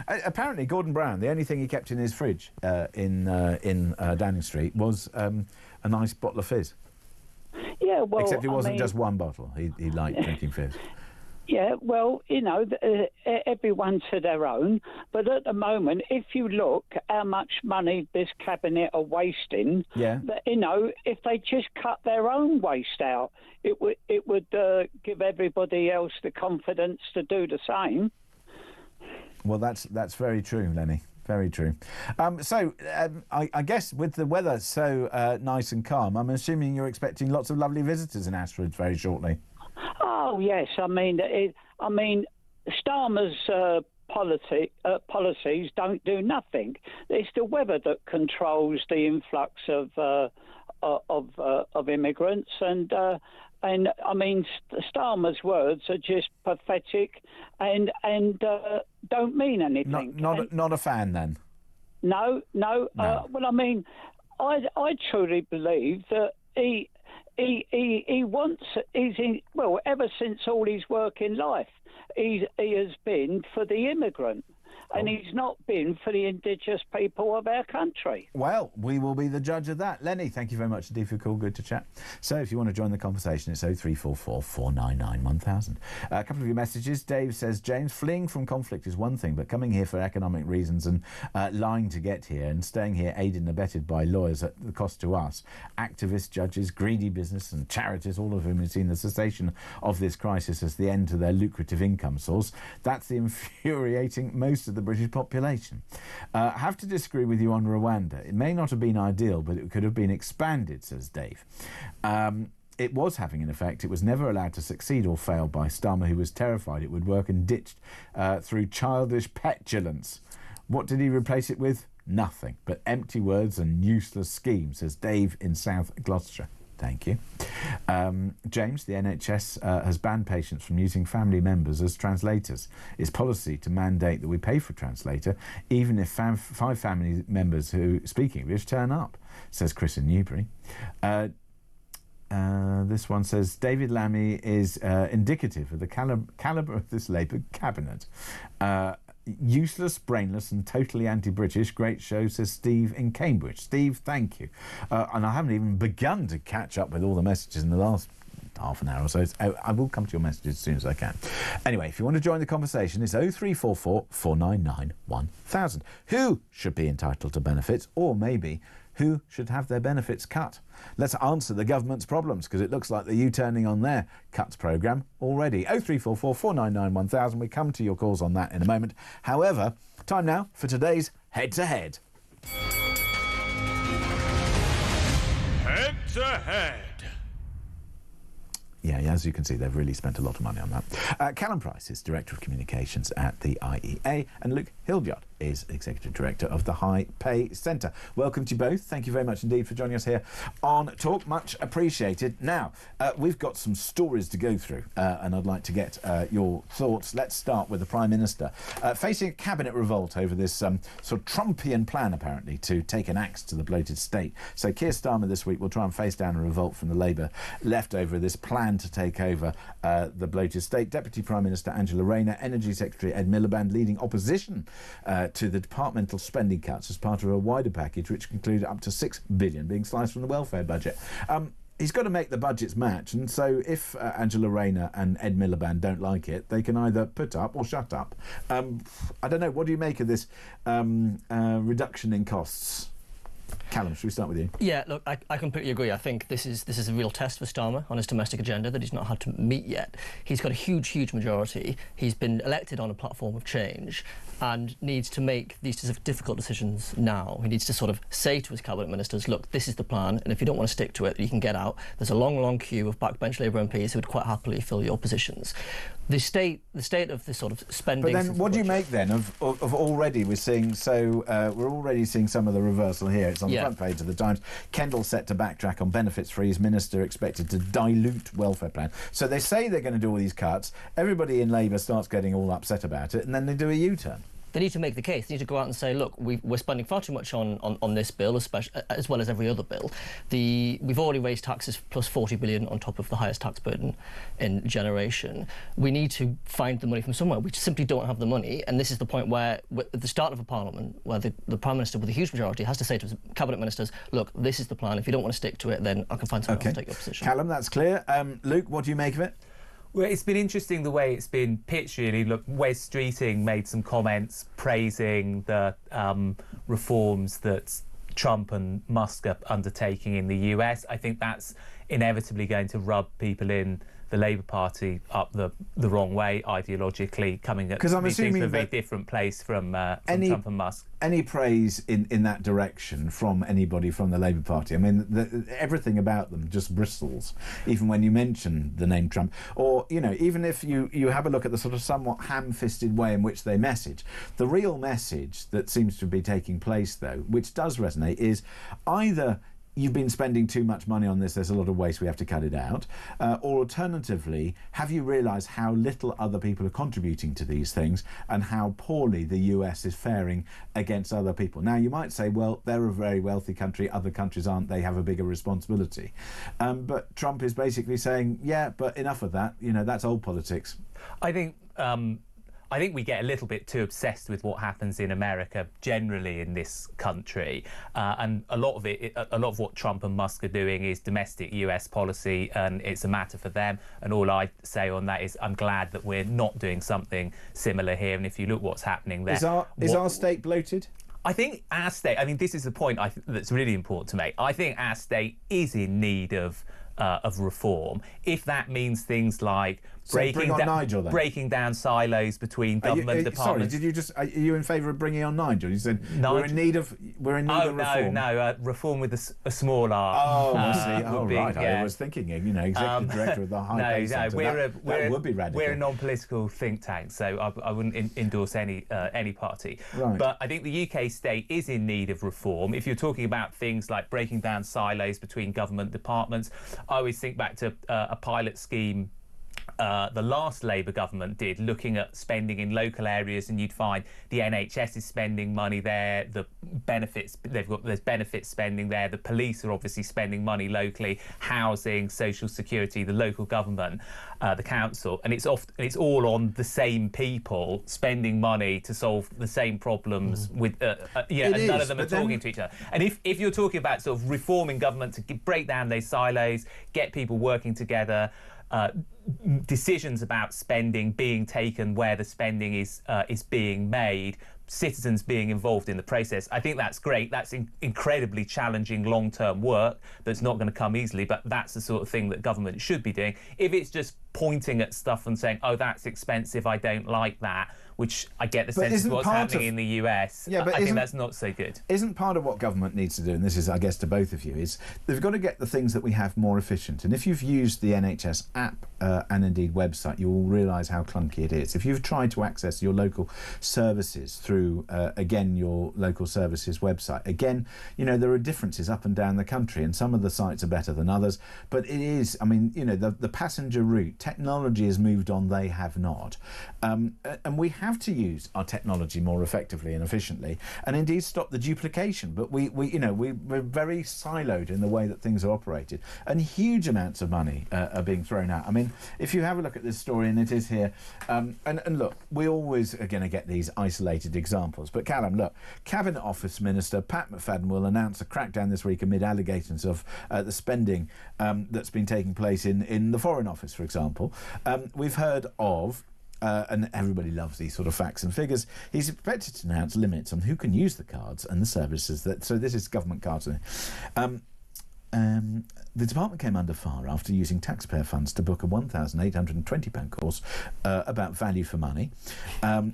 Speaker 2: Apparently, Gordon Brown, the only thing he kept in his fridge in Downing Street was a nice bottle of fizz.
Speaker 11: Yeah, well,
Speaker 2: except it wasn't just one bottle. He liked drinking fizz.
Speaker 11: Yeah, well, everyone to their own. But at the moment, if you look how much money this cabinet are wasting, if they just cut their own waste out, it would give everybody else the confidence to do the same.
Speaker 2: Well, that's very true, Lenny. Very true. I guess with the weather so nice and calm, I'm assuming you're expecting lots of lovely visitors in Ashford very shortly.
Speaker 11: Oh yes, I mean Starmer's policies don't do nothing. It's the weather that controls the influx of immigrants, and I mean Starmer's words are just pathetic and don't mean anything.
Speaker 2: Not a fan then.
Speaker 11: No. Well, I mean, I truly believe that he ever since all his working life, he has been for the immigrant. And he's not been for the indigenous people of our country.
Speaker 2: Well, we will be the judge of that. Lenny, thank you very much indeed for your call. Good to chat. So if you want to join the conversation, it's 0344 499 1000. A couple of your messages. Dave says, James, fleeing from conflict is one thing, but coming here for economic reasons and lying to get here and staying here aided and abetted by lawyers at the cost to us, activists, judges, greedy business and charities, all of whom have seen the cessation of this crisis as the end to their lucrative income source. That's the infuriating most of the British population. I have to disagree with you on Rwanda. It may not have been ideal, but it could have been expanded, says Dave. It was having an effect. It was never allowed to succeed or fail by Starmer, who was terrified it would work and ditched through childish petulance. What did he replace it with? Nothing but empty words and useless schemes, says Dave in South Gloucestershire. Thank you. James, the NHS has banned patients from using family members as translators. It's policy to mandate that we pay for a translator, even if 5 family members who speak English turn up, says Chris in Newbury. This one says, David Lammy is indicative of the calibre of this Labour cabinet. Useless, brainless and totally anti-British. Great show, says Steve in Cambridge. Steve, thank you. And I haven't even begun to catch up with all the messages in the last half an hour or so. I will come to your messages as soon as I can. Anyway, if you want to join the conversation, it's 0344 499 1000. Who should be entitled to benefits, or maybe who should have their benefits cut? Let's answer the government's problems, because it looks like they're U-turning on their cuts programme already. 0344 499 1000. We come to your calls on that in a moment. However, time now for today's Head-to-Head.
Speaker 12: Head-to-Head.
Speaker 2: Yeah, as you can see, they've really spent a lot of money on that. Callum Price is Director of Communications at the IEA, and Luke Hildyard is Executive Director of the High Pay Centre. Welcome to you both. Thank you very much indeed for joining us here on Talk. Much appreciated. Now, we've got some stories to go through, and I'd like to get your thoughts. Let's start with the Prime Minister facing a cabinet revolt over this sort of Trumpian plan, apparently, to take an axe to the bloated state. So Keir Starmer this week will try and face down a revolt from the Labour left over this plan to take over the bloated state. Deputy Prime Minister Angela Rayner, Energy Secretary Ed Miliband leading opposition to the departmental spending cuts as part of a wider package which concluded up to $6 billion being sliced from the welfare budget. He's got to make the budgets match, and so if Angela Rayner and Ed Miliband don't like it, they can either put up or shut up. I don't know, what do you make of this reduction in costs? Callum, should we start with you?
Speaker 13: Yeah, look, I completely agree. I think this is a real test for Starmer on his domestic agenda that he's not had to meet yet. He's got a huge majority. He's been elected on a platform of change and needs to make these difficult decisions now. He needs to sort of say to his cabinet ministers, look, this is the plan, and if you don't want to stick to it, you can get out. There's a long queue of backbench Labour MPs who would quite happily fill your positions. The state of this sort of spending...
Speaker 2: But then what do you make then of already we're seeing, we're already seeing some of the reversal here. It's on the front page of the Times. Kendall set to backtrack on benefits freeze. Minister expected to dilute welfare plan. So they say they're going to do all these cuts. Everybody in Labour starts getting all upset about it, and then they do a U-turn.
Speaker 13: They need to make the case. They need to go out and say, look, we're spending far too much on this bill, especially, as well as every other bill. We've already raised taxes plus 40 billion on top of the highest tax burden in generation. We need to find the money from somewhere. We simply don't have the money, and this is the point where, at the start of a parliament, where the Prime Minister with a huge majority has to say to his cabinet ministers, look, this is the plan. If you don't want to stick to it, then I can find someone else to take your position.
Speaker 2: Callum, that's clear. Luke, what do you make of it?
Speaker 12: Well, it's been interesting the way it's been pitched, really. Look, Wes Streeting made some comments praising the reforms that Trump and Musk are undertaking in the US. I think that's inevitably going to rub people in the Labour Party up the wrong way ideologically, coming at these things from a very different place from Trump and Musk.
Speaker 2: Any praise in that direction from anybody from the Labour Party, I mean, everything about them just bristles, even when you mention the name Trump. Or, you know, even if you have a look at the sort of somewhat ham-fisted way in which they message, the real message that seems to be taking place, though, which does resonate, is either you've been spending too much money on this, there's a lot of waste, we have to cut it out. Or alternatively, have you realised how little other people are contributing to these things and how poorly the US is faring against other people? Now, you might say, well, they're a very wealthy country, other countries aren't, they have a bigger responsibility. But Trump is basically saying, yeah, but enough of that, you know, that's old politics.
Speaker 12: I think we get a little bit too obsessed with what happens in America generally in this country, and a lot of what Trump and Musk are doing is domestic US policy, and it's a matter for them. And all I say on that is I'm glad that we're not doing something similar here. And if you look what's happening there,
Speaker 2: is our state bloated?
Speaker 12: I think our state, I mean, this is the point that's really important to make. I think our state is in need of reform, if that means things like breaking down silos between government departments.
Speaker 2: Sorry, are you in favour of bringing on Nigel? You said we're in need of reform.
Speaker 12: No, reform with a small R.
Speaker 2: Oh, I see. Oh, right. Yeah. I was thinking, you know, executive director of the High Pay Centre. That would be radical.
Speaker 12: We're a non-political think tank, so I wouldn't endorse any party.
Speaker 2: Right.
Speaker 12: But I think the UK state is in need of reform. If you're talking about things like breaking down silos between government departments, I always think back to a pilot scheme the last Labour government did, looking at spending in local areas, and you'd find the NHS is spending money there, there's benefits spending there, the police are obviously spending money locally, housing, social security, the local government, the council, and it's all on the same people spending money to solve the same problems with and none of them are talking to each other. And if you're talking about sort of reforming government to break down those silos, get people working together, decisions about spending being taken where the spending is being made, citizens being involved in the process, I think that's great. That's incredibly challenging long-term work that's not going to come easily, but that's the sort of thing that government should be doing. If it's just pointing at stuff and saying, oh, that's expensive, I don't like that, which I get the sense of what's happening in the US, I think that's not so good.
Speaker 2: Isn't part of what government needs to do, and this is, I guess, to both of you, is they've got to get the things that we have more efficient. And if you've used the NHS app and indeed website, you will realise how clunky it is. If you've tried to access your local services through, again, your local services website, again, you know, there are differences up and down the country, and some of the sites are better than others, but it is, I mean, you know, the passenger route, technology has moved on, they have not. And we have to use our technology more effectively and efficiently, and indeed stop the duplication. But we're very siloed in the way that things are operated, and huge amounts of money are being thrown out. I mean, if you have a look at this story, and it is here, and look, we always are going to get these isolated examples. But Callum, look, Cabinet Office Minister Pat McFadden will announce a crackdown this week amid allegations of the spending that's been taking place in the Foreign Office, for example. We've heard of, and everybody loves these sort of facts and figures, he's expected to announce limits on who can use the cards and the services that. So this is government cards. The department came under fire after using taxpayer funds to book a £1,820 course about value for money.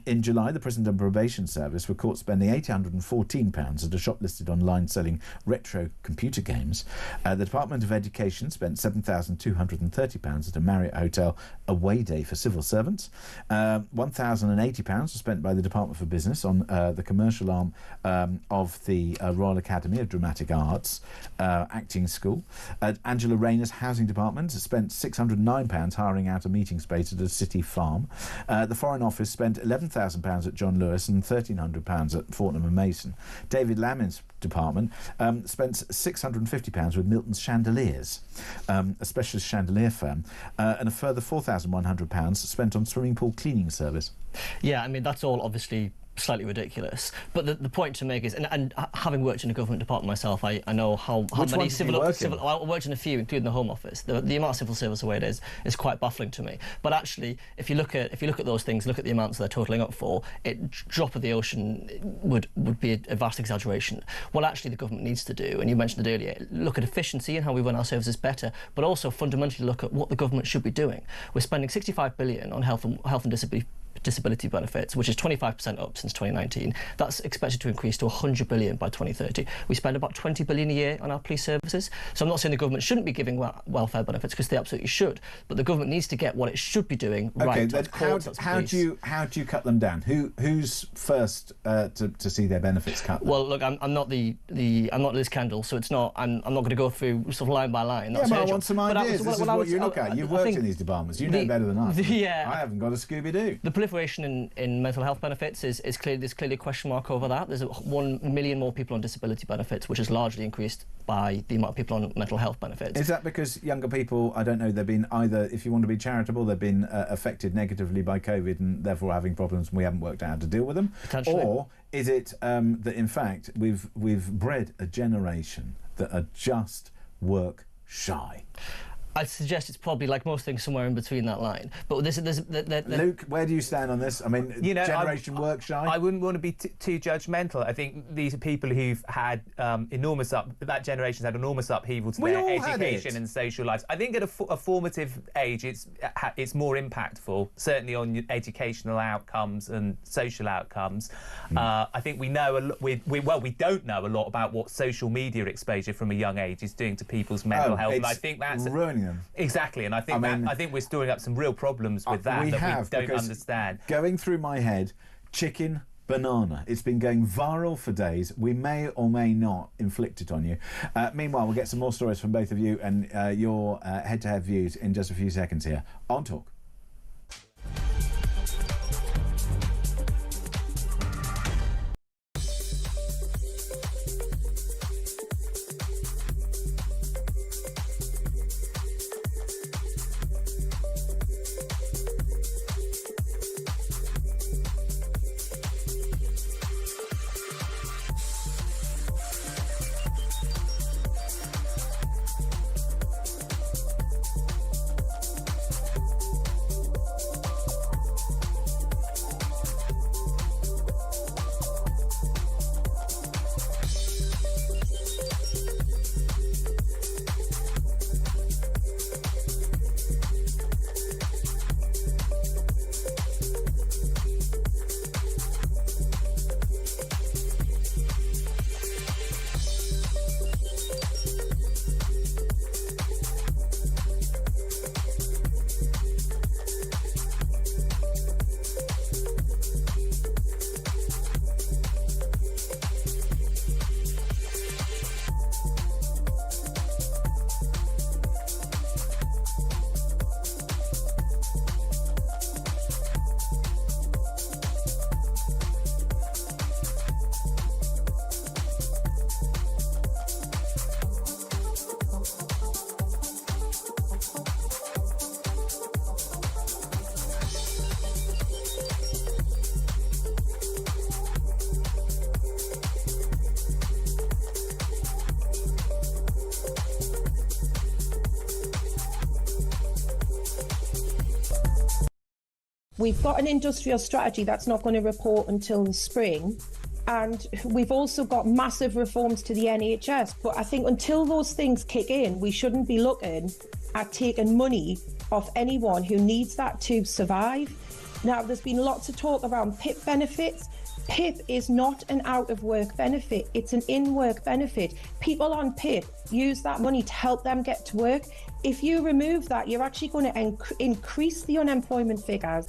Speaker 2: In July, the Prison and Probation Service were caught spending £814 at a shop listed online selling retro computer games. The Department of Education spent £7,230 at a Marriott Hotel away day for civil servants. £1,080 was spent by the Department for Business on the commercial arm of the Royal Academy of Dramatic Arts acting school. Angela Rayner's housing department spent £609 hiring out a meeting space at a city farm. The Foreign Office spent £11,000 at John Lewis and £1,300 at Fortnum and Mason. David Lamin's department spent £650 with Milton's Chandeliers, a specialist chandelier firm, and a further £4,100 spent on swimming pool cleaning service.
Speaker 13: Yeah, I mean, that's all obviously slightly ridiculous. But the point to make is, and having worked in a government department myself, I know how many civil. I worked in a few, including the Home Office. The amount of civil service the way it is quite baffling to me. But actually, if you look at those things, look at the amounts they're totaling up for, drop of the ocean would be a vast exaggeration. What actually the government needs to do, and you mentioned it earlier, look at efficiency and how we run our services better, but also fundamentally look at what the government should be doing. We're spending 65 billion on health and disability benefits, which is 25% up since 2019. That's expected to increase to 100 billion by 2030. We spend about 20 billion a year on our police services. So I'm not saying the government shouldn't be giving welfare benefits, because they absolutely should, but the government needs to get what it should be doing right.
Speaker 2: Okay, how do you cut them down? Who's first to see their benefits cut?
Speaker 13: Well, look, I'm not I'm not Liz Kendall, so it's not. I'm not going to go through sort of line by line.
Speaker 2: That's I want some ideas. This is what you look at. You've worked in these departments. You know better than us. I haven't got a Scooby-Doo.
Speaker 13: The proliferation in mental health benefits is clearly, there's clearly a question mark over that. There's 1 million more people on disability benefits, which is largely increased by the amount of people on mental health benefits.
Speaker 2: Is that because younger people, I don't know, they've been either, if you want to be charitable, they've been affected negatively by COVID and therefore having problems and we haven't worked out how to deal with them?
Speaker 13: Potentially.
Speaker 2: Or is it that in fact we've bred a generation that are just work shy?
Speaker 13: I'd suggest it's probably, like most things, somewhere in between that line. But
Speaker 2: Luke, where do you stand on this? I mean, generation work shy?
Speaker 12: I wouldn't want to be too judgmental. I think these are people who've had that generation's had enormous upheaval to their education and social lives. I think at a formative age, it's more impactful, certainly on educational outcomes and social outcomes. I think we know we don't know a lot about what social media exposure from a young age is doing to people's mental health, and I think that's
Speaker 2: ruining them.
Speaker 12: Exactly, and I think we're storing up some real problems with that we don't understand.
Speaker 2: Going through my head, chicken, banana. It's been going viral for days. We may or may not inflict it on you. Meanwhile, we'll get some more stories from both of you and your head-to-head views in just a few seconds here on Talk.
Speaker 4: We've got an industrial strategy that's not going to report until the spring. And we've also got massive reforms to the NHS. But I think until those things kick in, we shouldn't be looking at taking money off anyone who needs that to survive. Now, there's been lots of talk around PIP benefits. PIP is not an out-of-work benefit. It's an in-work benefit. People on PIP use that money to help them get to work. If you remove that, you're actually going to increase the unemployment figures.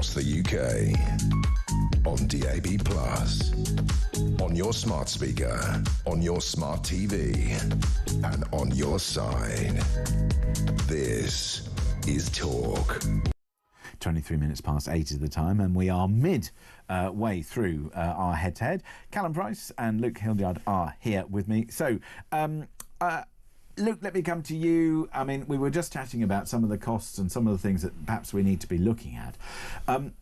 Speaker 1: across the UK. On DAB+, on your smart speaker, on your smart TV, and on your side. This is Talk.
Speaker 2: 23 minutes past 8 is the time, and we are way through our head-to-head. Callum Price and Luke Hildyard are here with me. So, Luke, let me come to you. I mean, we were just chatting about some of the costs and some of the things that perhaps we need to be looking at.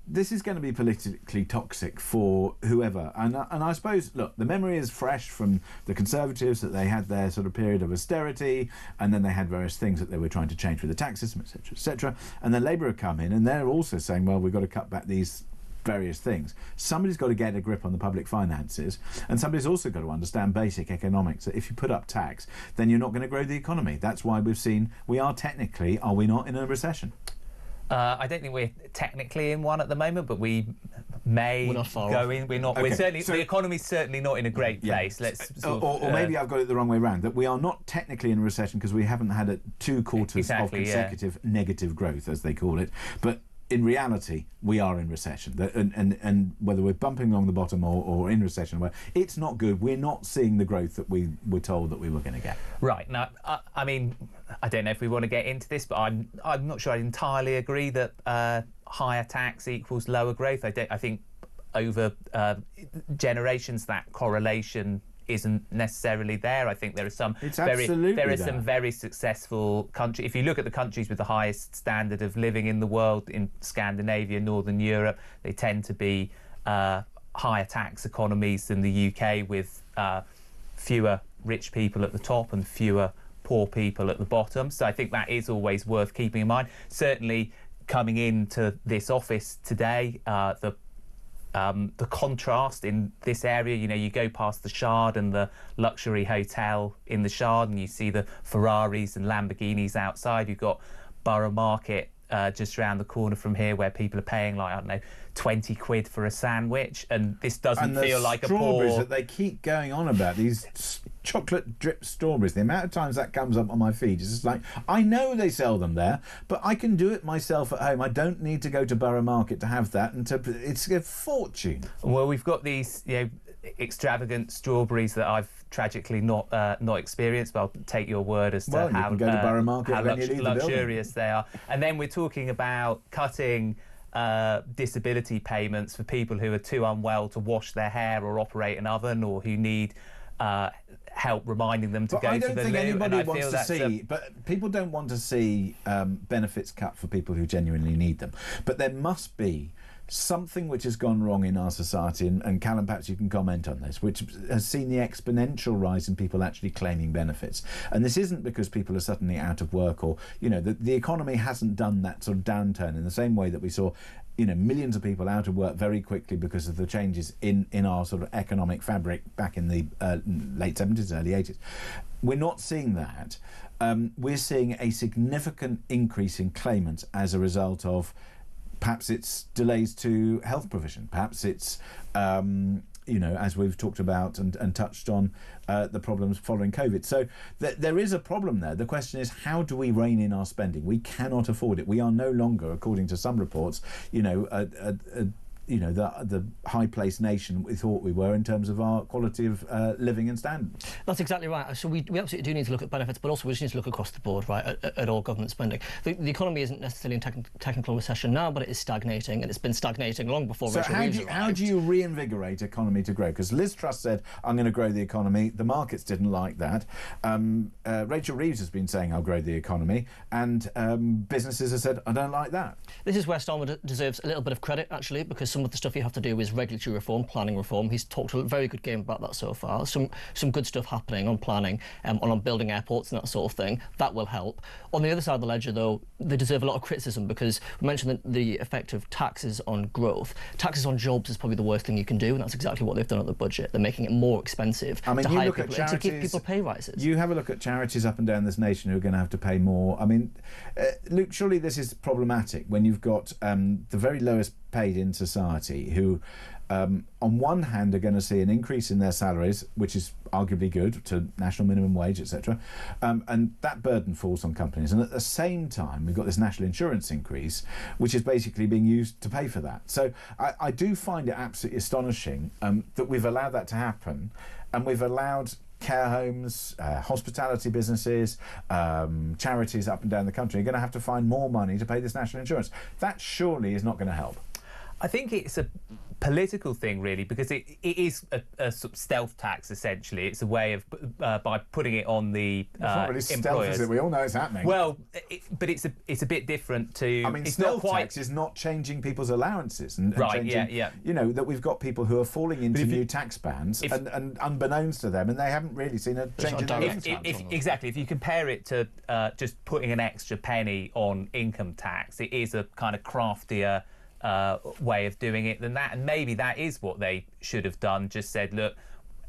Speaker 2: This is going to be politically toxic for whoever. And I suppose, look, the memory is fresh from the Conservatives that they had their sort of period of austerity, and then they had various things that they were trying to change with the tax system, etc., etc. And then Labour have come in, and they're also saying, well, we've got to cut back these various things. Somebody's got to get a grip on the public finances, and somebody's also got to understand basic economics, that if you put up tax, then you're not going to grow the economy. That's why we've seen we are technically, are we not, in a recession?
Speaker 12: I don't think we're technically in one at the moment, but we may go in. We're not. Okay. We're certainly, so the economy's certainly not in a great place. Yeah. Let's
Speaker 2: or maybe I've got it the wrong way around. That we are not technically in a recession because we haven't had 2 quarters of consecutive negative growth, as they call it, but in reality, we are in recession, and whether we're bumping along the bottom or in recession, it's not good. We're not seeing the growth that we were told that we were going to get.
Speaker 12: Right. Now, I mean, I don't know if we want to get into this, but I'm not sure I entirely agree that higher tax equals lower growth. I think over generations that correlation isn't necessarily there. I think there are some very successful countries. If you look at the countries with the highest standard of living in the world, in Scandinavia, Northern Europe, they tend to be higher tax economies than the UK, with fewer rich people at the top and fewer poor people at the bottom. So I think that is always worth keeping in mind. Certainly coming into this office today, the contrast in this area, you know, you go past the Shard and the luxury hotel in the Shard, and you see the Ferraris and Lamborghinis outside. You've got Borough Market just around the corner from here, where people are paying, like, I don't know, 20 quid for a sandwich, and this doesn't feel like a poor...
Speaker 2: strawberries that they keep going on about, these chocolate drip strawberries, the amount of times that comes up on my feed is just like, I know they sell them there, but I can do it myself at home. I don't need to go to Borough Market to have that, and it's a fortune.
Speaker 12: Well, we've got these, you know, extravagant strawberries that I've tragically not experienced, but I'll take your word as to how luxurious they are. And then we're talking about cutting disability payments for people who are too unwell to wash their hair or operate an oven, or who need help reminding them to go to the loo.
Speaker 2: I don't think anybody wants to see, but people don't want to see benefits cut for people who genuinely need them. But there must be something which has gone wrong in our society, and Callum, perhaps you can comment on this, which has seen the exponential rise in people actually claiming benefits. And this isn't because people are suddenly out of work, or, you know, the economy hasn't done that sort of downturn in the same way that we saw, you know, millions of people out of work very quickly because of the changes in our sort of economic fabric back in the late 70s, early 80s. We're not seeing that. We're seeing a significant increase in claimants as a result of, perhaps it's delays to health provision, perhaps it's, you know, as we've talked about and touched on, the problems following COVID. So there is a problem there. The question is, how do we rein in our spending? We cannot afford it. We are no longer, according to some reports, you know, you know, the high-placed nation we thought we were in terms of our quality of living and standards.
Speaker 13: That's exactly right. So we absolutely do need to look at benefits, but also we just need to look across the board, right, at all government spending. The economy isn't necessarily in technical recession now, but it is stagnating, and it's been stagnating long before Rachel Reeves arrived.
Speaker 2: How do you reinvigorate economy to grow? Because Liz Truss said, I'm going to grow the economy. The markets didn't like that. Rachel Reeves has been saying, I'll grow the economy, and businesses have said, I don't like that.
Speaker 13: This is where Starmer deserves a little bit of credit, actually, because some of the stuff you have to do is regulatory reform, planning reform. He's talked a very good game about that so far. Some good stuff happening on planning, on building airports and that sort of thing. That will help. On the other side of the ledger, though, they deserve a lot of criticism, because we mentioned the effect of taxes on growth. Taxes on jobs is probably the worst thing you can do, and that's exactly what they've done at the budget. They're making it more expensive to hire people and to give people pay rises.
Speaker 2: You have a look at charities up and down this nation who are going to have to pay more. I mean, Luke, surely this is problematic when you've got the very lowest paid in society who on one hand are going to see an increase in their salaries, which is arguably good, to national minimum wage, etc. And that burden falls on companies. And at the same time, we've got this national insurance increase, which is basically being used to pay for that. So I do find it absolutely astonishing that we've allowed that to happen, and we've allowed care homes, hospitality businesses, charities up and down the country are going to have to find more money to pay this national insurance. That surely is not going to help.
Speaker 12: I think it's a political thing, really, because it is a sort of stealth tax, essentially. It's a way of, by putting it on the
Speaker 2: it's not really stealth,
Speaker 12: employers.
Speaker 2: Is it? We all know it's happening.
Speaker 12: Well, but it's a bit different to...
Speaker 2: I mean,
Speaker 12: it's
Speaker 2: stealth
Speaker 12: not quite...
Speaker 2: tax is not changing people's allowances. And
Speaker 12: right,
Speaker 2: changing,
Speaker 12: yeah.
Speaker 2: You know, that we've got people who are falling into new tax bands and unbeknownst to them, and they haven't really seen a change in their income.
Speaker 12: Exactly. If you compare it to just putting an extra penny on income tax, it is a kind of craftier way of doing it than that, and maybe that is what they should have done. Just said, look,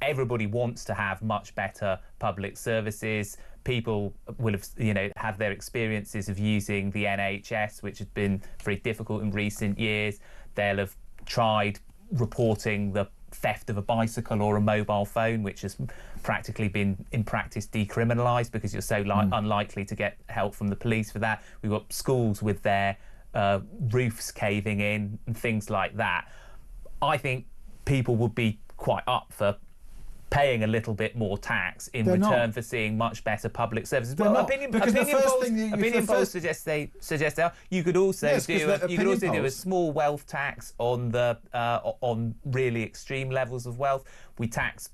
Speaker 12: everybody wants to have much better public services. People will have, have their experiences of using the NHS, which has been very difficult in recent years. They'll have tried reporting the theft of a bicycle or a mobile phone, which has practically been in practice decriminalised because you're so unlikely to get help from the police for that. We've got schools with their roofs caving in and things like that. I think people would be quite up for paying a little bit more tax in return for seeing much better public services. Well, opinion polls suggest they are. You could also do a small wealth tax on the on really extreme levels of wealth. We tax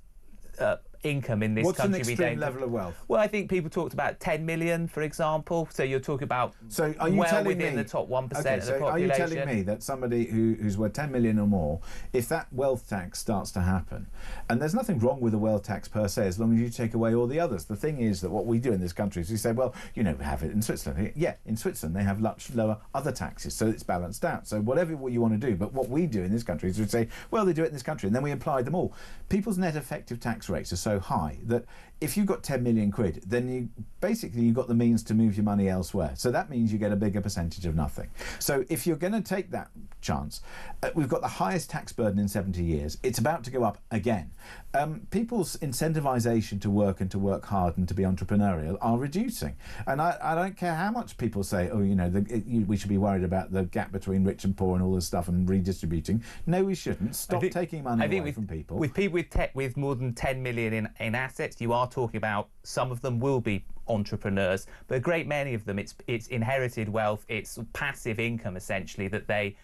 Speaker 12: income in this country.
Speaker 2: What's an extreme level of wealth?
Speaker 12: Well, I think people talked about 10 million, for example. So you're talking about within the top 1% of the population.
Speaker 2: Are you telling me that somebody who's worth 10 million or more, if that wealth tax starts to happen, and there's nothing wrong with a wealth tax per se, as long as you take away all the others. The thing is that what we do in this country is we say, well, we have it in Switzerland. Yeah, in Switzerland they have much lower other taxes, so it's balanced out. So whatever you want to do, but what we do in this country is we say, well, they do it in this country, and then we apply them all. People's net effective tax rates are so high that if you've got 10 million quid, then you've got the means to move your money elsewhere. So that means you get a bigger percentage of nothing. So if you're going to take that chance, we've got the highest tax burden in 70 years. It's about to go up again. People's incentivisation to work and to work hard and to be entrepreneurial are reducing. And I don't care how much people say, we should be worried about the gap between rich and poor and all this stuff and redistributing. No, we shouldn't. Stop taking money away from people.
Speaker 12: With people with more than 10 million in assets, you are talking about some of them will be entrepreneurs, but a great many of them, it's inherited wealth, it's passive income essentially that they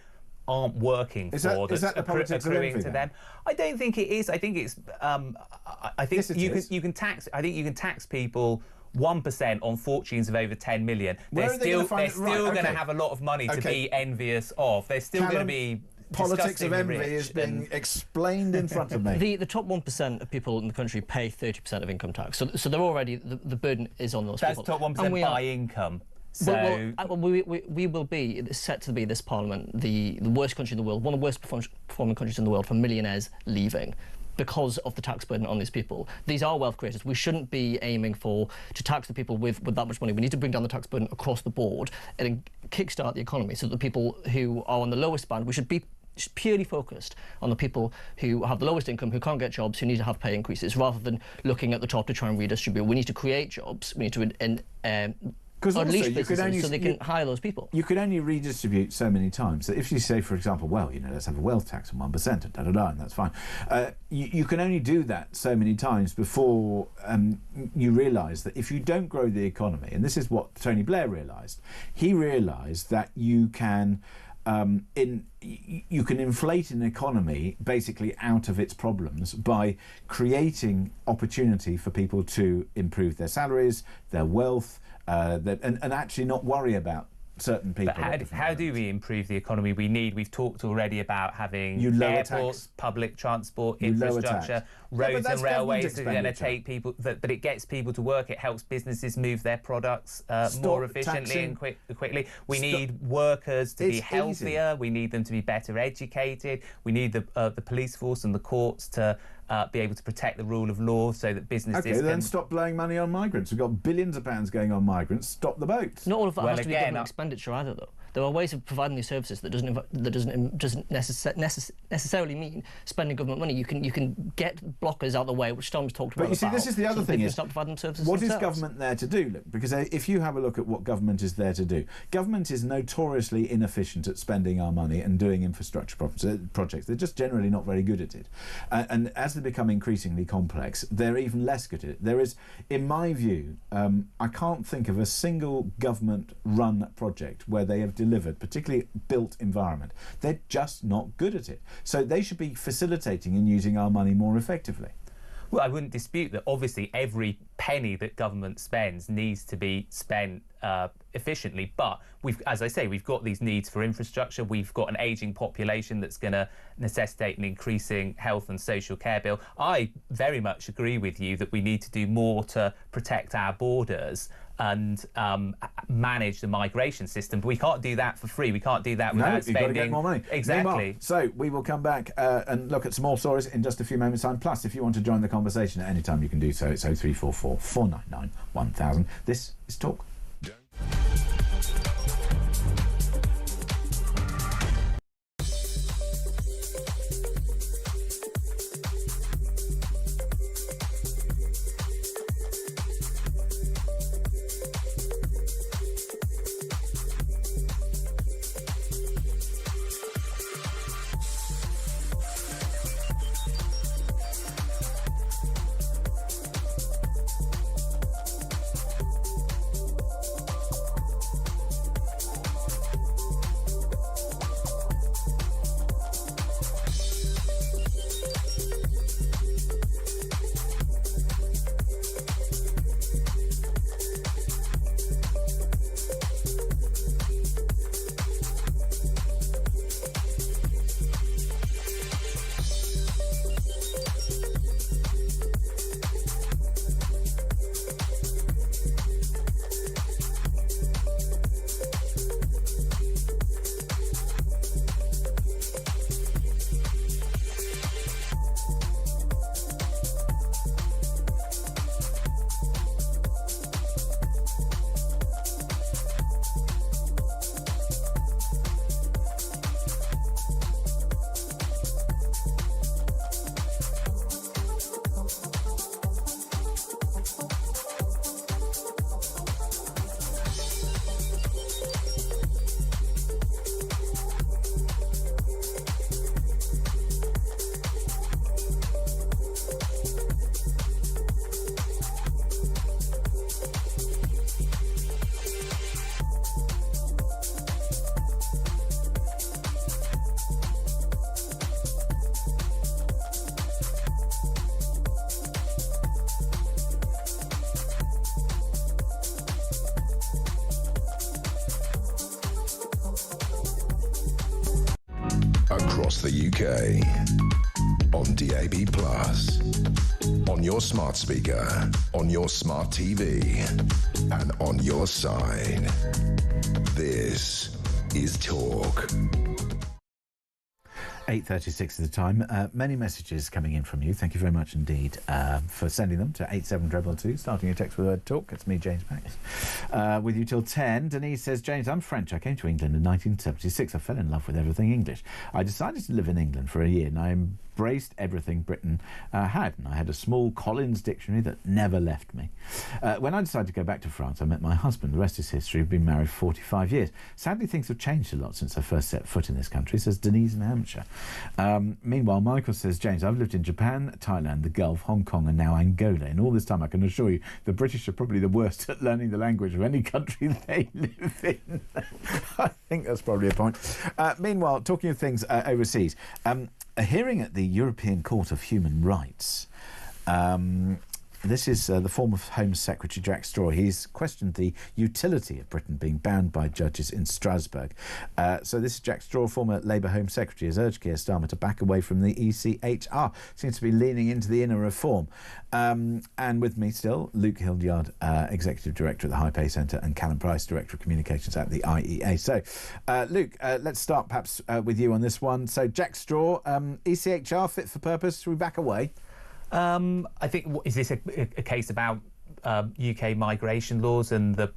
Speaker 12: aren't working
Speaker 2: is that the politics
Speaker 12: accruing to them. I don't think it is. I think it's. I think you can tax. I think you can tax people 1% on fortunes of over 10 million. They're still going to have a lot of money to be envious of. They're still going to be.
Speaker 2: Politics of envy is being explained in front of me.
Speaker 13: The top 1% of people in the country pay 30% of income tax, so they're already the burden is on those people.
Speaker 12: That's top 1% by income.
Speaker 13: So we will be set to be, this Parliament, the worst country in the world, one of the worst performing countries in the world for millionaires leaving because of the tax burden on these people. These are wealth creators. We shouldn't be aiming to tax the people with that much money. We need to bring down the tax burden across the board and kickstart the economy so that the people who are on the lowest band, we should be purely focused on the people who have the lowest income, who can't get jobs, who need to have pay increases, rather than looking at the top to try and redistribute. We need to create jobs. We need to unleash businesses so they can hire those people.
Speaker 2: You can only redistribute so many times. So if you say, for example, let's have a wealth tax of 1% and that's fine. You can only do that so many times before you realise that if you don't grow the economy, and this is what Tony Blair realised, he realised that you can inflate an economy basically out of its problems by creating opportunity for people to improve their salaries, their wealth, and actually not worry about certain people.
Speaker 12: But how do we improve the economy? We've talked already about having airports, public transport, infrastructure, roads and railways that are going to take people, but it gets people to work, it helps businesses move their products more efficiently and quickly. We need workers to be healthier, we need them to be better educated, we need the police force and the courts to be able to protect the rule of law so that businesses
Speaker 2: then stop blowing money on migrants. We've got billions of pounds going on migrants. Stop the boats.
Speaker 13: Not all of that has to be government expenditure either, though. There are ways of providing these services that doesn't necessarily mean spending government money. You can get blockers out the way, which Tom's talked about.
Speaker 2: But you see, this is the other thing: is
Speaker 13: start providing services
Speaker 2: what
Speaker 13: themselves.
Speaker 2: is government there to do? Look, because if you have a look at what government is there to do, government is notoriously inefficient at spending our money and doing infrastructure projects. They're just generally not very good at it, and as they become increasingly complex, they're even less good at it. There is, in my view, I can't think of a single government-run project where they have delivered, particularly built environment. They're just not good at it. So they should be facilitating and using our money more effectively.
Speaker 12: Well, I wouldn't dispute that. Obviously, every penny that government spends needs to be spent efficiently. But as I say, we've got these needs for infrastructure. We've got an ageing population that's going to necessitate an increasing health and social care bill. I very much agree with you that we need to do more to protect our borders and manage the migration system. But we can't do that for free. We can't do that without spending.
Speaker 2: You've got to get more money.
Speaker 12: Exactly.
Speaker 2: Meanwhile, so we will come back and look at some more stories in just a few moments' time. Plus, if you want to join the conversation at any time, you can do so. It's 0344 499 1000. This is Talk.
Speaker 1: Across the UK, on DAB+, on your smart speaker, on your smart TV, and on your side. This is Talk.
Speaker 2: 8:36 at the time. Many messages coming in from you. Thank you very much indeed for sending them to 87222, starting your text with the word talk. It's me, James Max, with you till 10. Denise says, James, I'm French. I came to England in 1976. I fell in love with everything English. I decided to live in England for a year, and I embraced everything Britain had. And I had a small Collins dictionary that never left me. When I decided to go back to France, I met my husband. The rest is history. We've been married for 45 years. Sadly, things have changed a lot since I first set foot in this country, says Denise in Hampshire. Meanwhile, Michael says, James, I've lived in Japan, Thailand, the Gulf, Hong Kong, and now Angola. In all this time, I can assure you, the British are probably the worst at learning the language of any country they live in. I think that's probably a point. Meanwhile, talking of things overseas, a hearing at the European Court of Human Rights. This is the former Home Secretary Jack Straw. He's questioned the utility of Britain being bound by judges in Strasbourg. So this is Jack Straw, former Labour Home Secretary, has urged Keir Starmer to back away from the ECHR. Seems to be leaning into the inner reform. And with me still, Luke Hildyard, Executive Director at the High Pay Centre, and Callum Price, Director of Communications at the IEA. So, Luke, let's start perhaps with you on this one. So Jack Straw, ECHR fit for purpose, should we back away?
Speaker 12: I think, is this a case about UK migration laws and the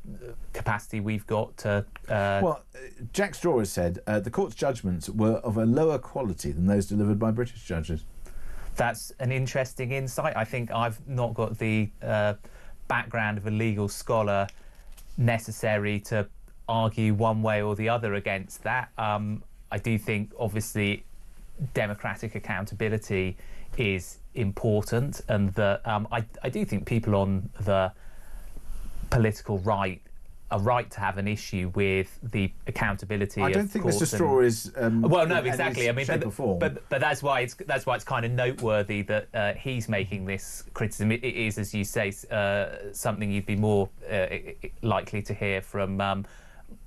Speaker 12: capacity we've got to...
Speaker 2: Jack Straw has said the court's judgments were of a lower quality than those delivered by British judges.
Speaker 12: That's an interesting insight. I think I've not got the background of a legal scholar necessary to argue one way or the other against that. I do think, obviously, democratic accountability is important, and that I do think people on the political right are right to have an issue with the accountability.
Speaker 2: I don't think Mr. Straw is.
Speaker 12: Well, no, exactly. I mean,
Speaker 2: but
Speaker 12: that's why it's kind of noteworthy that he's making this criticism. It is, as you say, something you'd be more likely to hear from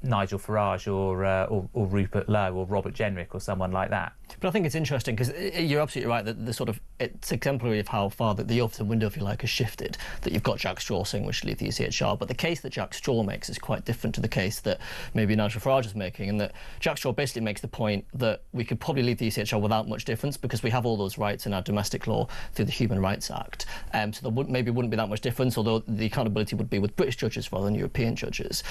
Speaker 12: Nigel Farage or Rupert Lowe or Robert Jenrick or someone like that.
Speaker 13: But I think it's interesting because you're absolutely right that it's exemplary of how far the open window, if you like, has shifted. That you've got Jack Straw saying we should leave the ECHR, but the case that Jack Straw makes is quite different to the case that maybe Nigel Farage is making, and that Jack Straw basically makes the point that we could probably leave the ECHR without much difference because we have all those rights in our domestic law through the Human Rights Act. So there wouldn't be that much difference, although the accountability would be with British judges rather than European judges.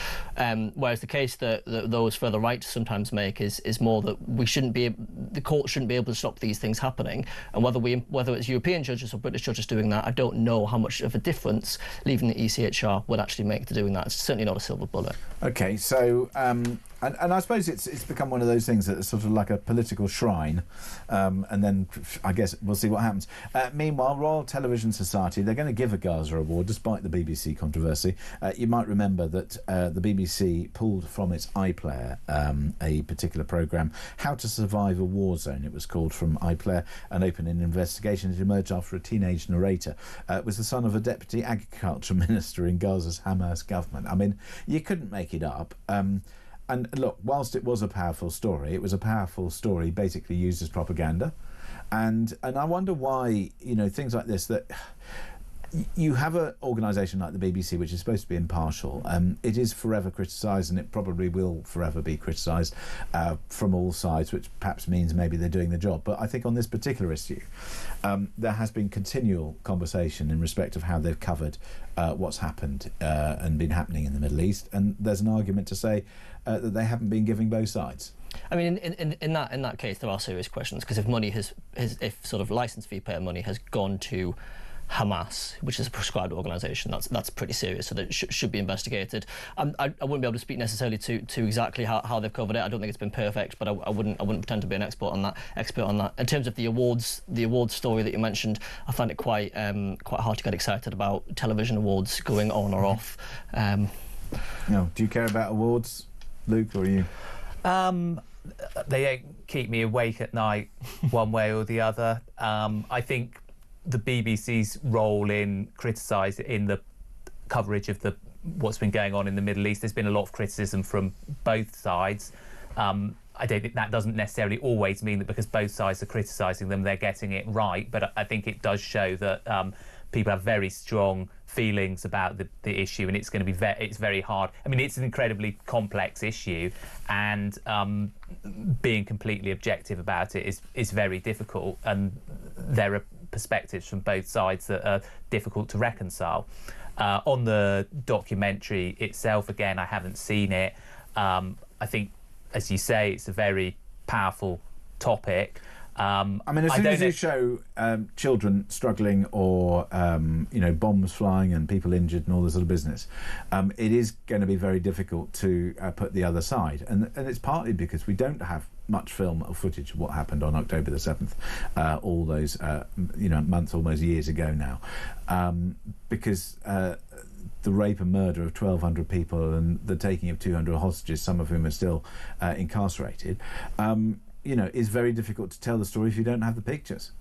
Speaker 13: Whereas the case that those further right sometimes make is more that the court shouldn't be able to stop these things happening, and whether it's European judges or British judges doing that, I don't know how much of a difference leaving the ECHR would actually make to doing that. It's certainly not a silver bullet.
Speaker 2: Okay, so and I suppose it's become one of those things that's sort of like a political shrine, and then I guess we'll see what happens. Meanwhile, Royal Television Society, they're going to give a Gaza Award despite the BBC controversy. You might remember that the BBC pulled from its iPlayer a particular programme, How to Survive a War Zone, it was called, from iPlayer, and opened an investigation. It emerged after a teenage narrator was the son of a deputy agriculture minister in Gaza's Hamas government. I mean, you couldn't make it up. And look, whilst it was a powerful story, it was a powerful story basically used as propaganda. And I wonder why, things like this, that you have an organisation like the BBC, which is supposed to be impartial. It is forever criticised, and it probably will forever be criticised from all sides, which perhaps means maybe they're doing the job. But I think on this particular issue, there has been continual conversation in respect of how they've covered what's happened and been happening in the Middle East. And there's an argument to say that they haven't been giving both sides.
Speaker 13: I mean, in that case, there are serious questions, because if money if sort of licence fee payer money has gone to Hamas, which is a proscribed organisation, that's pretty serious, so that should be investigated. I wouldn't be able to speak necessarily to exactly how they've covered it. I don't think it's been perfect, but I wouldn't pretend to be an expert on that. In terms of the awards story that you mentioned, I find it quite hard to get excited about television awards going on or off.
Speaker 2: No, do you care about awards, Luke, or you?
Speaker 12: They don't keep me awake at night one way or the other. I think the BBC's role in the coverage of what's been going on in the Middle East, there's been a lot of criticism from both sides. I don't think that doesn't necessarily always mean that because both sides are criticising them, they're getting it right. But I think it does show that people have very strong feelings about the issue, and it's going to be it's very hard. I mean, it's an incredibly complex issue, and being completely objective about it is very difficult. And there are perspectives from both sides that are difficult to reconcile. On the documentary itself, again, I haven't seen it. I think, as you say, it's a very powerful topic.
Speaker 2: I mean, as soon as you show children struggling or, bombs flying and people injured and all this sort of business, it is going to be very difficult to put the other side. And it's partly because we don't have much film or footage of what happened on October the 7th, all those, months, almost years ago now, because the rape and murder of 1,200 people and the taking of 200 hostages, some of whom are still incarcerated, is very difficult to tell the story if you don't have the pictures.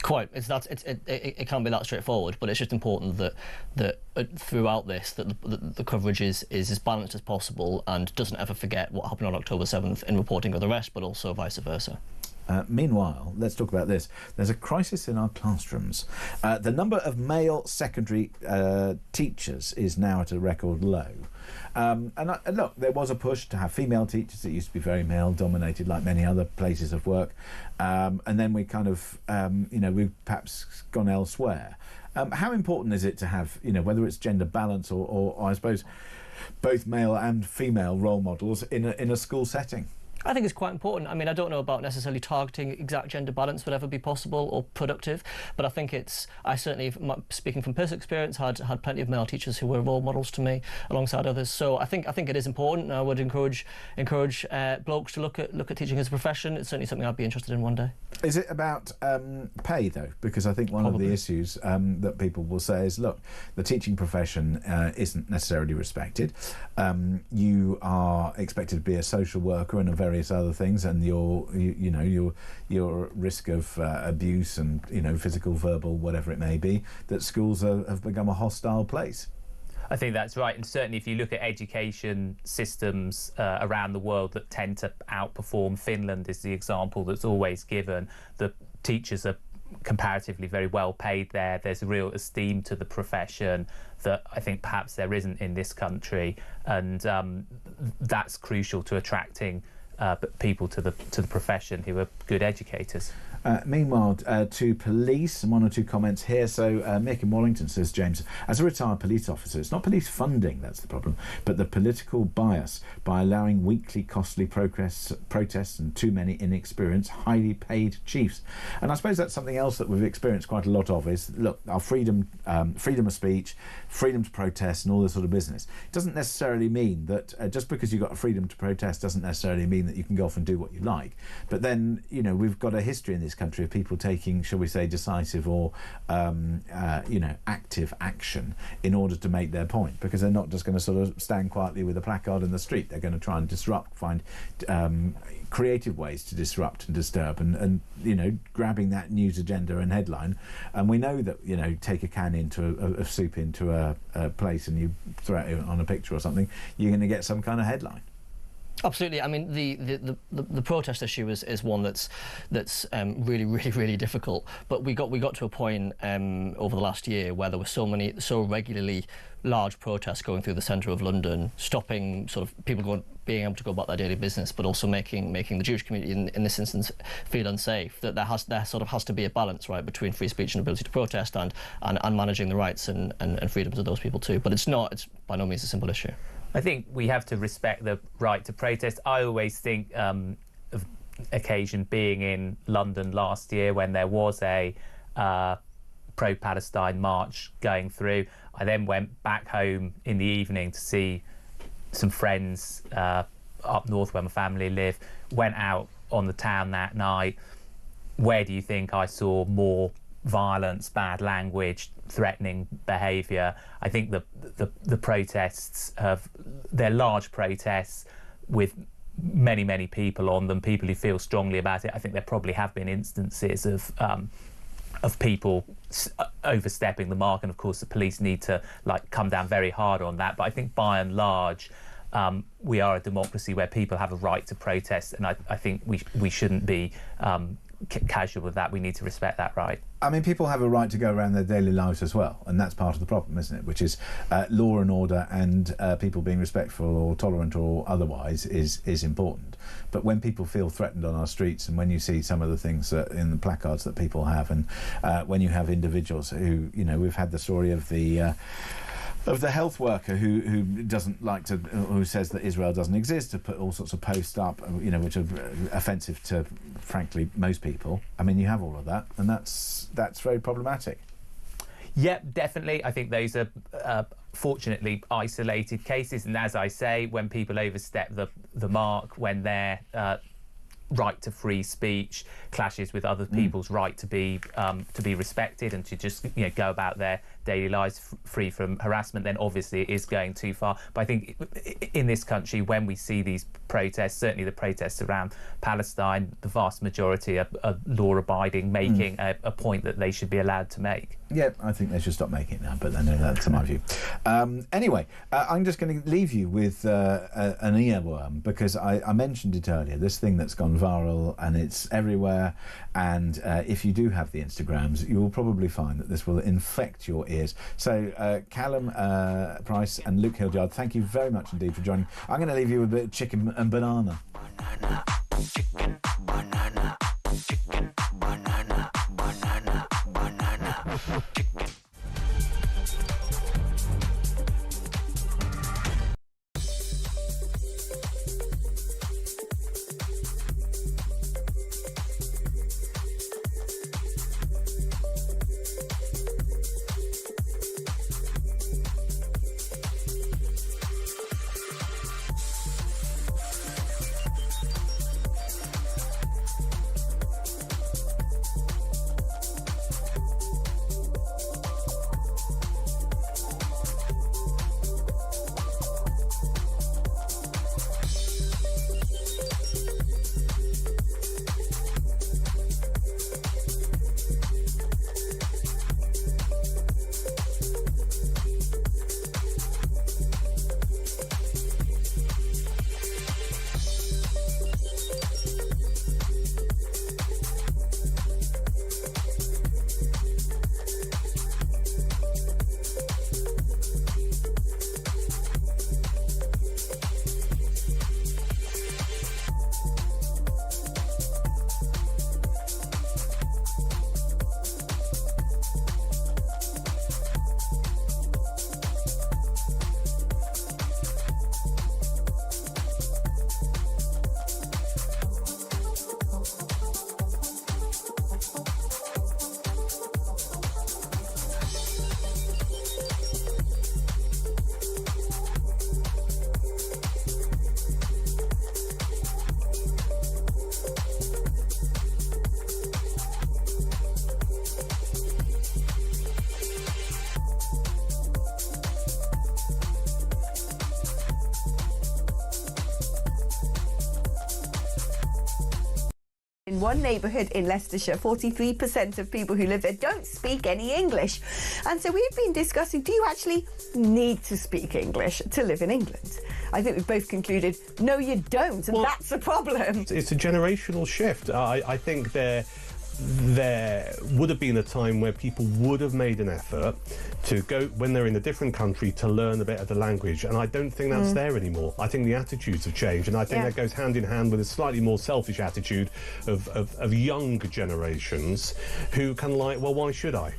Speaker 13: Quite. It can't be that straightforward, but it's just important that throughout this, that the coverage is as balanced as possible and doesn't ever forget what happened on October 7th in reporting of the rest, but also vice versa.
Speaker 2: Meanwhile, let's talk about this. There's a crisis in our classrooms. The number of male secondary teachers is now at a record low. And look, there was a push to have female teachers. It used to be very male-dominated, like many other places of work. And then we kind of, we've perhaps gone elsewhere. How important is it to have, whether it's gender balance or I suppose both male and female role models in a school setting?
Speaker 13: I think it's quite important. I mean, I don't know about necessarily targeting exact gender balance would ever be possible or productive, but I think I certainly, speaking from personal experience, had plenty of male teachers who were role models to me alongside others. So I think it is important, and I would encourage blokes to look at teaching as a profession. It's certainly something I'd be interested in one day.
Speaker 2: Is it about pay though? Because I think one of the issues that people will say is, look, the teaching profession isn't necessarily respected. You are expected to be a social worker and a various other things, and your risk of abuse and physical, verbal, whatever it may be, that schools have become a hostile place.
Speaker 12: I think that's right, and certainly if you look at education systems around the world that tend to outperform, Finland is the example that's always given. The teachers are comparatively very well paid there. There's a real esteem to the profession that I think perhaps there isn't in this country, and that's crucial to attracting people to the profession who are good educators.
Speaker 2: Meanwhile, to police, one or two comments here. So Mick in Wallington says, James, as a retired police officer, it's not police funding that's the problem, but the political bias by allowing weekly costly protests and too many inexperienced, highly paid chiefs. And I suppose that's something else that we've experienced quite a lot of is, look, our freedom of speech, freedom to protest and all this sort of business. It doesn't necessarily mean that just because you've got a freedom to protest doesn't necessarily mean that you can go off and do what you like. But then, we've got a history in this country of people taking, shall we say, decisive or active action in order to make their point, because they're not just going to sort of stand quietly with a placard in the street. They're going to try and disrupt, find creative ways to disrupt and disturb, and grabbing that news agenda and headline. And we know that take a can of soup into a place and you throw it on a picture or something, you're going to get some kind of headline.
Speaker 13: Absolutely. I mean, the protest issue is one that's really, really, really difficult. But we got to a point over the last year where there were so regularly large protests going through the centre of London, stopping sort of people being able to go about their daily business, but also making the Jewish community in this instance feel unsafe. That there sort of has to be a balance, right, between free speech and ability to protest and managing the rights and freedoms of those people too. But it's by no means a simple issue.
Speaker 12: I think we have to respect the right to protest. I always think of occasion being in London last year when there was a pro-Palestine march going through. I then went back home in the evening to see some friends up north where my family live, went out on the town that night. Where do you think I saw more violence, bad language, threatening behaviour? I think the protests they're large protests with many people on them, people who feel strongly about it. I think there probably have been instances of people overstepping the mark, and of course the police need to come down very hard on that. But I think by and large we are a democracy where people have a right to protest, and I think we shouldn't be casual with that. We need to respect that right.
Speaker 2: I mean, people have a right to go around their daily lives as well, and that's part of the problem, isn't it? Which is law and order, and people being respectful or tolerant or otherwise is important. But when people feel threatened on our streets, and when you see some of the things in the placards that people have, and when you have individuals who, we've had the story of the health worker who doesn't like to, who says that Israel doesn't exist, to put all sorts of posts up, which are offensive to, frankly, most people. I mean, you have all of that, and that's very problematic.
Speaker 12: Yeah, definitely. I think those are fortunately isolated cases, and as I say, when people overstep the mark, when their right to free speech clashes with other people's right to be respected and to just go about their daily lives free from harassment, then obviously it is going too far. But I think in this country, when we see these protests, certainly the protests around Palestine, the vast majority are law-abiding, making a point that they should be allowed to make.
Speaker 2: Yeah, I think they should stop making it now, but then that's my view. Anyway, I'm just going to leave you with an earworm, because I mentioned it earlier, this thing that's gone viral and it's everywhere, and if you do have the Instagrams, you will probably find that this will infect your ears. So Callum Price and Luke Hildyard, thank you very much indeed for joining. I'm going to leave you with a bit of chicken and banana. Banana, chicken, banana, chicken, banana, banana, banana, chicken.
Speaker 14: in one neighbourhood in Leicestershire, 43% of people who live there don't speak any English. And so we've been discussing, do you actually need to speak English to live in England? I think we've both concluded, no, you don't, and that's a problem.
Speaker 15: It's a generational shift. I think there would have been a time where people would have made an effort to go, when they're in a different country, to learn a bit of the language, and I don't think that's there anymore. I think the attitudes have changed, and I think that goes hand in hand with a slightly more selfish attitude of younger generations who can like, well, why should I?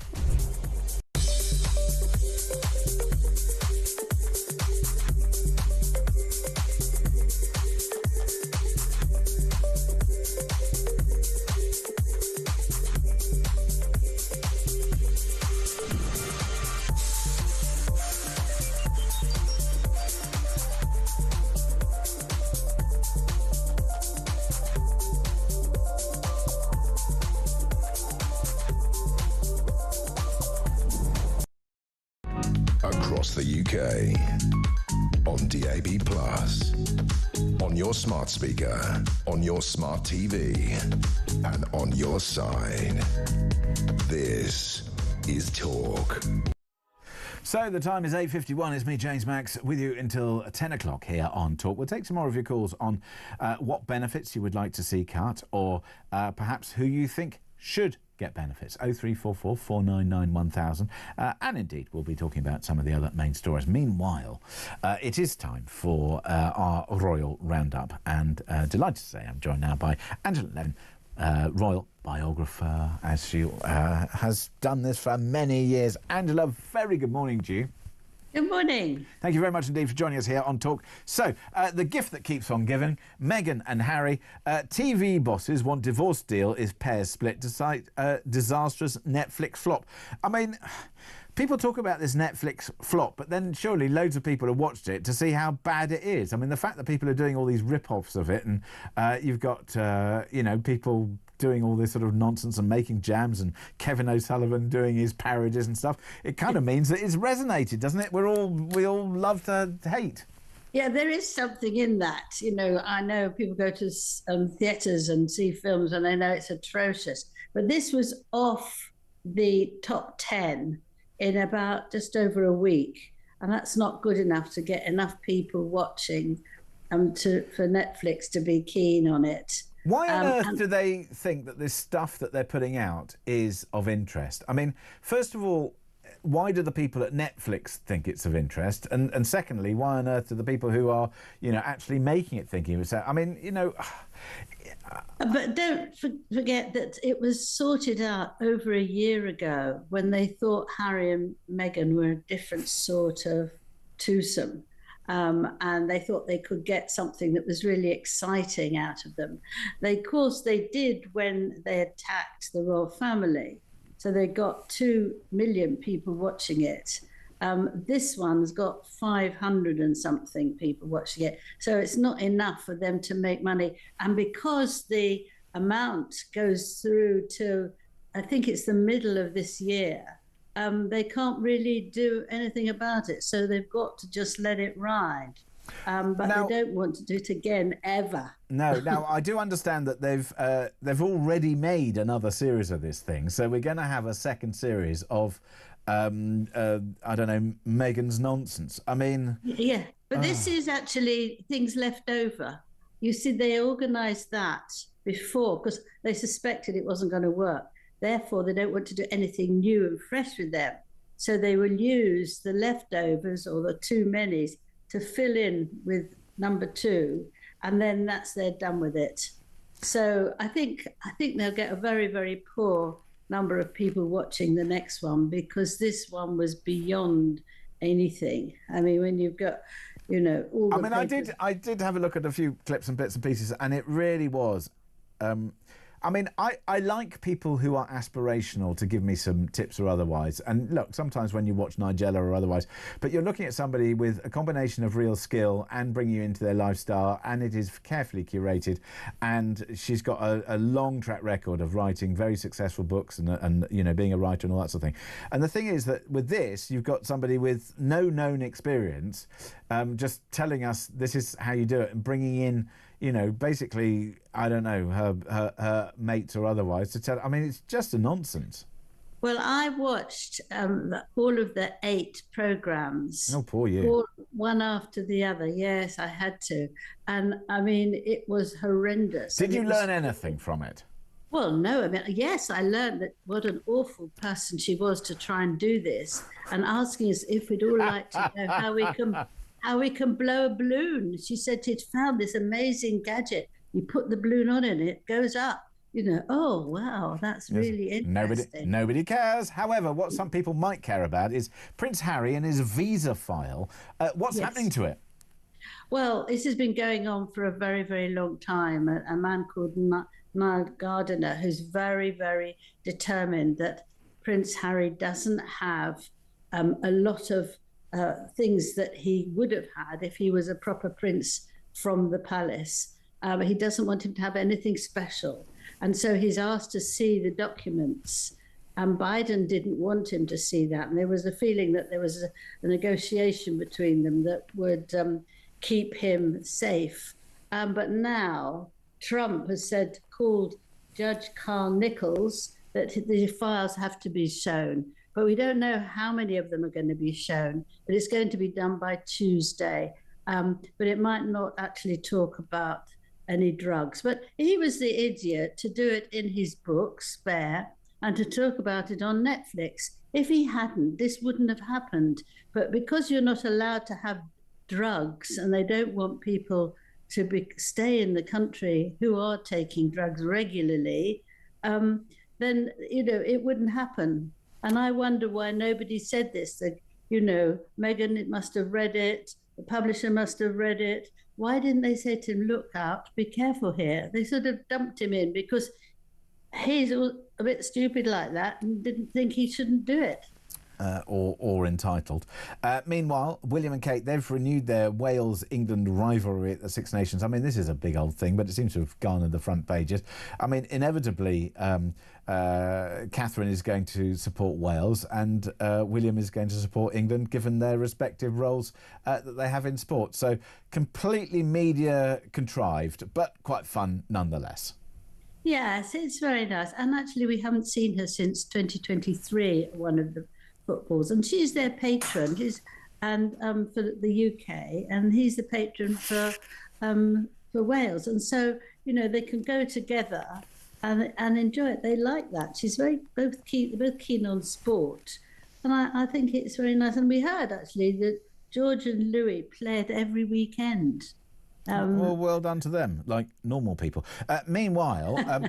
Speaker 1: Across the UK, on DAB+, on your smart speaker, on your smart TV, and on your side. This is Talk.
Speaker 2: So the time is 8:51. It's me, James Max, with you until 10 o'clock here on Talk. We'll take some more of your calls on what benefits you would like to see cut, or perhaps who you think should get benefits. 0344 499 1000. And indeed, we'll be talking about some of the other main stories. Meanwhile, it is time for our Royal Roundup. And delighted to say I'm joined now by Angela Levin, Royal biographer, as she has done this for many years. Angela, very good morning to you.
Speaker 16: Good morning.
Speaker 2: Thank you very much indeed for joining us here on Talk. So, the gift that keeps on giving, Meghan and Harry. TV bosses want divorce deal is pairs split despite disastrous Netflix flop. I mean, people talk about this Netflix flop, but then surely loads of people have watched it to see how bad it is. I mean, the fact that people are doing all these rip-offs of it, and you've got, people doing all this sort of nonsense and making jams, and Kevin O'Sullivan doing his parodies and stuff, it kind of means that it's resonated, doesn't it? We all love to hate.
Speaker 16: Yeah, there is something in that. You know, I know people go to theatres and see films and they know it's atrocious, but this was off the top 10 in about just over a week, and that's not good enough to get enough people watching for Netflix to be keen on it.
Speaker 2: Why on earth do they think that this stuff that they're putting out is of interest? I mean, first of all, why do the people at Netflix think it's of interest? And secondly, why on earth do the people who are, actually making it think it's... I mean,
Speaker 16: But don't forget that it was sorted out over a year ago when they thought Harry and Meghan were a different sort of twosome. And they thought they could get something that was really exciting out of them. Of course, they did when they attacked the royal family. So they got 2 million people watching it. This one's got 500 and something people watching it. So it's not enough for them to make money. And because the amount goes through to, I think it's the middle of this year, they can't really do anything about it. So they've got to just let it ride. But now, they don't want to do it again, ever.
Speaker 2: No. Now, I do understand that they've already made another series of this thing. So we're going to have a second series of, I don't know, Meghan's nonsense. I mean...
Speaker 16: Yeah, but this is actually things left over. You see, they organised that before because they suspected it wasn't going to work. Therefore, they don't want to do anything new and fresh with them. So they will use the leftovers or the too manys to fill in with number 2, and then they're done with it. So I think they'll get a very, very poor number of people watching the next one because this one was beyond anything. I mean, when you've got, all the papers...
Speaker 2: I did have a look at a few clips and bits and pieces, and it really was... I like people who are aspirational to give me some tips or otherwise. And look, sometimes when you watch Nigella or otherwise, but you're looking at somebody with a combination of real skill and bringing you into their lifestyle, and it is carefully curated. And she's got a long track record of writing very successful books and being a writer and all that sort of thing. And the thing is that with this, you've got somebody with no known experience, just telling us this is how you do it and bringing in basically, I don't know, her mates or otherwise to tell. I mean, it's just a nonsense.
Speaker 16: Well, I watched all of the 8 programs.
Speaker 2: Oh, poor you.
Speaker 16: All, one after the other. Yes, I had to. And I mean, it was horrendous.
Speaker 2: Did you learn anything from it?
Speaker 16: Well, no. I mean, yes, I learned that what an awful person she was to try and do this, and asking us if we'd all like to know how we can blow a balloon. She said she'd found this amazing gadget. You put the balloon on and it goes up. Oh, wow, that's really interesting.
Speaker 2: Nobody cares. However, what some people might care about is Prince Harry and his visa file. What's happening to it?
Speaker 16: Well, this has been going on for a very, very long time. A man called Niall Gardiner, who's very, very determined that Prince Harry doesn't have a lot of things that he would have had if he was a proper prince from the palace. He doesn't want him to have anything special. And so he's asked to see the documents. And Biden didn't want him to see that. And there was a feeling that there was a negotiation between them that would keep him safe. But now Trump has called Judge Carl Nichols that the files have to be shown. But we don't know how many of them are going to be shown. But it's going to be done by Tuesday. But it might not actually talk about any drugs. But he was the idiot to do it in his book, Spare, and to talk about it on Netflix. If he hadn't, this wouldn't have happened. But because you're not allowed to have drugs and they don't want people to stay in the country who are taking drugs regularly, then, it wouldn't happen. And I wonder why nobody said this, that, Meghan must have read it, the publisher must have read it. Why didn't they say to him, look out, be careful here? They sort of dumped him in because he's a bit stupid like that and didn't think he shouldn't do it.
Speaker 2: Or entitled. Meanwhile, William and Kate, they've renewed their Wales-England rivalry at the Six Nations. I mean, this is a big old thing, but it seems to have garnered the front pages. I mean, inevitably, Catherine is going to support Wales and William is going to support England, given their respective roles that they have in sport. So completely media contrived, but quite fun nonetheless.
Speaker 16: Yes, it's very nice. And actually, we haven't seen her since 2023 at one of the footballs, and she's their patron. For the UK, and he's the patron for Wales, and so they can go together and enjoy it. They like that. She's both keen on sport, and I think it's very nice. And we heard actually that George and Louis played every weekend.
Speaker 2: Well done to them, like normal people. Meanwhile,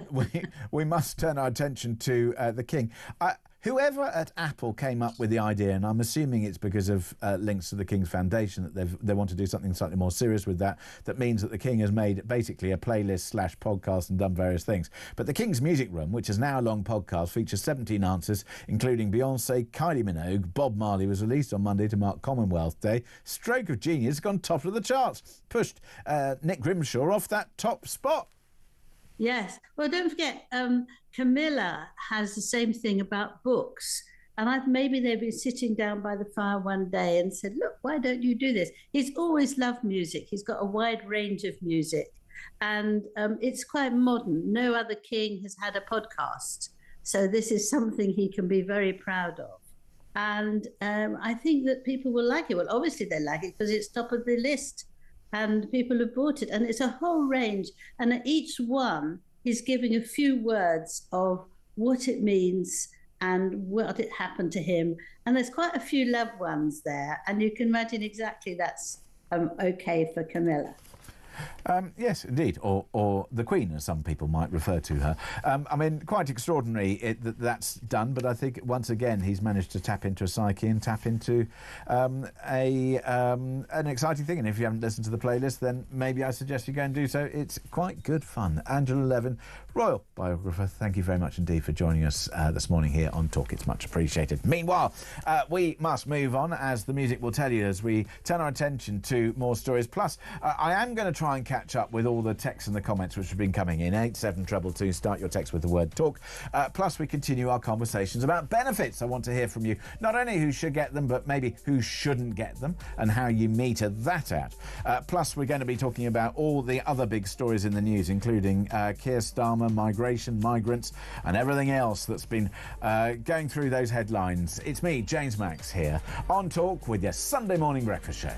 Speaker 2: we must turn our attention to the King. Whoever at Apple came up with the idea, and I'm assuming it's because of links to the King's Foundation that they want to do something slightly more serious with that means that the King has made basically a playlist / podcast and done various things. But the King's Music Room, which is now a long podcast, features 17 answers, including Beyonce, Kylie Minogue, Bob Marley, was released on Monday to mark Commonwealth Day. Stroke of genius, gone top of the charts, pushed Nick Grimshaw off that top spot.
Speaker 16: Yes. Well, don't forget, Camilla has the same thing about books. And maybe they've been sitting down by the fire one day and said, look, why don't you do this? He's always loved music. He's got a wide range of music. And it's quite modern. No other king has had a podcast. So this is something he can be very proud of. And I think that people will like it. Well, obviously they like it because it's top of the list. And people have bought it. And it's a whole range. And at each one, he's giving a few words of what it means and what it happened to him. And there's quite a few loved ones there. And you can imagine exactly that's okay for Camilla.
Speaker 2: Yes, indeed, or the Queen, as some people might refer to her. I mean, quite extraordinary that's done, but I think once again he's managed to tap into a psyche and tap into an exciting thing. And if you haven't listened to the playlist, then maybe I suggest you go and do so. It's quite good fun. Angela Levin, royal biographer, thank you very much indeed for joining us this morning here on Talk. It's much appreciated. Meanwhile, we must move on, as the music will tell you, as we turn our attention to more stories. Plus, I am going to try try and catch up with all the texts and the comments which have been coming in. 87222, start your text with the word talk. Plus, we continue our conversations about benefits. I want to hear from you, not only who should get them, but maybe who shouldn't get them and how you meter that out. Plus, we're going to be talking about all the other big stories in the news, including Keir Starmer, migration, migrants, and everything else that's been going through those headlines. It's me, James Max, here on Talk with your Sunday morning breakfast show.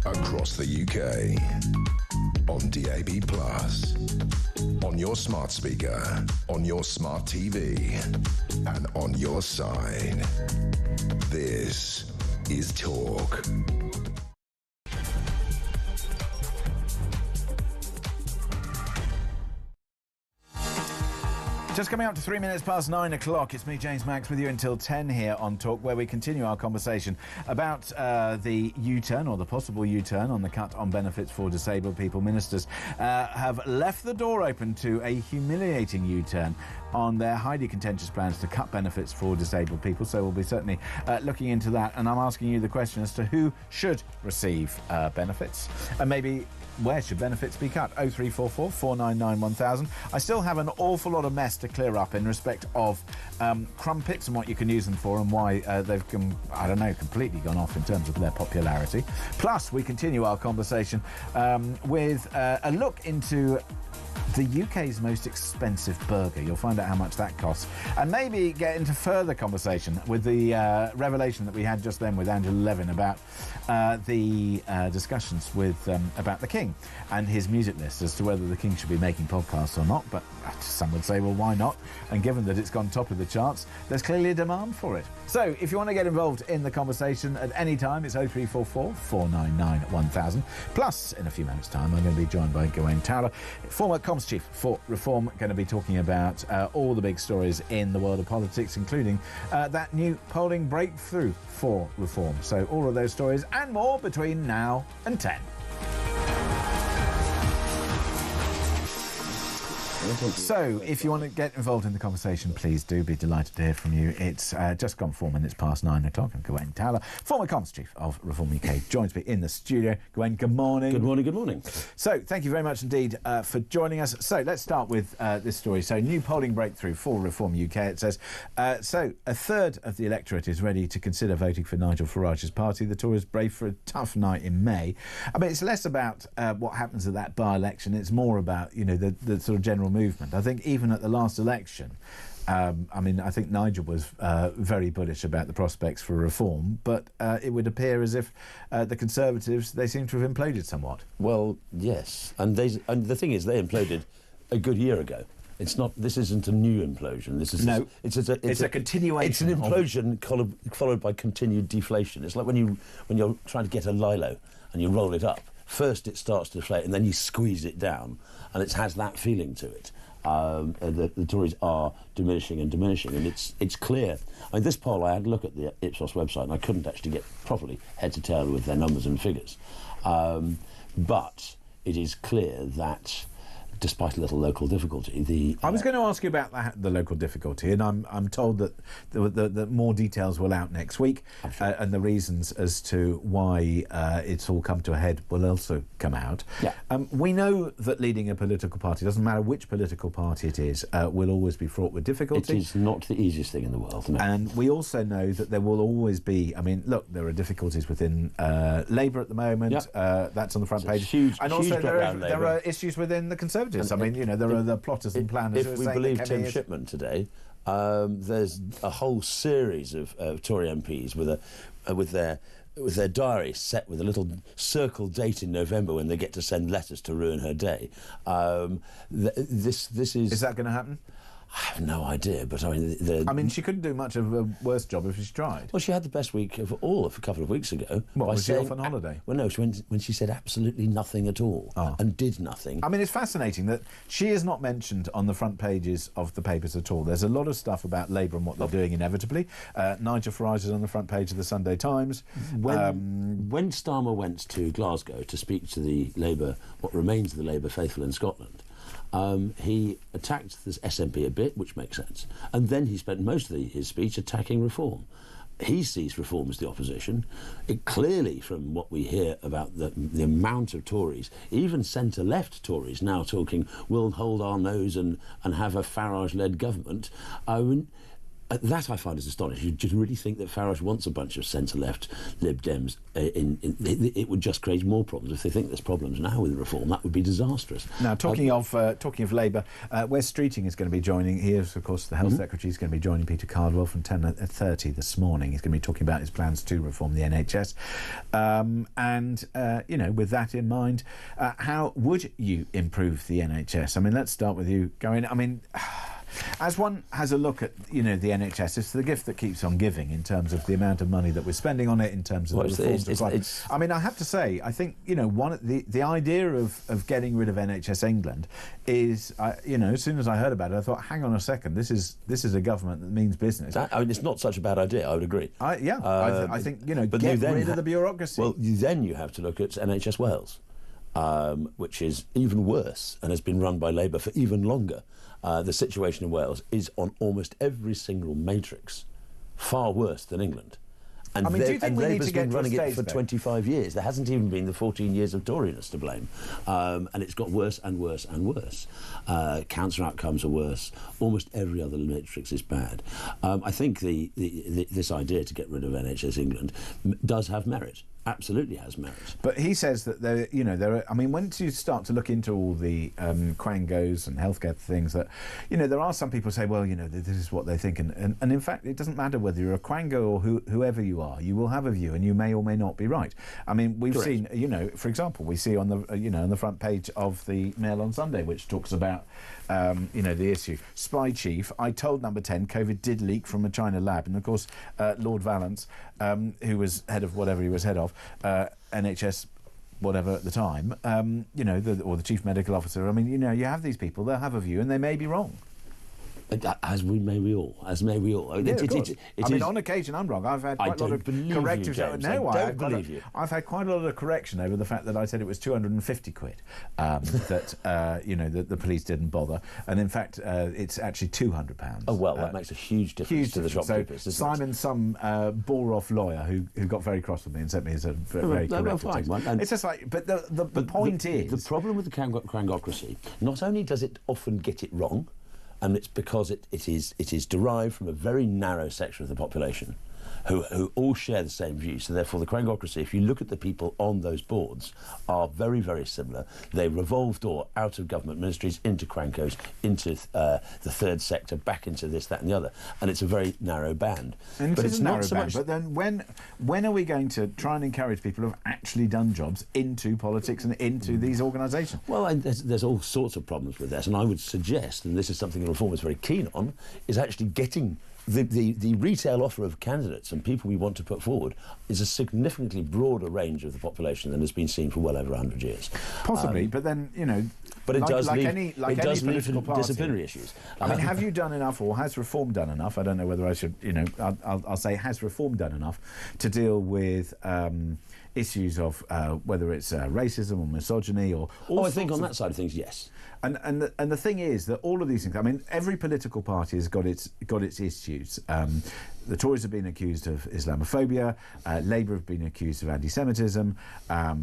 Speaker 1: Across the UK, on DAB+, on your smart speaker, on your smart TV, and on your side. This is Talk.
Speaker 2: Just coming up to 3 minutes past 9 o'clock. It's me, James Max, with you until 10 here on Talk, where we continue our conversation about the U-turn, or the possible U-turn, on the cut on benefits for disabled people. Ministers have left the door open to a humiliating U-turn on their highly contentious plans to cut benefits for disabled people. So we'll be certainly looking into that. And I'm asking you the question as to who should receive benefits, and maybe where should benefits be cut. 0344 499 1000. I still have an awful lot of mess to clear up in respect of crumpets and what you can use them for, and why they've completely gone off in terms of their popularity. Plus, we continue our conversation with a look into the UK's most expensive burger. You'll find out how much that costs, and maybe get into further conversation with the revelation that we had just then with Angela Levin about the discussions with about the King and his music list, as to whether the King should be making podcasts or not. But some would say, well, why not? And given that it's gone top of the charts, there's clearly a demand for it. So if you want to get involved in the conversation at any time, it's 0344 499 1000. Plus, in a few minutes' time, I'm going to be joined by Gawain Towler, former comms chief for Reform, going to be talking about all the big stories in the world of politics, including that new polling breakthrough for Reform. So all of those stories and more between now and 10. So, if you want to get involved in the conversation, please do. Be delighted to hear from you. It's just gone 4 minutes past 9 o'clock, and Gawain Towler, former comms chief of Reform UK, joins me in the studio. Gawain, good morning.
Speaker 17: Good morning, good morning.
Speaker 2: So, thank you very much indeed for joining us. So, let's start with this story. So, new polling breakthrough for Reform UK. It says, so a third of the electorate is ready to consider voting for Nigel Farage's party. The Tories brave for a tough night in May. I mean, it's less about what happens at that by-election. It's more about, you know, the sort of general movement. I think even at the last election, I think Nigel was very bullish about the prospects for reform, but it would appear as if the Conservatives, they seem to have imploded somewhat.
Speaker 17: Well, yes, and the thing is, they imploded a good year ago. It's not. This isn't a new implosion. This is it's a
Speaker 2: continuation.
Speaker 17: It's an implosion followed by continued deflation. It's like when you're trying to get a lilo and you roll it up. First, it starts to deflate, and then you squeeze it down, and it has that feeling to it. The Tories are diminishing, and it's clear. I mean, this poll, I had a look at the Ipsos website, and I couldn't actually get properly head to tail with their numbers and figures. But it is clear that, despite a little local difficulty,
Speaker 2: I was going to ask you about the local difficulty, and I'm told that the more details will out next week, and the reasons as to why it's all come to a head will also come out.
Speaker 17: Yeah.
Speaker 2: We know that leading a political party, doesn't matter which political party it is, will always be fraught with difficulty.
Speaker 17: It is not the easiest thing in the world. No.
Speaker 2: And we also know that there will always be, I mean, look, there are difficulties within Labour at the moment.
Speaker 17: Yep.
Speaker 2: That's on the front page.
Speaker 17: And
Speaker 2: also there are issues within the Conservatives. I mean, you know, there are the plotters and planners.
Speaker 17: If we believe Tim Shipman today, there's a whole series of Tory MPs with their diary set with a little circle date in November when they get to send letters to ruin her day. This is.
Speaker 2: Is that going to happen?
Speaker 17: I have no idea, but I mean...
Speaker 2: she couldn't do much of a worse job if she tried.
Speaker 17: Well, she had the best week of all a couple of weeks ago.
Speaker 2: What, was she off on holiday?
Speaker 17: Well, no, when she said absolutely nothing at all and did nothing.
Speaker 2: I mean, it's fascinating that she is not mentioned on the front pages of the papers at all. There's a lot of stuff about Labour and what they're doing inevitably. Nigel Farage is on the front page of the Sunday Times.
Speaker 17: When Starmer went to Glasgow to speak to what remains of the Labour faithful in Scotland, he attacked this SNP a bit, which makes sense, and then he spent most of his speech attacking reform. He sees reform as the opposition. Clearly, from what we hear about the amount of Tories, even centre-left Tories now talking, we'll hold our nose and have a Farage-led government. That I find is astonishing. Do you really think that Farage wants a bunch of centre-left Lib Dems? It would just create more problems. If they think there's problems now with reform, that would be disastrous.
Speaker 2: Now, talking of Labour, Wes Streeting is going to be joining. He is, of course, the Health Secretary. He's going to be joining Peter Cardwell from 10:30 this morning. He's going to be talking about his plans to reform the NHS. With that in mind, how would you improve the NHS? I mean, let's start with you, Gawain. I mean, as one has a look at, the NHS, it's the gift that keeps on giving in terms of the amount of money that we're spending on it, in terms of the reforms required. I mean, I have to say, I think, the idea of getting rid of NHS England is, as soon as I heard about it, I thought, hang on a second, this is a government that means business.
Speaker 17: It's not such a bad idea, I would agree.
Speaker 2: I think, get rid of the bureaucracy.
Speaker 17: Well, then you have to look at NHS Wales, which is even worse and has been run by Labour for even longer. The situation in Wales is on almost every single matrix far worse than England. And
Speaker 2: do you think we need to get
Speaker 17: been running it for
Speaker 2: though?
Speaker 17: 25 years. There hasn't even been the 14 years of Toriness to blame. And it's got worse and worse and worse. Cancer outcomes are worse. Almost every other matrix is bad. I think this idea to get rid of NHS England does have merit. Absolutely has merit.
Speaker 2: But he says that there are. I mean, once you start to look into all the quangos and healthcare things, that there are some people say, well, this is what they think, and in fact, it doesn't matter whether you're a quango or whoever you are. You will have a view, and you may or may not be right. I mean, we've seen, for example, we see on the on the front page of the Mail on Sunday, which talks about the issue. Spy chief, I told Number 10 COVID did leak from a China lab, and of course, Lord Valence, who was head of whatever he was head of, NHS whatever at the time, or the chief medical officer. I mean, you have these people, they'll have a view and they may be wrong.
Speaker 17: As may we all.
Speaker 2: Yeah, of course. On occasion I'm wrong. I've had quite a lot of corrective... I've had quite a lot of correction over the fact that I said it was 250 quid that the police didn't bother, and in fact it's actually £200.
Speaker 17: Oh well, that makes a huge difference to the shopkeepers.
Speaker 2: So Simon, some bore-off lawyer who got very cross with me and sent me as a very corrective text. It's just like, but the point is,
Speaker 17: the problem with the crangocracy, not only does it often get it wrong, and it's because it is derived from a very narrow section of the population who all share the same views. So therefore the crangocracy, if you look at the people on those boards, are very, very similar. They revolve door out of government ministries, into crankos, into the third sector, back into this, that and the other. And it's a very narrow band.
Speaker 2: And
Speaker 17: but
Speaker 2: it's
Speaker 17: it's
Speaker 2: a
Speaker 17: not
Speaker 2: narrow
Speaker 17: so
Speaker 2: band.
Speaker 17: much...
Speaker 2: But then when are we going to try and encourage people who have actually done jobs into politics and into these organisations?
Speaker 17: Well, and there's all sorts of problems with that, and I would suggest, and this is something the Reform is very keen on, is actually getting the retail offer of candidates and people we want to put forward is a significantly broader range of the population than has been seen for well over 100 years.
Speaker 2: Possibly, but then,
Speaker 17: but it does lead
Speaker 2: political
Speaker 17: to
Speaker 2: party,
Speaker 17: disciplinary issues.
Speaker 2: I mean, have you done enough, or has Reform done enough? I don't know whether I should, I'll say, has Reform done enough to deal with issues of whether it's racism or misogyny or...
Speaker 17: I think on that side of things, yes.
Speaker 2: And the thing is that all of these things, I mean, every political party has got its issues. The Tories have been accused of Islamophobia, Labour have been accused of anti-Semitism,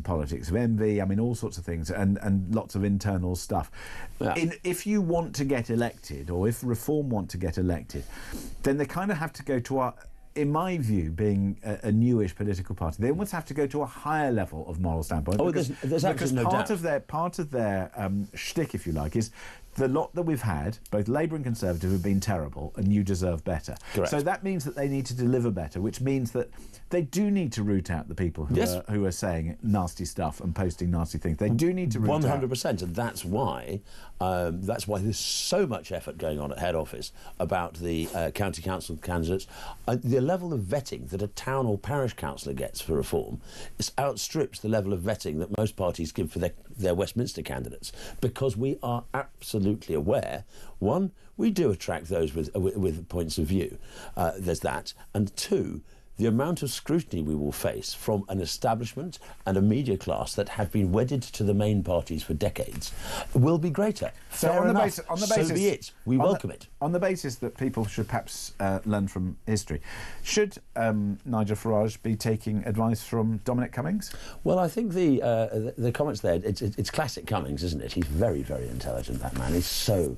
Speaker 2: politics of envy, I mean, all sorts of things, and lots of internal stuff.
Speaker 17: Yeah.
Speaker 2: If you want to get elected, or if Reform want to get elected, then they kind of have to go to in my view, being a newish political party, they almost have to go to a higher level of moral standpoint.
Speaker 17: Oh, there's absolutely no doubt.
Speaker 2: Part of their shtick, if you like, is the lot that we've had, both Labour and Conservative, have been terrible, and you deserve better.
Speaker 17: Correct.
Speaker 2: So that means that they need to deliver better, which means that they do need to root out the people who are saying nasty stuff and posting nasty things. They do need to root
Speaker 17: 100%, and that's why there's so much effort going on at head office about the county council candidates. The level of vetting that a town or parish councillor gets for Reform outstrips the level of vetting that most parties give for their Westminster candidates, because we are absolutely aware, one, we do attract those with points of view. There's that. And two, the amount of scrutiny we will face from an establishment and a media class that have been wedded to the main parties for decades will be greater. Fair enough. So be it. We welcome it.
Speaker 2: On the basis that people should perhaps learn from history, should Nigel Farage be taking advice from Dominic Cummings?
Speaker 17: Well, I think the comments there, it's classic Cummings, isn't it? He's very, very intelligent, that man. He's so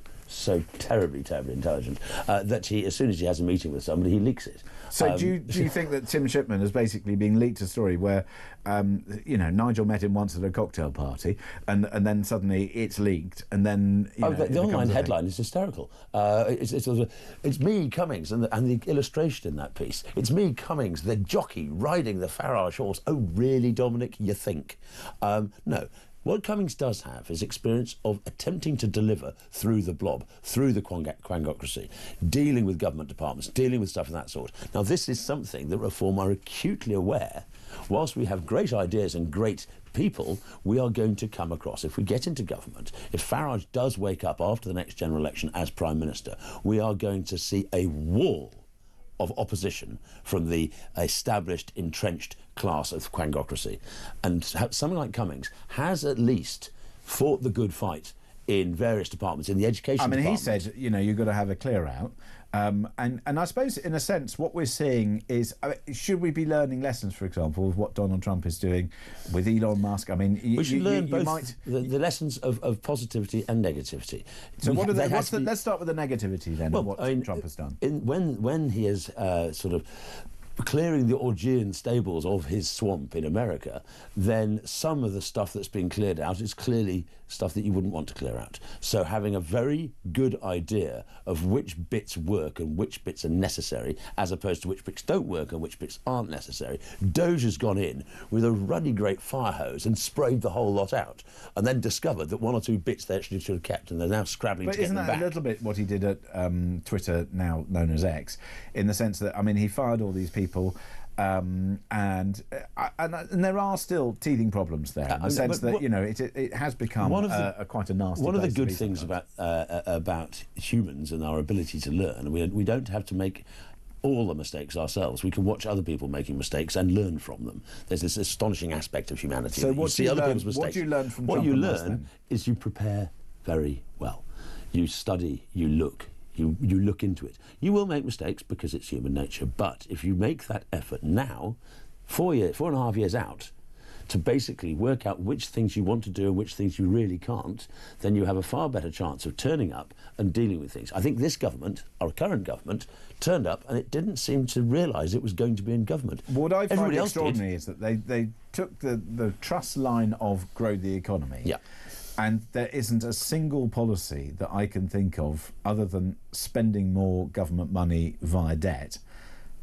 Speaker 17: terribly, terribly intelligent that he, as soon as he has a meeting with somebody, he leaks it.
Speaker 2: So do you think that Tim Shipman has basically been leaked a story where, Nigel met him once at a cocktail party, and then suddenly it's leaked, and then
Speaker 17: the online headline is hysterical. It's me, Cummings, and the illustration in that piece. It's me, Cummings, the jockey riding the Farage horse. Oh, really, Dominic? You think? No. What Cummings does have is experience of attempting to deliver through the blob, through the crangocracy, dealing with government departments, dealing with stuff of that sort. Now, this is something that Reform are acutely aware. Whilst we have great ideas and great people, we are going to come across, if we get into government, if Farage does wake up after the next general election as Prime Minister, we are going to see a wall of opposition from the established, entrenched class of crangocracy. And something like Cummings has at least fought the good fight in various departments, in the education department.
Speaker 2: He said, you've got to have a clear out. And I suppose, in a sense, what we're seeing is, should we be learning lessons, for example, of what Donald Trump is doing with Elon Musk? I mean,
Speaker 17: we should learn both the lessons of positivity and negativity.
Speaker 2: So let's start with the negativity then, of what Trump has done.
Speaker 17: When he is sort of clearing the Augean stables of his swamp in America, then some of the stuff that's been cleared out is clearly stuff that you wouldn't want to clear out. So having a very good idea of which bits work and which bits are necessary, as opposed to which bits don't work and which bits aren't necessary. Doge has gone in with a ruddy great fire hose and sprayed the whole lot out, and then discovered that one or two bits they actually should have kept, and they're now scrabbling to get them back.
Speaker 2: But isn't that a little bit what he did at Twitter, now known as X, in the sense that, he fired all these people, and there are still teething problems there in the sense that it has become quite a nasty.
Speaker 17: One of the good things about humans and our ability to learn, we don't have to make all the mistakes ourselves. We can watch other people making mistakes and learn from them. There's this astonishing aspect of humanity.
Speaker 2: So
Speaker 17: what do you learn? What
Speaker 2: do you learn from
Speaker 17: what
Speaker 2: Trump
Speaker 17: you
Speaker 2: and us,
Speaker 17: learn
Speaker 2: then?
Speaker 17: is you prepare very well. You study, you look. You look into it. You will make mistakes because it's human nature, but if you make that effort now, 4.5 years out, to basically work out which things you want to do and which things you really can't, then you have a far better chance of turning up and dealing with things. I think this government, our current government, turned up and it didn't seem to realise it was going to be in government.
Speaker 2: What I find extraordinary is that they took the truss line of grow the economy.
Speaker 17: Yeah.
Speaker 2: And there isn't a single policy that I can think of other than spending more government money via debt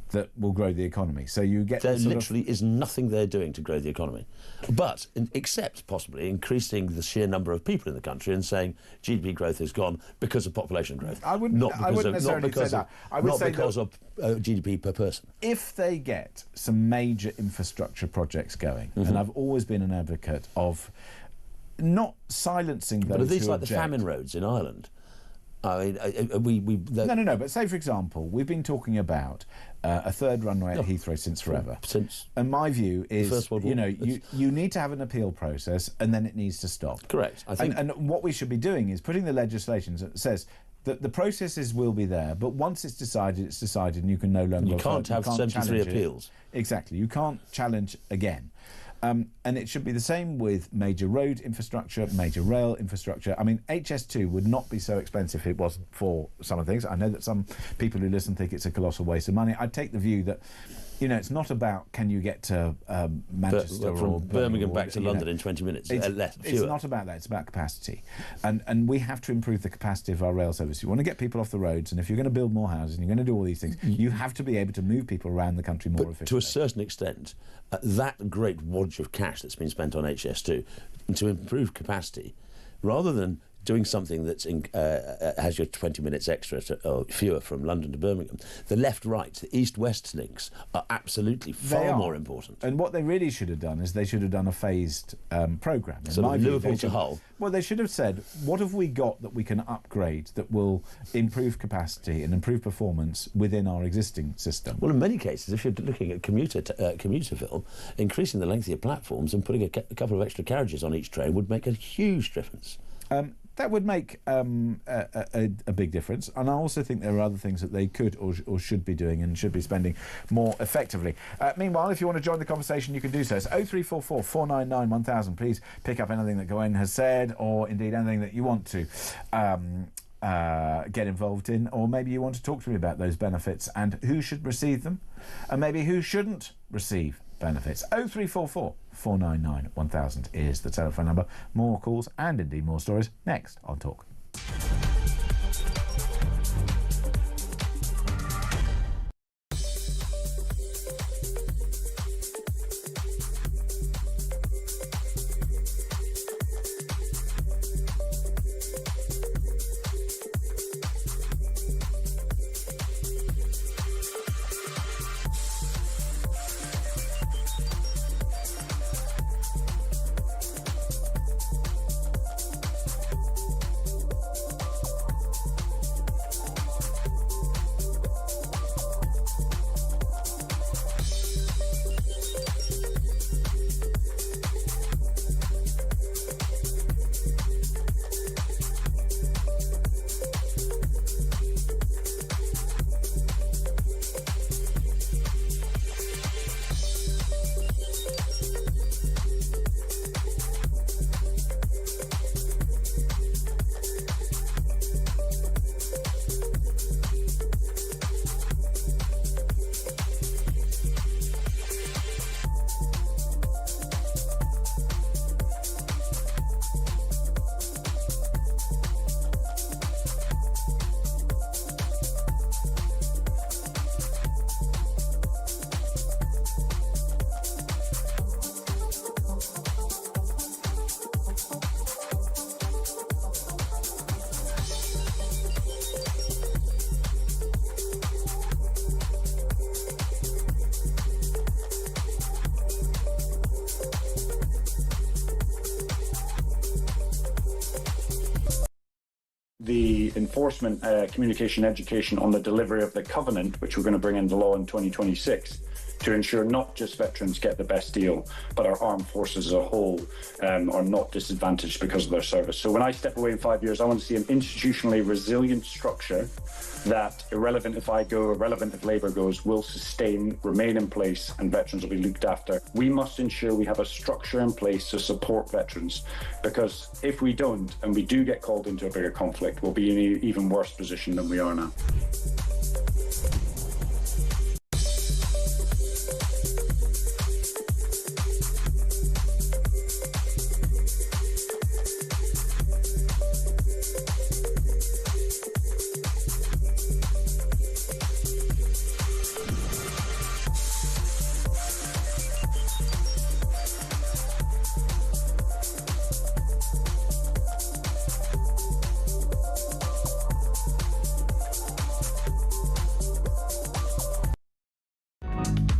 Speaker 2: that will grow the economy. So you get...
Speaker 17: There literally is nothing they're doing to grow the economy. But, except possibly increasing the sheer number of people in the country and saying GDP growth has gone because of population growth.
Speaker 2: I wouldn't necessarily say that. I would say
Speaker 17: because of GDP per person.
Speaker 2: If they get some major infrastructure projects going, and I've always been an advocate of not silencing those
Speaker 17: but are these
Speaker 2: who
Speaker 17: like
Speaker 2: object.
Speaker 17: the famine roads in Ireland? I mean,
Speaker 2: No. But say, for example, we've been talking about a third runway at Heathrow since forever. And my view is,
Speaker 17: First World War.
Speaker 2: You need to have an appeal process, and then it needs to stop.
Speaker 17: Correct. I think.
Speaker 2: And what we should be doing is putting the legislation that says that the processes will be there, but once it's decided, and you can no longer.
Speaker 17: You can't have 73 appeals.
Speaker 2: Exactly. You can't challenge again. And it should be the same with major road infrastructure, major rail infrastructure. I mean, HS2 would not be so expensive if it wasn't for some of the things. I know that some people who listen think it's a colossal waste of money. I take the view that, it's not about can you get to Manchester
Speaker 17: from Birmingham back to London in 20 minutes.
Speaker 2: It's not about that. It's about capacity. And we have to improve the capacity of our rail service. You want to get people off the roads, and if you're going to build more houses and you're going to do all these things, you have to be able to move people around the country more efficiently.
Speaker 17: To a certain extent, that great wodge of cash that's been spent on HS2 to improve capacity, rather than doing something that's has your 20 minutes extra or fewer from London to Birmingham, the left-right, the east-west links are absolutely far more important.
Speaker 2: And what they really should have done is they should have done a phased programme.
Speaker 17: So Liverpool to Hull?
Speaker 2: Well, they should have said, what have we got that we can upgrade that will improve capacity and improve performance within our existing system?
Speaker 17: Well, in many cases, if you're looking at Commuterville, increasing the length of your platforms and putting a couple of extra carriages on each train would make a huge difference.
Speaker 2: That would make a big difference, and I also think there are other things that they could or should be doing and should be spending more effectively. Meanwhile, if you want to join the conversation, you can do so. It's 0344 499 1000. Please pick up anything that Gawain has said, or indeed anything that you want to get involved in, or maybe you want to talk to me about those benefits and who should receive them, and maybe who shouldn't receive benefits. 0344 499 1000 is the telephone number. More calls and indeed more stories next on Talk.
Speaker 18: enforcement, communication, education on the delivery of the covenant, which we're going to bring into law in 2026, to ensure not just veterans get the best deal, but our armed forces as a whole are not disadvantaged because of their service. So when I step away in 5 years, I want to see an institutionally resilient structure that, irrelevant if I go, irrelevant if Labour goes, will sustain, remain in place, and veterans will be looked after. We must ensure we have a structure in place to support veterans, because if we don't, and we do get called into a bigger conflict, we'll be in an even worse position than we are now.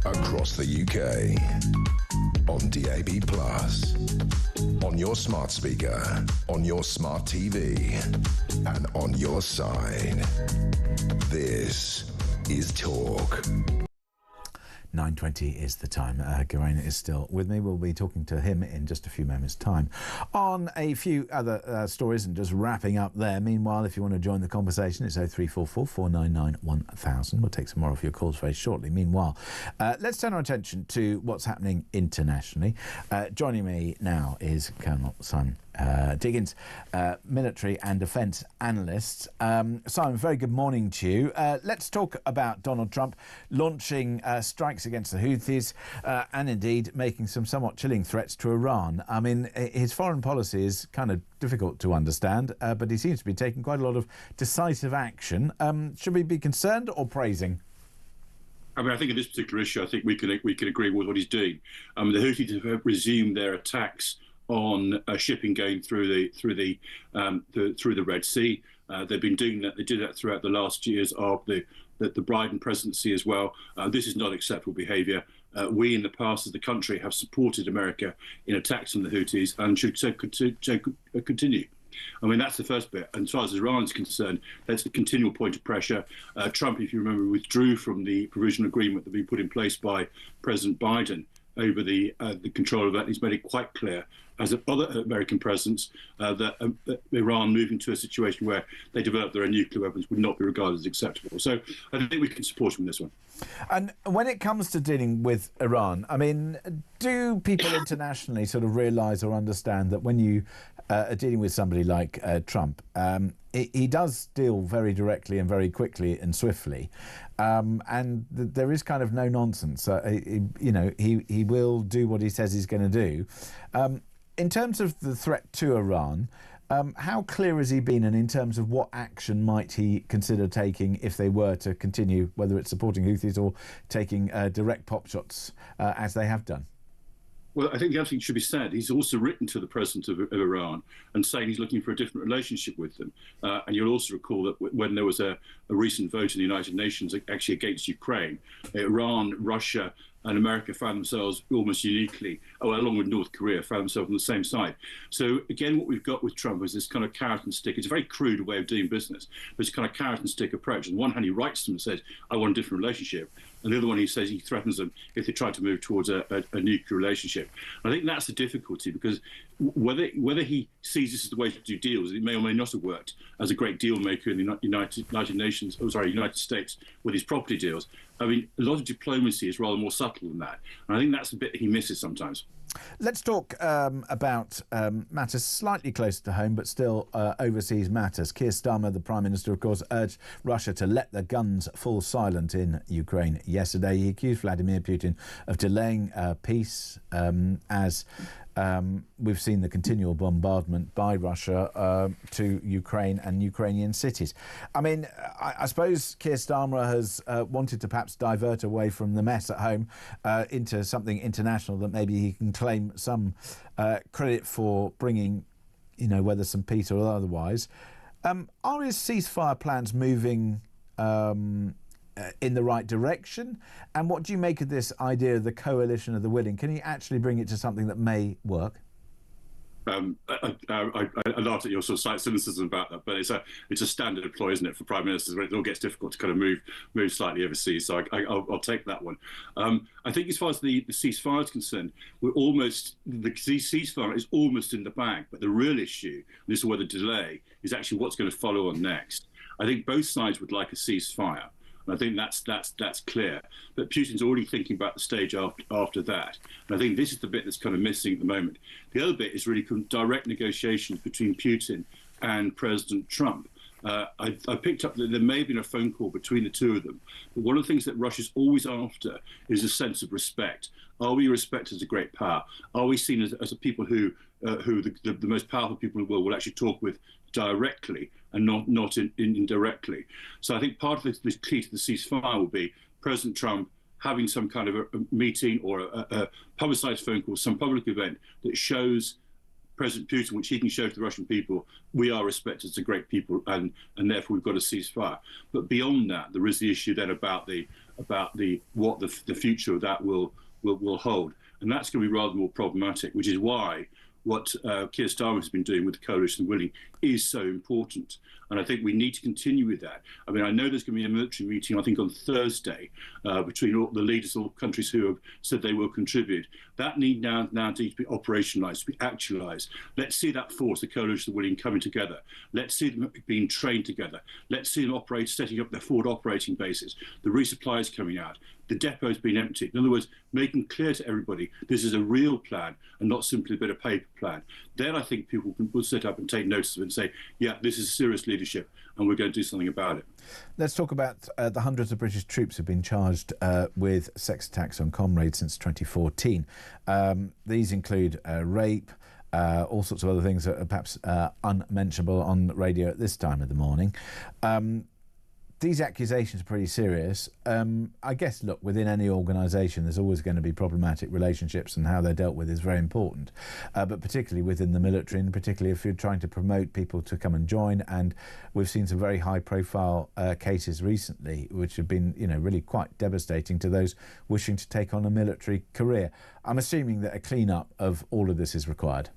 Speaker 1: Across the UK, on DAB+, on your smart speaker, on your smart TV, and on your side. This is Talk.
Speaker 2: 9:20 is the time. Gawain is still with me. We'll be talking to him in just a few moments' time on a few other stories and just wrapping up there. Meanwhile, if you want to join the conversation, it's 0344 499 1000. We'll take some more of your calls very shortly. Meanwhile, let's turn our attention to what's happening internationally. Joining me now is Colonel Simon Diggins, military and defence analyst. Simon, very good morning to you. Let's talk about Donald Trump launching strikes against the Houthis and indeed making some somewhat chilling threats to Iran. I mean, his foreign policy is kind of difficult to understand, but he seems to be taking quite a lot of decisive action. Should we be concerned or praising?
Speaker 19: I mean, I think in this particular issue, I think we can agree with what he's doing. The Houthis have resumed their attacks on shipping going through the Red Sea. They've been doing that. They did that throughout the last years of the Biden presidency as well. This is not acceptable behaviour. We in the past as the country have supported America in attacks on the Houthis and should so continue. I mean, that's the first bit. And as far as Iran is concerned, that's a continual point of pressure. Trump, if you remember, withdrew from the provisional agreement that had been put in place by President Biden over the control of that. He's made it quite clear, as other American presidents, that Iran moving to a situation where they develop their own nuclear weapons would not be regarded as acceptable. So I think we can support him in this one.
Speaker 2: And when it comes to dealing with Iran, I mean, do people internationally sort of realise or understand that when you are dealing with somebody like Trump, he does deal very directly and very quickly and swiftly, and there is kind of no nonsense. He will do what he says he's going to do. In terms of the threat to Iran, how clear has he been, and in terms of what action might he consider taking if they were to continue, whether it's supporting Houthis or taking direct pop shots as they have done?
Speaker 19: Well, I think the other thing should be said, he's also written to the president of Iran and saying he's looking for a different relationship with them. And you'll also recall that when there was a recent vote in the United Nations actually against Ukraine, Iran, Russia and America found themselves almost uniquely, along with North Korea, found themselves on the same side. So again, what we've got with Trump is this kind of carrot and stick. It's a very crude way of doing business, but it's kind of carrot and stick approach. On the one hand, he writes to them and says, I want a different relationship. And the other one, he says he threatens them if they try to move towards a nuclear relationship. And I think that's the difficulty, because whether he sees this as the way to do deals, it may or may not have worked as a great deal maker in the United States with his property deals. I mean, a lot of diplomacy is rather more subtle than that. And I think that's the bit he misses sometimes.
Speaker 2: Let's talk about matters slightly closer to home, but still overseas matters. Keir Starmer, the Prime Minister, of course, urged Russia to let the guns fall silent in Ukraine yesterday. He accused Vladimir Putin of delaying peace as we've seen the continual bombardment by Russia to Ukraine and Ukrainian cities. I mean, I suppose Keir Starmer has wanted to perhaps divert away from the mess at home into something international that maybe he can claim some credit for bringing, whether some peace or otherwise. Are his ceasefire plans moving in the right direction? And what do you make of this idea of the coalition of the willing? Can he actually bring it to something that may work?
Speaker 19: I laughed at your sort of slight cynicism about that, but it's a standard ploy, isn't it, for prime ministers when it all gets difficult to kind of move slightly overseas. So I'll take that one. I think as far as the ceasefire is concerned, the ceasefire is almost in the bag, but the real issue, and this is where the delay, is actually what's going to follow on next. I think both sides would like a ceasefire. And I think that's clear. But Putin's already thinking about the stage after that. And I think this is the bit that's kind of missing at the moment. The other bit is really direct negotiations between Putin and President Trump. I picked up that there may have been a phone call between the two of them. But one of the things that Russia's always after is a sense of respect. Are we respected as a great power? Are we seen as a people who the most powerful people in the world will actually talk with directly and not indirectly? So I think part of the key to the ceasefire will be President Trump having some kind of a meeting or a publicised phone call, some public event that shows President Putin, which he can show to the Russian people, we are respected as a great people, and therefore we've got a ceasefire. But beyond that, there is the issue then about what the future of that will hold, and that's going to be rather more problematic. Which is why what Keir Starmer has been doing with the coalition of willing is so important. And I think we need to continue with that. I mean, I know there's going to be a military meeting, I think, on Thursday between all the leaders of all countries who have said they will contribute. That need now to be operationalised, to be actualised. Let's see that force, the coalition of willing, coming together. Let's see them being trained together. Let's see them setting up their forward operating bases. The resupplies coming out. The depot's been emptied. In other words, making clear to everybody this is a real plan and not simply a bit of paper plan. Then I think people will sit up and take notice of it and say, yeah, this is serious leadership and we're going to do something about it.
Speaker 2: Let's talk about the hundreds of British troops who've been charged with sex attacks on comrades since 2014. These include rape, all sorts of other things that are perhaps unmentionable on radio at this time of the morning. These accusations are pretty serious. I guess, look, within any organisation, there's always going to be problematic relationships, and how they're dealt with is very important. But particularly within the military, and particularly if you're trying to promote people to come and join. And we've seen some very high-profile cases recently, which have been, really quite devastating to those wishing to take on a military career. I'm assuming that a clean-up of all of this is required.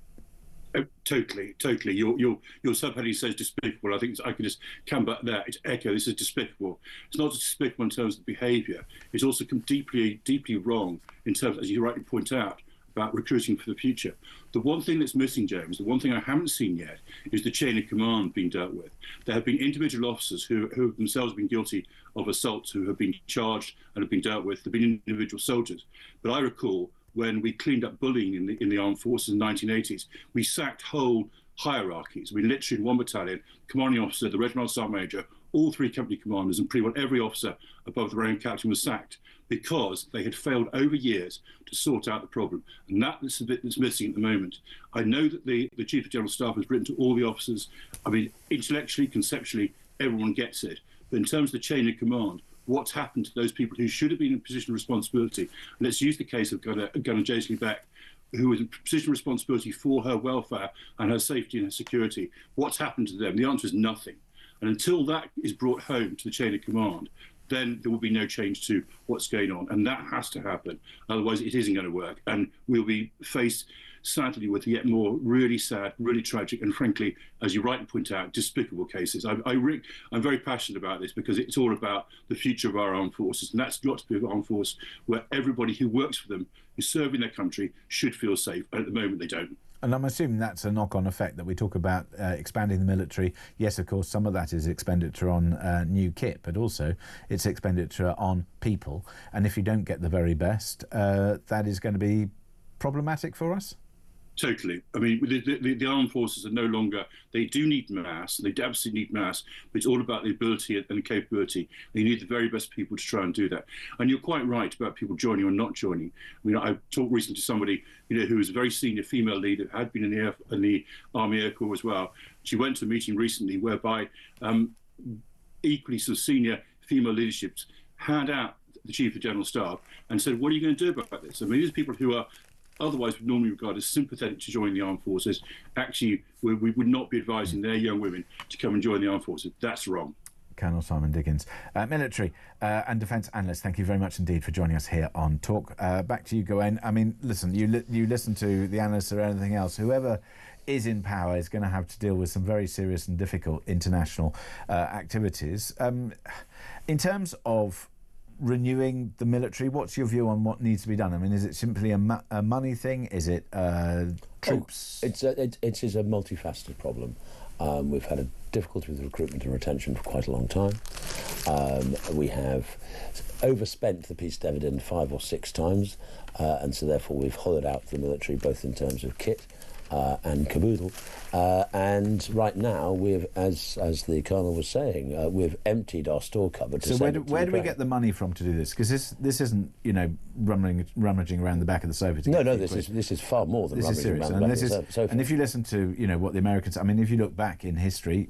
Speaker 19: Oh, totally. Your subheading says despicable. I think I can just come back there. It's echo. This is despicable. It's not just despicable in terms of behaviour. It's also deeply wrong in terms, as you rightly point out, about recruiting for the future. The one thing that's missing, James, the one thing I haven't seen yet, is the chain of command being dealt with. There have been individual officers who have themselves been guilty of assaults, who have been charged and have been dealt with. There have been individual soldiers. But I recall when we cleaned up bullying in the armed forces in the 1980s, we sacked whole hierarchies. We literally, in one battalion, commanding officer, the regimental sergeant major, all three company commanders, and pretty much every officer above the rank captain was sacked because they had failed over years to sort out the problem. And that's the bit that's missing at the moment. I know that the Chief of General Staff has written to all the officers. I mean, intellectually, conceptually, everyone gets it. But in terms of the chain of command, what's happened to those people who should have been in a position of responsibility? Let's use the case of Gunnar Jaisley Beck, who was in a position of responsibility for her welfare and her safety and her security. What's happened to them? The answer is nothing. And until that is brought home to the chain of command, then there will be no change to what's going on. And that has to happen. Otherwise, it isn't going to work. And we'll be faced, sadly, with yet more really sad, really tragic, and frankly, as you rightly point out, despicable cases. I'm very passionate about this because it's all about the future of our armed forces. And that's got to be an armed force where everybody who works for them, who's serving their country, should feel safe. And at the moment, they don't.
Speaker 2: And I'm assuming that's a knock-on effect that we talk about expanding the military. Yes, of course, some of that is expenditure on new kit, but also it's expenditure on people. And if you don't get the very best, that is going to be problematic for us?
Speaker 19: Totally. I mean, the armed forces are no longer, they do need mass, they absolutely need mass, but it's all about the ability and the capability. They need the very best people to try and do that. And you're quite right about people joining or not joining. I mean, I talked recently to somebody, who was a very senior female leader, had been in the Army Air Corps as well. She went to a meeting recently whereby equally sort of senior female leaderships had out the Chief of General Staff and said, what are you going to do about this? I mean, these people who are otherwise would normally regard as sympathetic to join the armed forces, actually we would not be advising their young women to come and join the armed forces. That's wrong.
Speaker 2: Colonel Simon Diggins, military and defence analyst. Thank you very much indeed for joining us here on Talk. Back to you, Gawain. I mean, listen, you listen to the analysts or anything else. Whoever is in power is going to have to deal with some very serious and difficult international activities. In terms of renewing the military, what's your view on what needs to be done? I mean, is it simply a money thing? Is it troops?
Speaker 17: It is a multifaceted problem. We've had a difficulty with recruitment and retention for quite a long time. We have overspent the peace dividend 5 or 6 times, and so therefore we've hollowed out the military both in terms of kit and caboodle. And right now, we've, as the Colonel was saying, we've emptied our store cupboard.
Speaker 2: So where do we get the money from to do this? Because this isn't, rummaging around the back of the sofa.
Speaker 17: No, this is far more than rummaging around the back of the sofa.
Speaker 2: And if you listen to what the Americans, I mean, if you look back in history,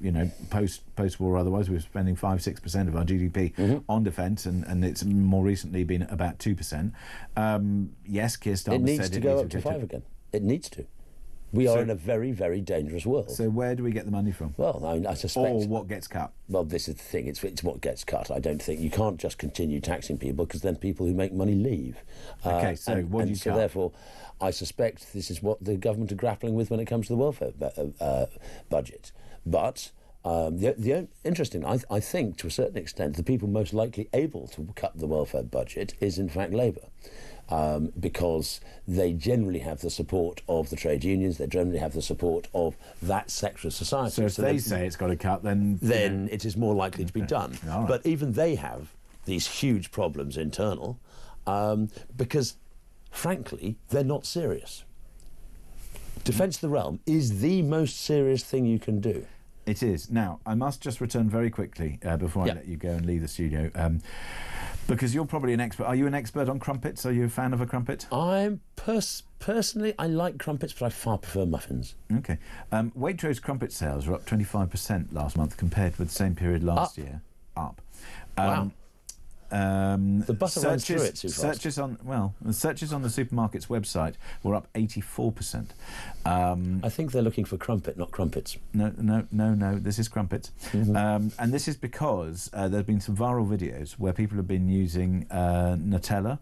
Speaker 2: post-war otherwise, we were spending 5-6% of our GDP on defence, and it's more recently been about 2%. Yes, Keir Starmer said
Speaker 17: it needs to go up to 5 again. It needs to. We are in a very, very dangerous world.
Speaker 2: So where do we get the money from?
Speaker 17: Well, I suspect...
Speaker 2: Or what gets cut?
Speaker 17: Well, this is the thing. It's what gets cut. I don't think... You can't just continue taxing people because then people who make money leave.
Speaker 2: OK, so what do you cut?
Speaker 17: Therefore, I suspect this is what the government are grappling with when it comes to the welfare budget. But... the interesting, I think, to a certain extent, the people most likely able to cut the welfare budget is, in fact, Labour. Because they generally have the support of the trade unions, they generally have the support of that sector of society.
Speaker 2: So if they say it's got to cut, then
Speaker 17: it is more likely to be done.
Speaker 2: Right.
Speaker 17: But even they have these huge problems internal because, frankly, they're not serious. Defence of the realm is the most serious thing you can do.
Speaker 2: It is. Now, I must just return very quickly before I let you go and leave the studio. Because you're probably an expert. Are you an expert on crumpets? Are you a fan of a crumpet?
Speaker 17: I'm personally, I like crumpets, but I far prefer muffins.
Speaker 2: OK. Waitrose crumpet sales were up 25% last month compared with the same period last year. Up.
Speaker 17: Wow. The butter runs through it too fast.
Speaker 2: Searches on the supermarket's website were up 84%.
Speaker 17: I think they're looking for crumpet, not crumpets.
Speaker 2: No. This is crumpets, and this is because there have been some viral videos where people have been using Nutella.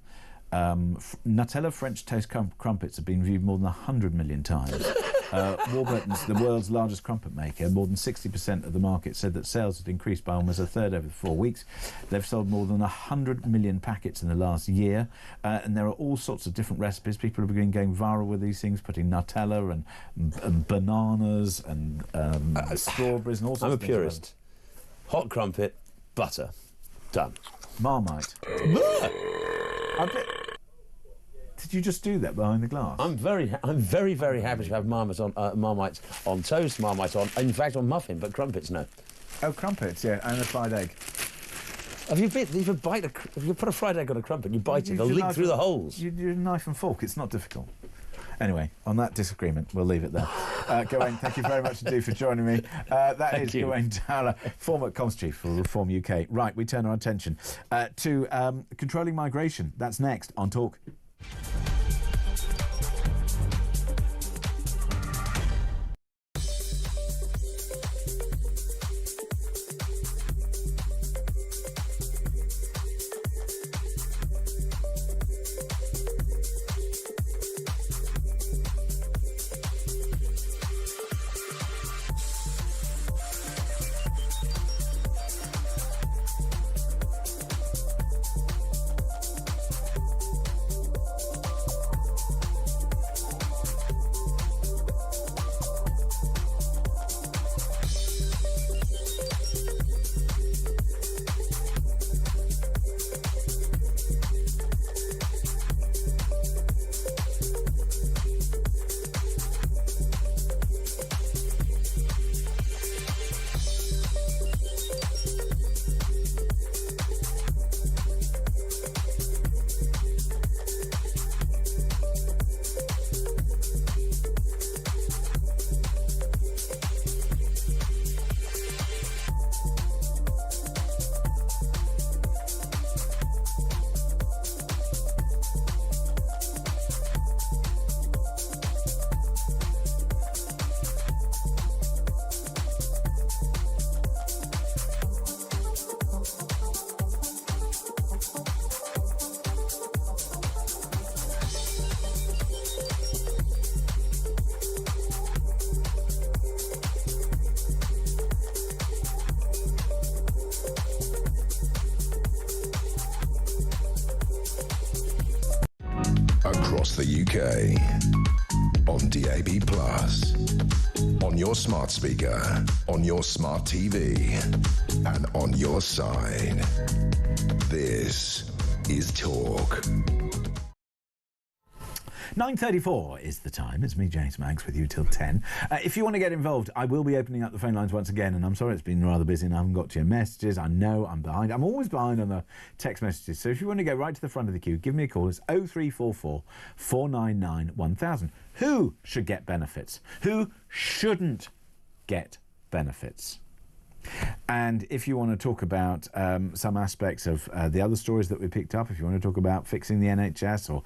Speaker 2: Nutella French toast crumpets have been viewed more than 100 million times. Warburton's, the world's largest crumpet maker, more than 60% of the market said that sales had increased by almost a third over 4 weeks. They've sold more than 100 million packets in the last year, and there are all sorts of different recipes. People have been going viral with these things, putting Nutella and bananas and strawberries and all sorts of things.
Speaker 17: I'm a purist. Hot crumpet, butter, done.
Speaker 2: Marmite. Did you just do that behind the glass?
Speaker 17: I'm very, very happy to have Marmites on toast, Marmite on, in fact, on muffin, but crumpets, no.
Speaker 2: Oh, crumpets, yeah, and a fried egg.
Speaker 17: Have you put a fried egg on a crumpet, you bite it, they'll leak through the holes.
Speaker 2: You do a knife and fork, it's not difficult. Anyway, on that disagreement, we'll leave it there. Gawain, thank you very much indeed for joining me. That is Gawain Towler, former comms chief for Reform UK. Right, we turn our attention to controlling migration. That's next on Talk.
Speaker 1: UK. On DAB+. On your smart speaker. On your smart TV. And on your side. This is Talk.
Speaker 2: 9:34 is the time. It's me, James Maggs, with you till 10. If you want to get involved, I will be opening up the phone lines once again, and I'm sorry it's been rather busy and I haven't got to your messages. I know I'm behind. I'm always behind on the text messages. So if you want to go right to the front of the queue, give me a call. It's 0344 499 1000. Who should get benefits? Who shouldn't get benefits? And if you want to talk about some aspects of the other stories that we picked up, if you want to talk about fixing the NHS or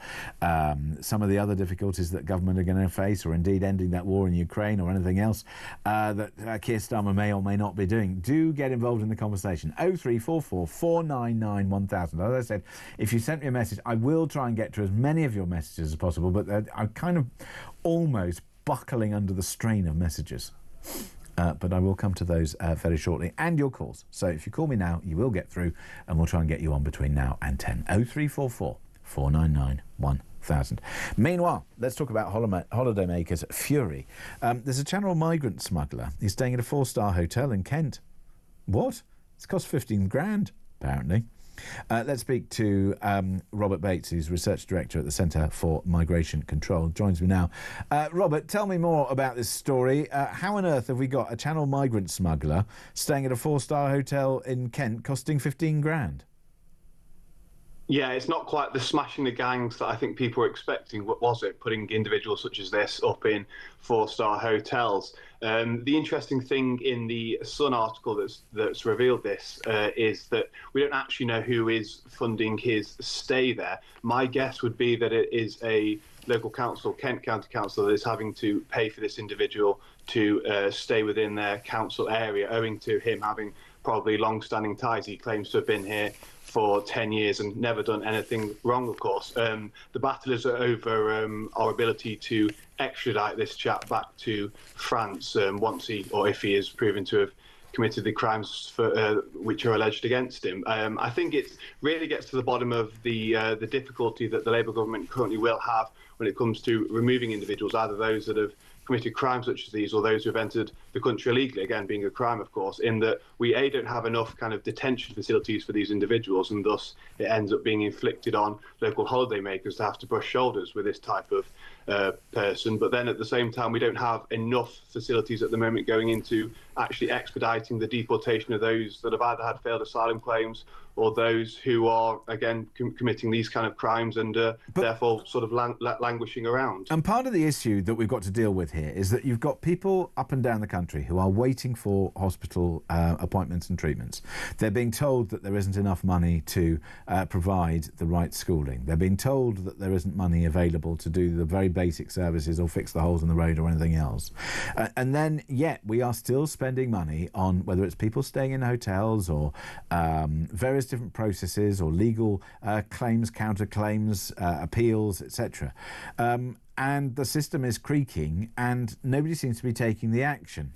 Speaker 2: some of the other difficulties that government are going to face, or indeed ending that war in Ukraine or anything else that Keir Starmer may or may not be doing, do get involved in the conversation. 0344 499 1000. As I said, if you sent me a message, I will try and get to as many of your messages as possible, but I'm kind of almost buckling under the strain of messages. But I will come to those very shortly, and your calls. So if you call me now, you will get through, and we'll try and get you on between now and 10. 0344 499 1000. Meanwhile, let's talk about holidaymakers' fury. There's a Channel migrant smuggler. He's staying at a 4-star hotel in Kent. What? It's cost 15 grand, apparently. Let's speak to Robert Bates, who's Research Director at the Centre for Migration Control. Joins me now. Robert, tell me more about this story. How on earth have we got a Channel migrant smuggler staying at a 4-star hotel in Kent costing 15 grand?
Speaker 20: Yeah, it's not quite the smashing the gangs that I think people were expecting, was it? Putting individuals such as this up in 4-star hotels. The interesting thing in the Sun article that's revealed this is that we don't actually know who is funding his stay there. My guess would be that it is a local council, Kent County Council, that is having to pay for this individual to stay within their council area, owing to him having probably long-standing ties. He claims to have been here for 10 years and never done anything wrong, of course. The battle is over our ability to extradite this chap back to France once he, or if he is proven to have committed the crimes which are alleged against him. I think it really gets to the bottom of the difficulty that the Labour government currently will have when it comes to removing individuals, either those that have committed crimes such as these or those who have entered the country illegally, again being a crime, of course, in that we don't have enough kind of detention facilities for these individuals, and thus it ends up being inflicted on local holidaymakers to have to brush shoulders with this type of person. But then at the same time, we don't have enough facilities at the moment going into actually expediting the deportation of those that have either had failed asylum claims or those who are, again, committing these kind of crimes and therefore sort of languishing around.
Speaker 2: And part of the issue that we've got to deal with here is that you've got people up and down the country who are waiting for hospital appointments and treatments. They're being told that there isn't enough money to provide the right schooling. They're being told that there isn't money available to do the very basic services or fix the holes in the road or anything else. And then, yet, we are still spending money on whether it's people staying in hotels or various different processes or legal claims, counterclaims, appeals, etc. And the system is creaking and nobody seems to be taking the action.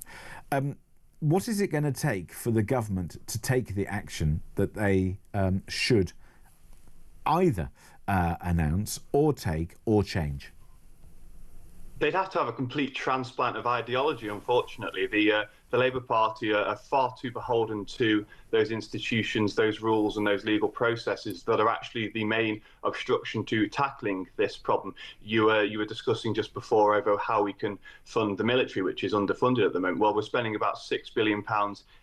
Speaker 2: What is it going to take for the government to take the action that they should either announce or take or change?
Speaker 20: They'd have to have a complete transplant of ideology, unfortunately. The Labour Party are far too beholden to those institutions, those rules and those legal processes that are actually the main obstruction to tackling this problem. You were discussing just before over how we can fund the military, which is underfunded at the moment. Well, we're spending about £6 billion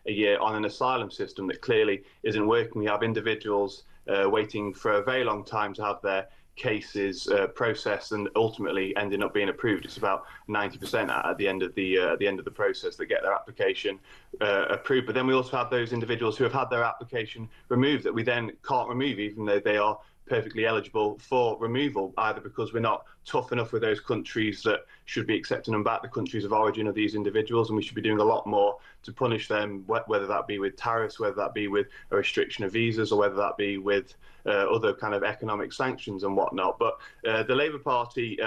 Speaker 20: a year on an asylum system that clearly isn't working. We have individuals waiting for a very long time to have their cases processed and ultimately ending up being approved. It's about 90% at the end of the process that get their application approved. But then we also have those individuals who have had their application removed that we then can't remove, even though they are perfectly eligible for removal, either because we're not tough enough with those countries that should be accepting them back, the countries of origin of these individuals, and we should be doing a lot more to punish them, whether that be with tariffs, whether that be with a restriction of visas, or whether that be with other kind of economic sanctions and whatnot. But the Labour Party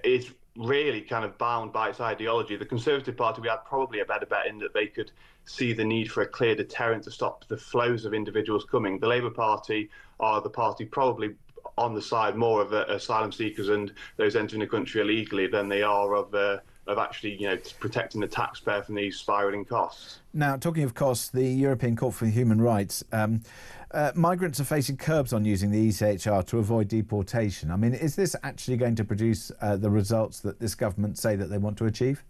Speaker 20: is really kind of bound by its ideology. The Conservative Party, we had probably a better bet in that they could see the need for a clear deterrent to stop the flows of individuals coming. The Labour Party are the party probably on the side more of asylum seekers and those entering the country illegally than they are of actually, protecting the taxpayer from these spiralling costs.
Speaker 2: Now, talking of costs, the European Court for Human Rights, migrants are facing curbs on using the ECHR to avoid deportation. I mean, is this actually going to produce the results that this government say that they want to achieve?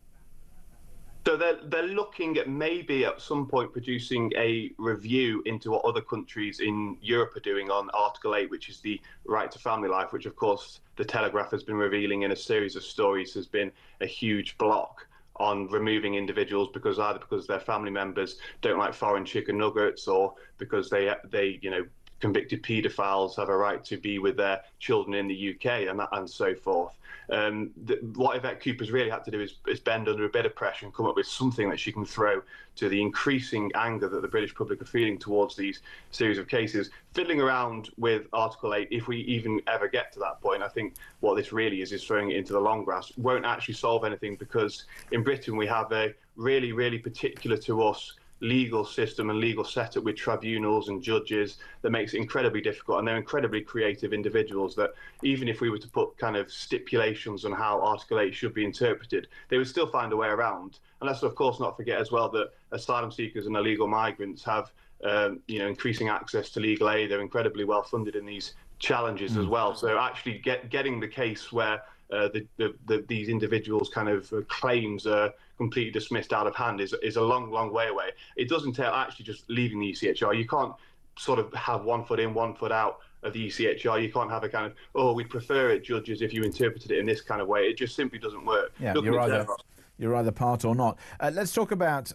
Speaker 20: So they're looking at maybe at some point producing a review into what other countries in Europe are doing on Article 8, which is the right to family life, which of course the Telegraph has been revealing in a series of stories has been a huge block on removing individuals because either because their family members don't like foreign chicken nuggets or because they convicted paedophiles have a right to be with their children in the UK and so forth. What Yvette Cooper's really had to do is bend under a bit of pressure and come up with something that she can throw to the increasing anger that the British public are feeling towards these series of cases. Fiddling around with Article 8, if we even ever get to that point, I think what this really is throwing it into the long grass, won't actually solve anything because in Britain we have a really, really particular to us legal system and legal setup with tribunals and judges that makes it incredibly difficult, and they're incredibly creative individuals that even if we were to put kind of stipulations on how Article 8 should be interpreted, they would still find a way around. And let's of course not forget as well that asylum seekers and illegal migrants have increasing access to legal aid. They're incredibly well funded in these challenges as well. So actually getting the case where these individuals' kind of claims are completely dismissed out of hand is a long, long way away. It does entail actually just leaving the ECHR. You can't sort of have 1 foot in, 1 foot out of the ECHR. You can't have a kind of, we'd prefer it, judges, if you interpreted it in this kind of way. It just simply doesn't work.
Speaker 2: Yeah, you're either part or not. Let's talk about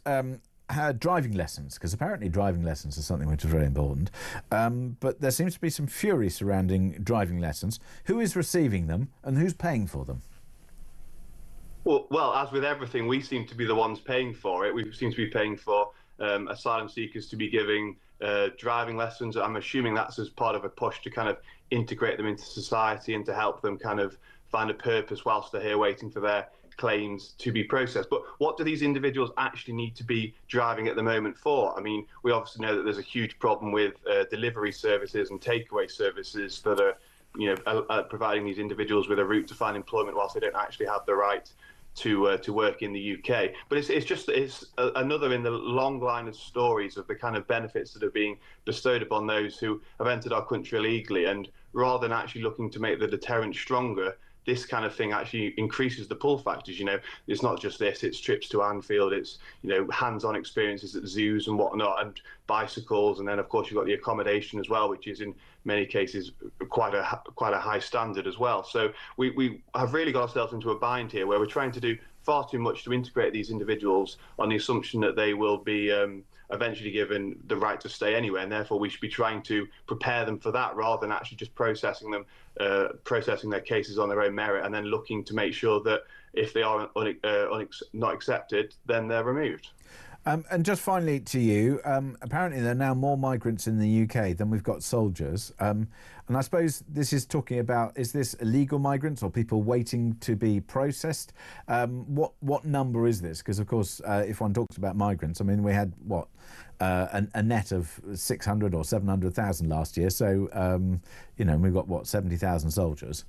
Speaker 2: driving lessons, because apparently driving lessons is something which is very important. But there seems to be some fury surrounding driving lessons. Who is receiving them and who's paying for them?
Speaker 20: Well, as with everything, we seem to be the ones paying for it. We seem to be paying for asylum seekers to be giving driving lessons. I'm assuming that's as part of a push to kind of integrate them into society and to help them kind of find a purpose whilst they're here waiting for their claims to be processed. But what do these individuals actually need to be driving at the moment for? I mean, we obviously know that there's a huge problem with delivery services and takeaway services that are providing these individuals with a route to find employment whilst they don't actually have the right to work in the UK. But it's another in the long line of stories of the kind of benefits that are being bestowed upon those who have entered our country illegally. And rather than actually looking to make the deterrent stronger, this kind of thing actually increases the pull factors. It's not just this, it's trips to Anfield, it's, hands-on experiences at zoos and whatnot, and bicycles. And then, of course, you've got the accommodation as well, which is in many cases quite a high standard as well. So we have really got ourselves into a bind here where we're trying to do far too much to integrate these individuals on the assumption that they will be eventually given the right to stay anywhere, and therefore we should be trying to prepare them for that rather than actually just processing their cases on their own merit and then looking to make sure that if they are not accepted, then they're removed.
Speaker 2: And just finally to you, apparently there are now more migrants in the UK than we've got soldiers. And I suppose this is talking about, is this illegal migrants or people waiting to be processed? What number is this? Because, of course, if one talks about migrants, I mean, we had, a net of 600 or 700,000 last year. So, we've got, 70,000 soldiers.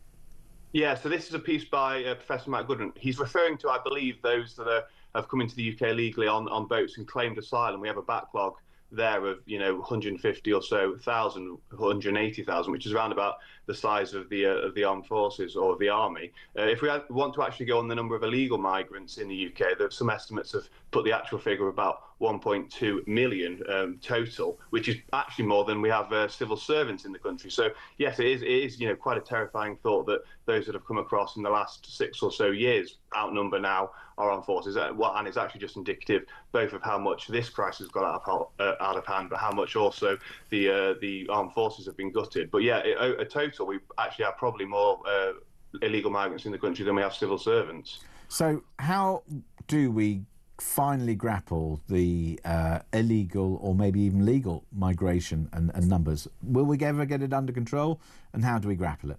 Speaker 20: Yeah, so this is a piece by Professor Matt Goodwin. He's referring to, I believe, those that have come into the UK legally on boats and claimed asylum. We have a backlog there of 150 or so thousand, 180,000, which is around about the size of the armed forces or the army. If we want to actually go on the number of illegal migrants in the UK, there some estimates have put the actual figure of about 1.2 million total, which is actually more than we have civil servants in the country. So yes, it is quite a terrifying thought that those that have come across in the last 6 or so years outnumber now our armed forces. And it's actually just indicative both of how much this crisis got out of hand, but how much also the armed forces have been gutted. But yeah, a total, we actually have probably more illegal migrants in the country than we have civil servants.
Speaker 2: So how do we finally grapple the illegal or maybe even legal migration and numbers? Will we ever get it under control, and how do we grapple it?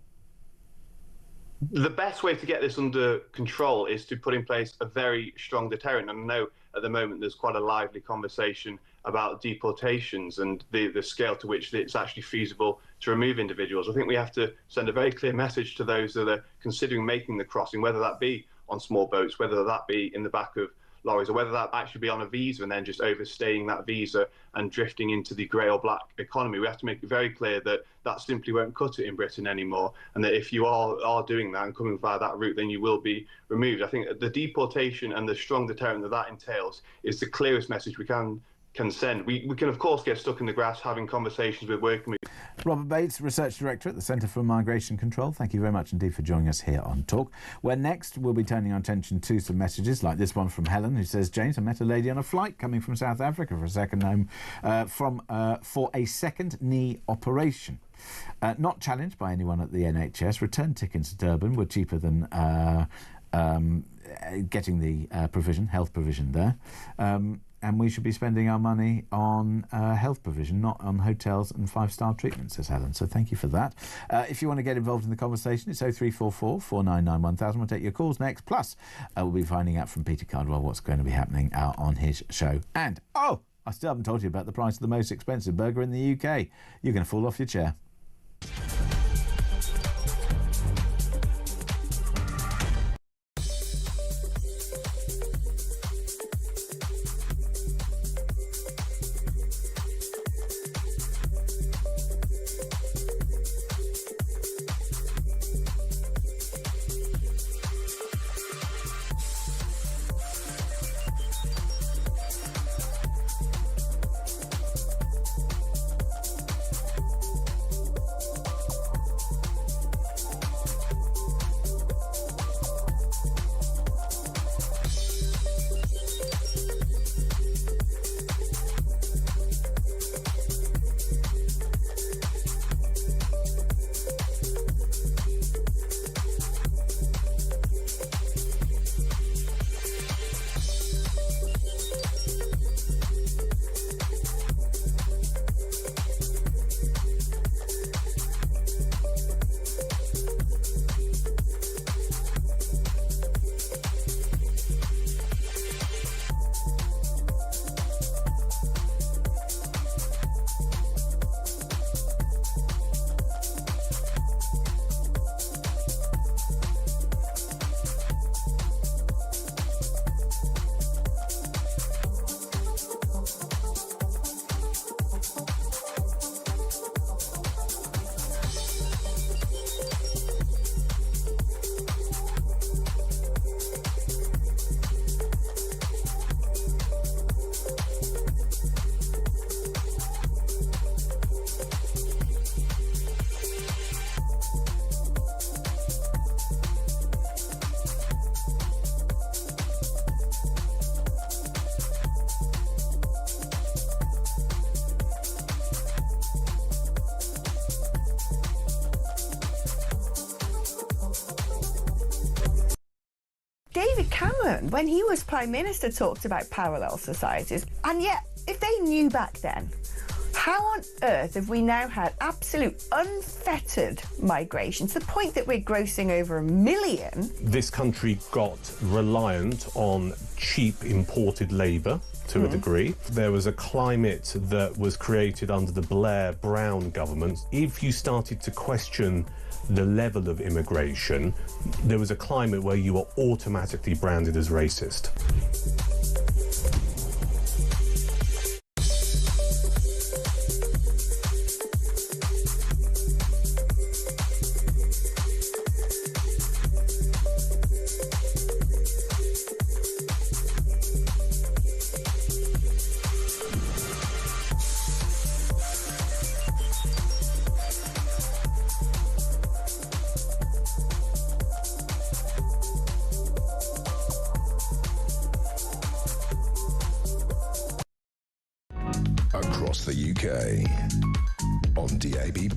Speaker 20: The best way to get this under control is to put in place a very strong deterrent. And I know at the moment there's quite a lively conversation about deportations and the scale to which it's actually feasible to remove individuals. I think we have to send a very clear message to those that are considering making the crossing, whether that be on small boats, whether that be in the back of lorries, or whether that actually be on a visa and then just overstaying that visa and drifting into the grey or black economy. We have to make it very clear that that simply won't cut it in Britain anymore, and that if you are doing that and coming via that route, then you will be removed. I think the deportation and the strong deterrent that entails is the clearest message we can send. We can, of course, get stuck in the grass having conversations with working.
Speaker 2: Robert Bates, Research Director at the Centre for Migration Control. Thank you very much indeed for joining us here on Talk. Where next we'll be turning our attention to some messages like this one from Helen, who says, James, I met a lady on a flight coming from South Africa for a second home for a second knee operation. Not challenged by anyone at the NHS. Return tickets to Durban were cheaper than getting the health provision there. And we should be spending our money on health provision, not on hotels and five-star treatment, says Helen. So thank you for that. If you want to get involved in the conversation, it's 0344 499 1000. We'll take your calls next. Plus, we'll be finding out from Peter Cardwell what's going to be happening on his show. And, I still haven't told you about the price of the most expensive burger in the UK. You're going to fall off your chair.
Speaker 14: David Cameron, when he was Prime Minister, talked about parallel societies. And yet, if they knew back then, how on earth have we now had absolute unfettered migration to the point that we're grossing over 1 million?
Speaker 15: This country got reliant on cheap imported labour to a degree. There was a climate that was created under the Blair-Brown government. If you started to question the level of immigration, there was a climate where you were automatically branded as racist.
Speaker 1: Across the UK, on DAB+,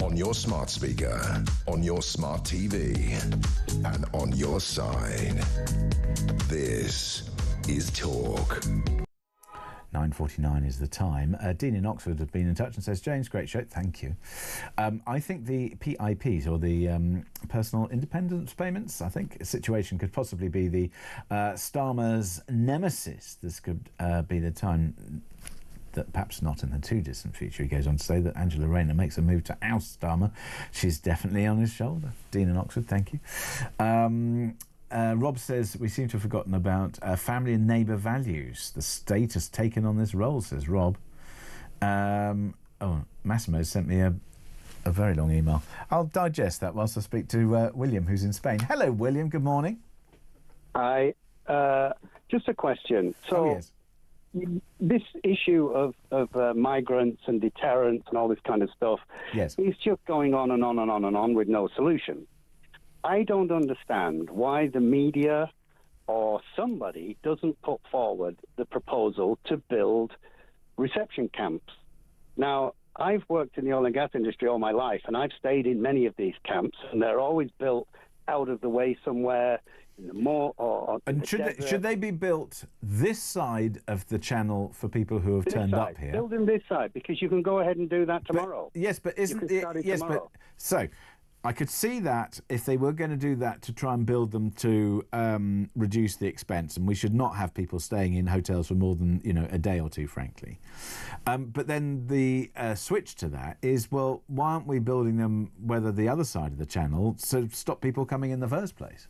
Speaker 1: on your smart speaker, on your smart TV, and on your side. This is Talk.
Speaker 2: 9:49 is the time. Dean in Oxford has been in touch and says, James, great show, thank you. I think the PIPs, or the personal independence payments, I think a situation could possibly be the Starmer's nemesis. This could be the time. that perhaps not in the too distant future. He goes on to say that Angela Rayner makes a move to oust Starmer. She's definitely on his shoulder. Dean in Oxford, thank you. Rob says, we seem to have forgotten about family and neighbour values. The state has taken on this role, says Rob. Massimo sent me a very long email. I'll digest that whilst I speak to William, who's in Spain. Hello, William. Good morning.
Speaker 21: Hi. Just a question. So, this issue of migrants and deterrence and all this kind of stuff is just going on and on and on and on with no solution. I don't understand why the media or somebody doesn't put forward the proposal to build reception camps. Now, I've worked in the oil and gas industry all my life, and I've stayed in many of these camps, and they're always built out of the way somewhere in the moor or
Speaker 2: and should they be built this side of the channel for people who have turned up here?
Speaker 21: Build them this side, because you can go ahead and do that tomorrow.
Speaker 2: So I could see that if they were going to do that to try and build them to reduce the expense, and we should not have people staying in hotels for more than a day or two, frankly. But then the switch to that is, well, why aren't we building them the other side of the channel to stop people coming in the first place?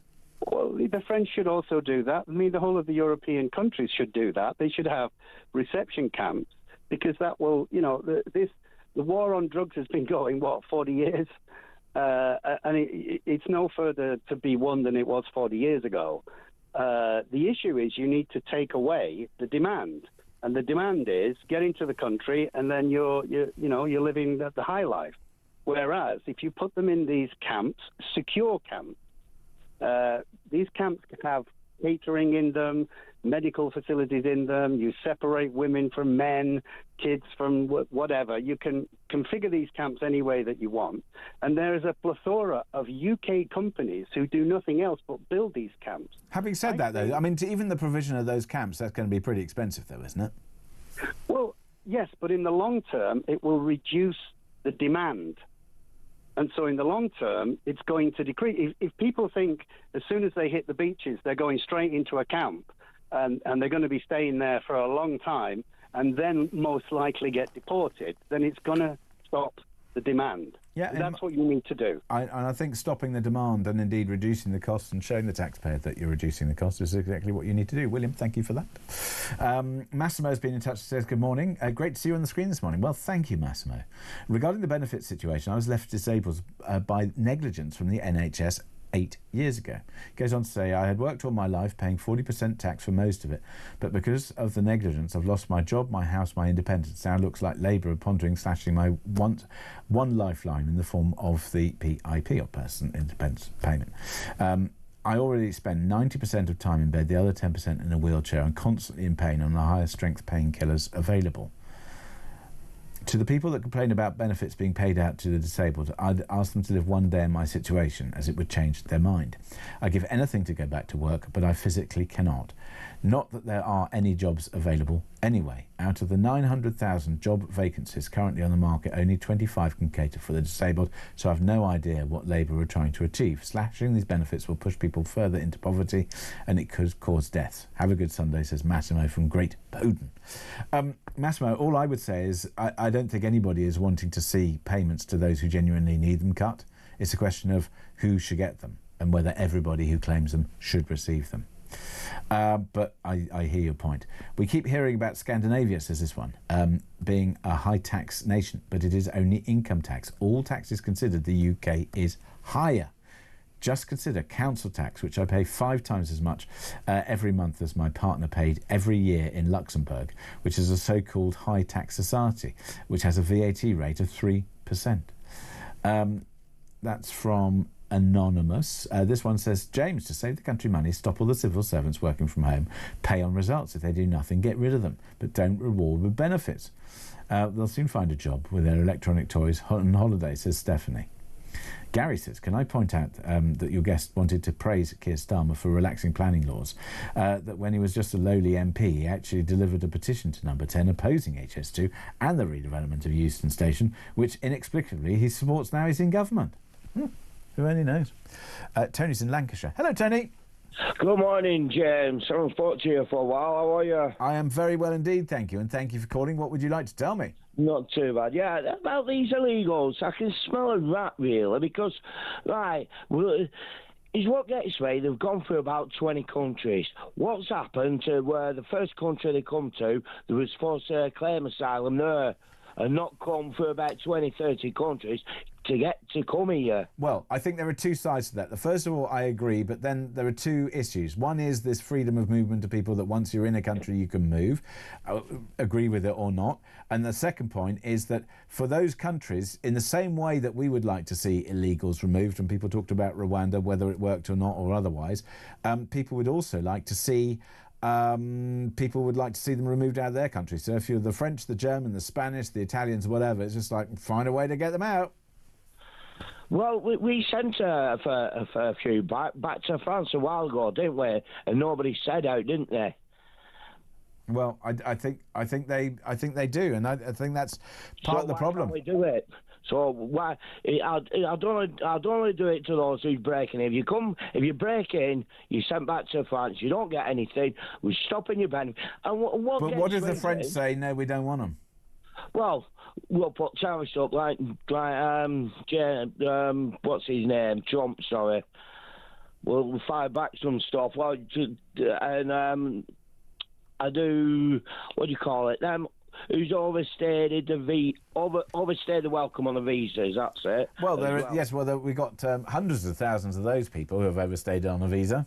Speaker 21: Well, the French should also do that. I mean, the whole of the European countries should do that. They should have reception camps, because that will, the war on drugs has been going, 40 years? And it's no further to be won than it was 40 years ago. The issue is you need to take away the demand, and the demand is get into the country and then you're living the high life. Whereas if you put them in these camps, secure camps, these camps have catering in them, medical facilities in them, you separate women from men, kids from whatever. You can configure these camps any way that you want. And there is a plethora of UK companies who do nothing else but build these camps.
Speaker 2: Having said that, though, I mean, even the provision of those camps, that's going to be pretty expensive, though, isn't it?
Speaker 21: Well, yes, but in the long term, it will reduce the demand. And so in the long term, it's going to decrease. If people think as soon as they hit the beaches, they're going straight into a camp, and they're going to be staying there for a long time, and then most likely get deported, then it's going to stop the demand. Yeah, and that's what you need to do.
Speaker 2: I think stopping the demand and indeed reducing the costs and showing the taxpayer that you're reducing the cost is exactly what you need to do. William, thank you for that. Massimo's been in touch and says, good morning. Great to see you on the screen this morning. Well, thank you, Massimo. Regarding the benefits situation, I was left disabled by negligence from the NHS 8 years ago. He goes on to say, I had worked all my life paying 40% tax for most of it, but because of the negligence, I've lost my job, my house, my independence. Now it looks like Labour are pondering slashing my one lifeline in the form of the PIP, or Person Independence Payment. I already spend 90% of time in bed, the other 10% in a wheelchair, and constantly in pain on the highest strength painkillers available. To the people that complain about benefits being paid out to the disabled, I'd ask them to live one day in my situation, as it would change their mind. I give anything to go back to work, but I physically cannot. Not that there are any jobs available anyway. Out of the 900,000 job vacancies currently on the market, only 25 can cater for the disabled, so I've no idea what Labour are trying to achieve. Slashing these benefits will push people further into poverty, and it could cause deaths. Have a good Sunday, says Massimo from Great Bowden. Massimo, all I would say is I don't think anybody is wanting to see payments to those who genuinely need them cut. It's a question of who should get them and whether everybody who claims them should receive them. But I hear your point. We keep hearing about Scandinavia, says this one, being a high-tax nation, but it is only income tax. All taxes considered, the UK is higher. Just consider council tax, which I pay 5 times as much every month as my partner paid every year in Luxembourg, which is a so-called high-tax society, which has a VAT rate of 3%. That's from Anonymous. This one says, James, to save the country money, stop all the civil servants working from home, pay on results. If they do nothing, get rid of them, but don't reward with benefits. They'll soon find a job with their electronic toys on holiday, says Stephanie. Gary says, can I point out that your guest wanted to praise Keir Starmer for relaxing planning laws, that when he was just a lowly MP, he actually delivered a petition to Number 10 opposing HS2 and the redevelopment of Euston Station, which inexplicably he supports now he's in government. Who only knows? Tony's in Lancashire. Hello, Tony.
Speaker 5: Good morning, James. I haven't spoken to you for a while. How are you?
Speaker 2: I am very well indeed, thank you, and thank you for calling. What would you like to tell me?
Speaker 5: Not too bad. Yeah, about these illegals, I can smell a rat, really, because, right, well, is what gets me, they've gone through about 20 countries. What's happened to where the first country they come to, they were supposed to claim asylum there, and not come through about 20, 30 countries to get to come here?
Speaker 2: Well, I think there are two sides to that. The first of all, I agree, but then there are two issues. One is this freedom of movement to people, that once you're in a country you can move, agree with it or not. And the second point is that for those countries, in the same way that we would like to see illegals removed, and people talked about Rwanda, whether it worked or not or otherwise, people would also like to see them removed out of their country. So if you're the French, the German, the Spanish, the Italians, whatever, it's just like, find a way to get them out.
Speaker 5: Well, we sent a fair few back to France a while ago, didn't we? And nobody said out, didn't they?
Speaker 2: Well, I think they do, and I think that's part of the problem.
Speaker 5: Why can't we do it? So why? I don't only do it to those who's breaking. If you break in, you're sent back to France. You don't get anything. We're stopping your benefit. And
Speaker 2: what if the French say no? We don't want them.
Speaker 5: Well, we'll put terrorists up like what's his name? Trump, sorry. We'll fire back some stuff. Well, and I do, what do you call it? Them who's overstayed overstayed the welcome on the visas. That's it.
Speaker 2: Well, we've got hundreds of thousands of those people who have overstayed on a visa.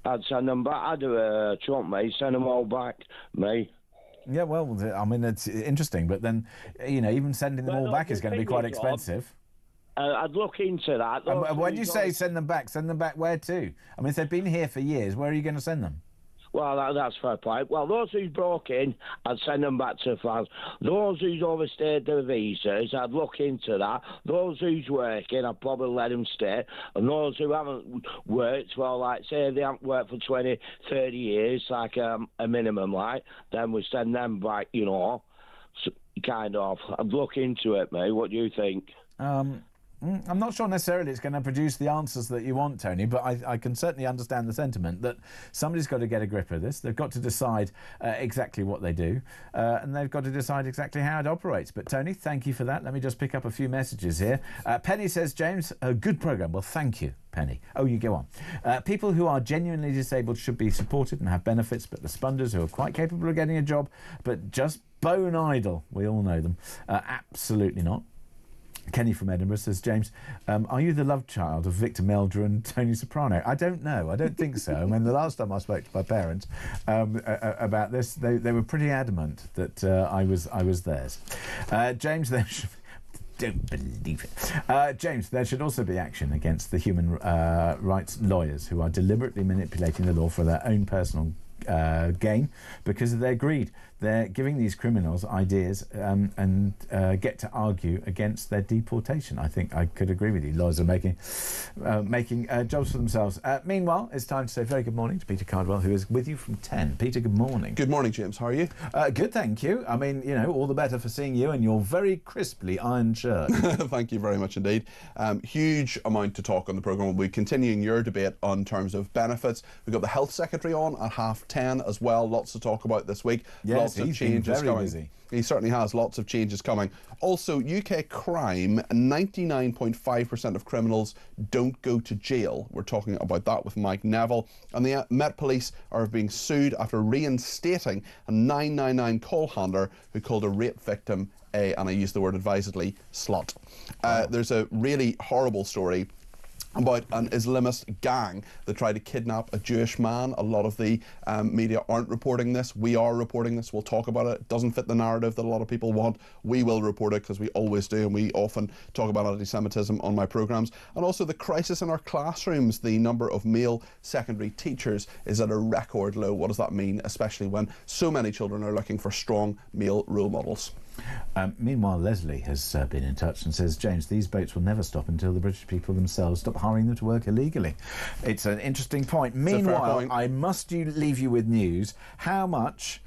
Speaker 5: I'd send them back. I'd do a Trump, mate. Send them all back, me.
Speaker 2: Yeah, well, I mean, it's interesting, but then, even sending them all back is going to be quite expensive.
Speaker 5: I'd look into that.
Speaker 2: And when you say send them back where to? I mean, if they've been here for years, where are you going to send them?
Speaker 5: Well, that's fair point. Well, those who's broke in, I'd send them back to France. Those who's overstayed their visas, I'd look into that. Those who's working, I'd probably let them stay. And those who haven't worked, well, like, say they haven't worked for 20, 30 years, like a minimum, like, then we send them back, kind of. I'd look into it, mate. What do you think?
Speaker 2: I'm not sure necessarily it's going to produce the answers that you want, Tony, but I can certainly understand the sentiment that somebody's got to get a grip of this. They've got to decide exactly what they do, and they've got to decide exactly how it operates. But, Tony, thank you for that. Let me just pick up a few messages here. Penny says, James, a good programme. Well, thank you, Penny. Oh, you go on. People who are genuinely disabled should be supported and have benefits, but the spunders who are quite capable of getting a job, but just bone idle, we all know them, absolutely not. Kenny from Edinburgh says, James, are you the love child of Victor Meldrew and Tony Soprano? I don't know. I don't think so. I mean, the last time I spoke to my parents about this, they were pretty adamant that I was theirs. James, don't believe it. James, there should also be action against the human rights lawyers who are deliberately manipulating the law for their own personal gain because of their greed. They're giving these criminals ideas and get to argue against their deportation. I think I could agree with you. Lawyers are making jobs for themselves. Meanwhile, it's time to say very good morning to Peter Cardwell, who is with you from 10. Peter, good morning.
Speaker 22: Good morning, James. How are you?
Speaker 2: Good, thank you. I mean, all the better for seeing you and your very crisply ironed shirt.
Speaker 22: Thank you very much indeed. Huge amount to talk on the programme. We'll be continuing your debate on terms of benefits. We've got the Health Secretary on at 10:30 as well. Lots to talk about this week.
Speaker 2: Yes,
Speaker 22: lots of changes coming. Busy. He certainly has lots of changes coming. Also, UK crime, 99.5% of criminals don't go to jail. We're talking about that with Mike Neville. And the Met Police are being sued after reinstating a 999 call handler who called a rape victim and I use the word advisedly, slut. There's a really horrible story about an Islamist gang that tried to kidnap a Jewish man. A lot of the media aren't reporting this. We are reporting this. We'll talk about it. It doesn't fit the narrative that a lot of people want. We will report it because we always do, and we often talk about anti-Semitism on my programmes. And also the crisis in our classrooms. The number of male secondary teachers is at a record low. What does that mean, especially when so many children are looking for strong male role models?
Speaker 2: Meanwhile, Leslie has been in touch and says, James, these boats will never stop until the British people themselves stop hiring them to work illegally. It's an interesting point. Meanwhile, I must leave you with news. How much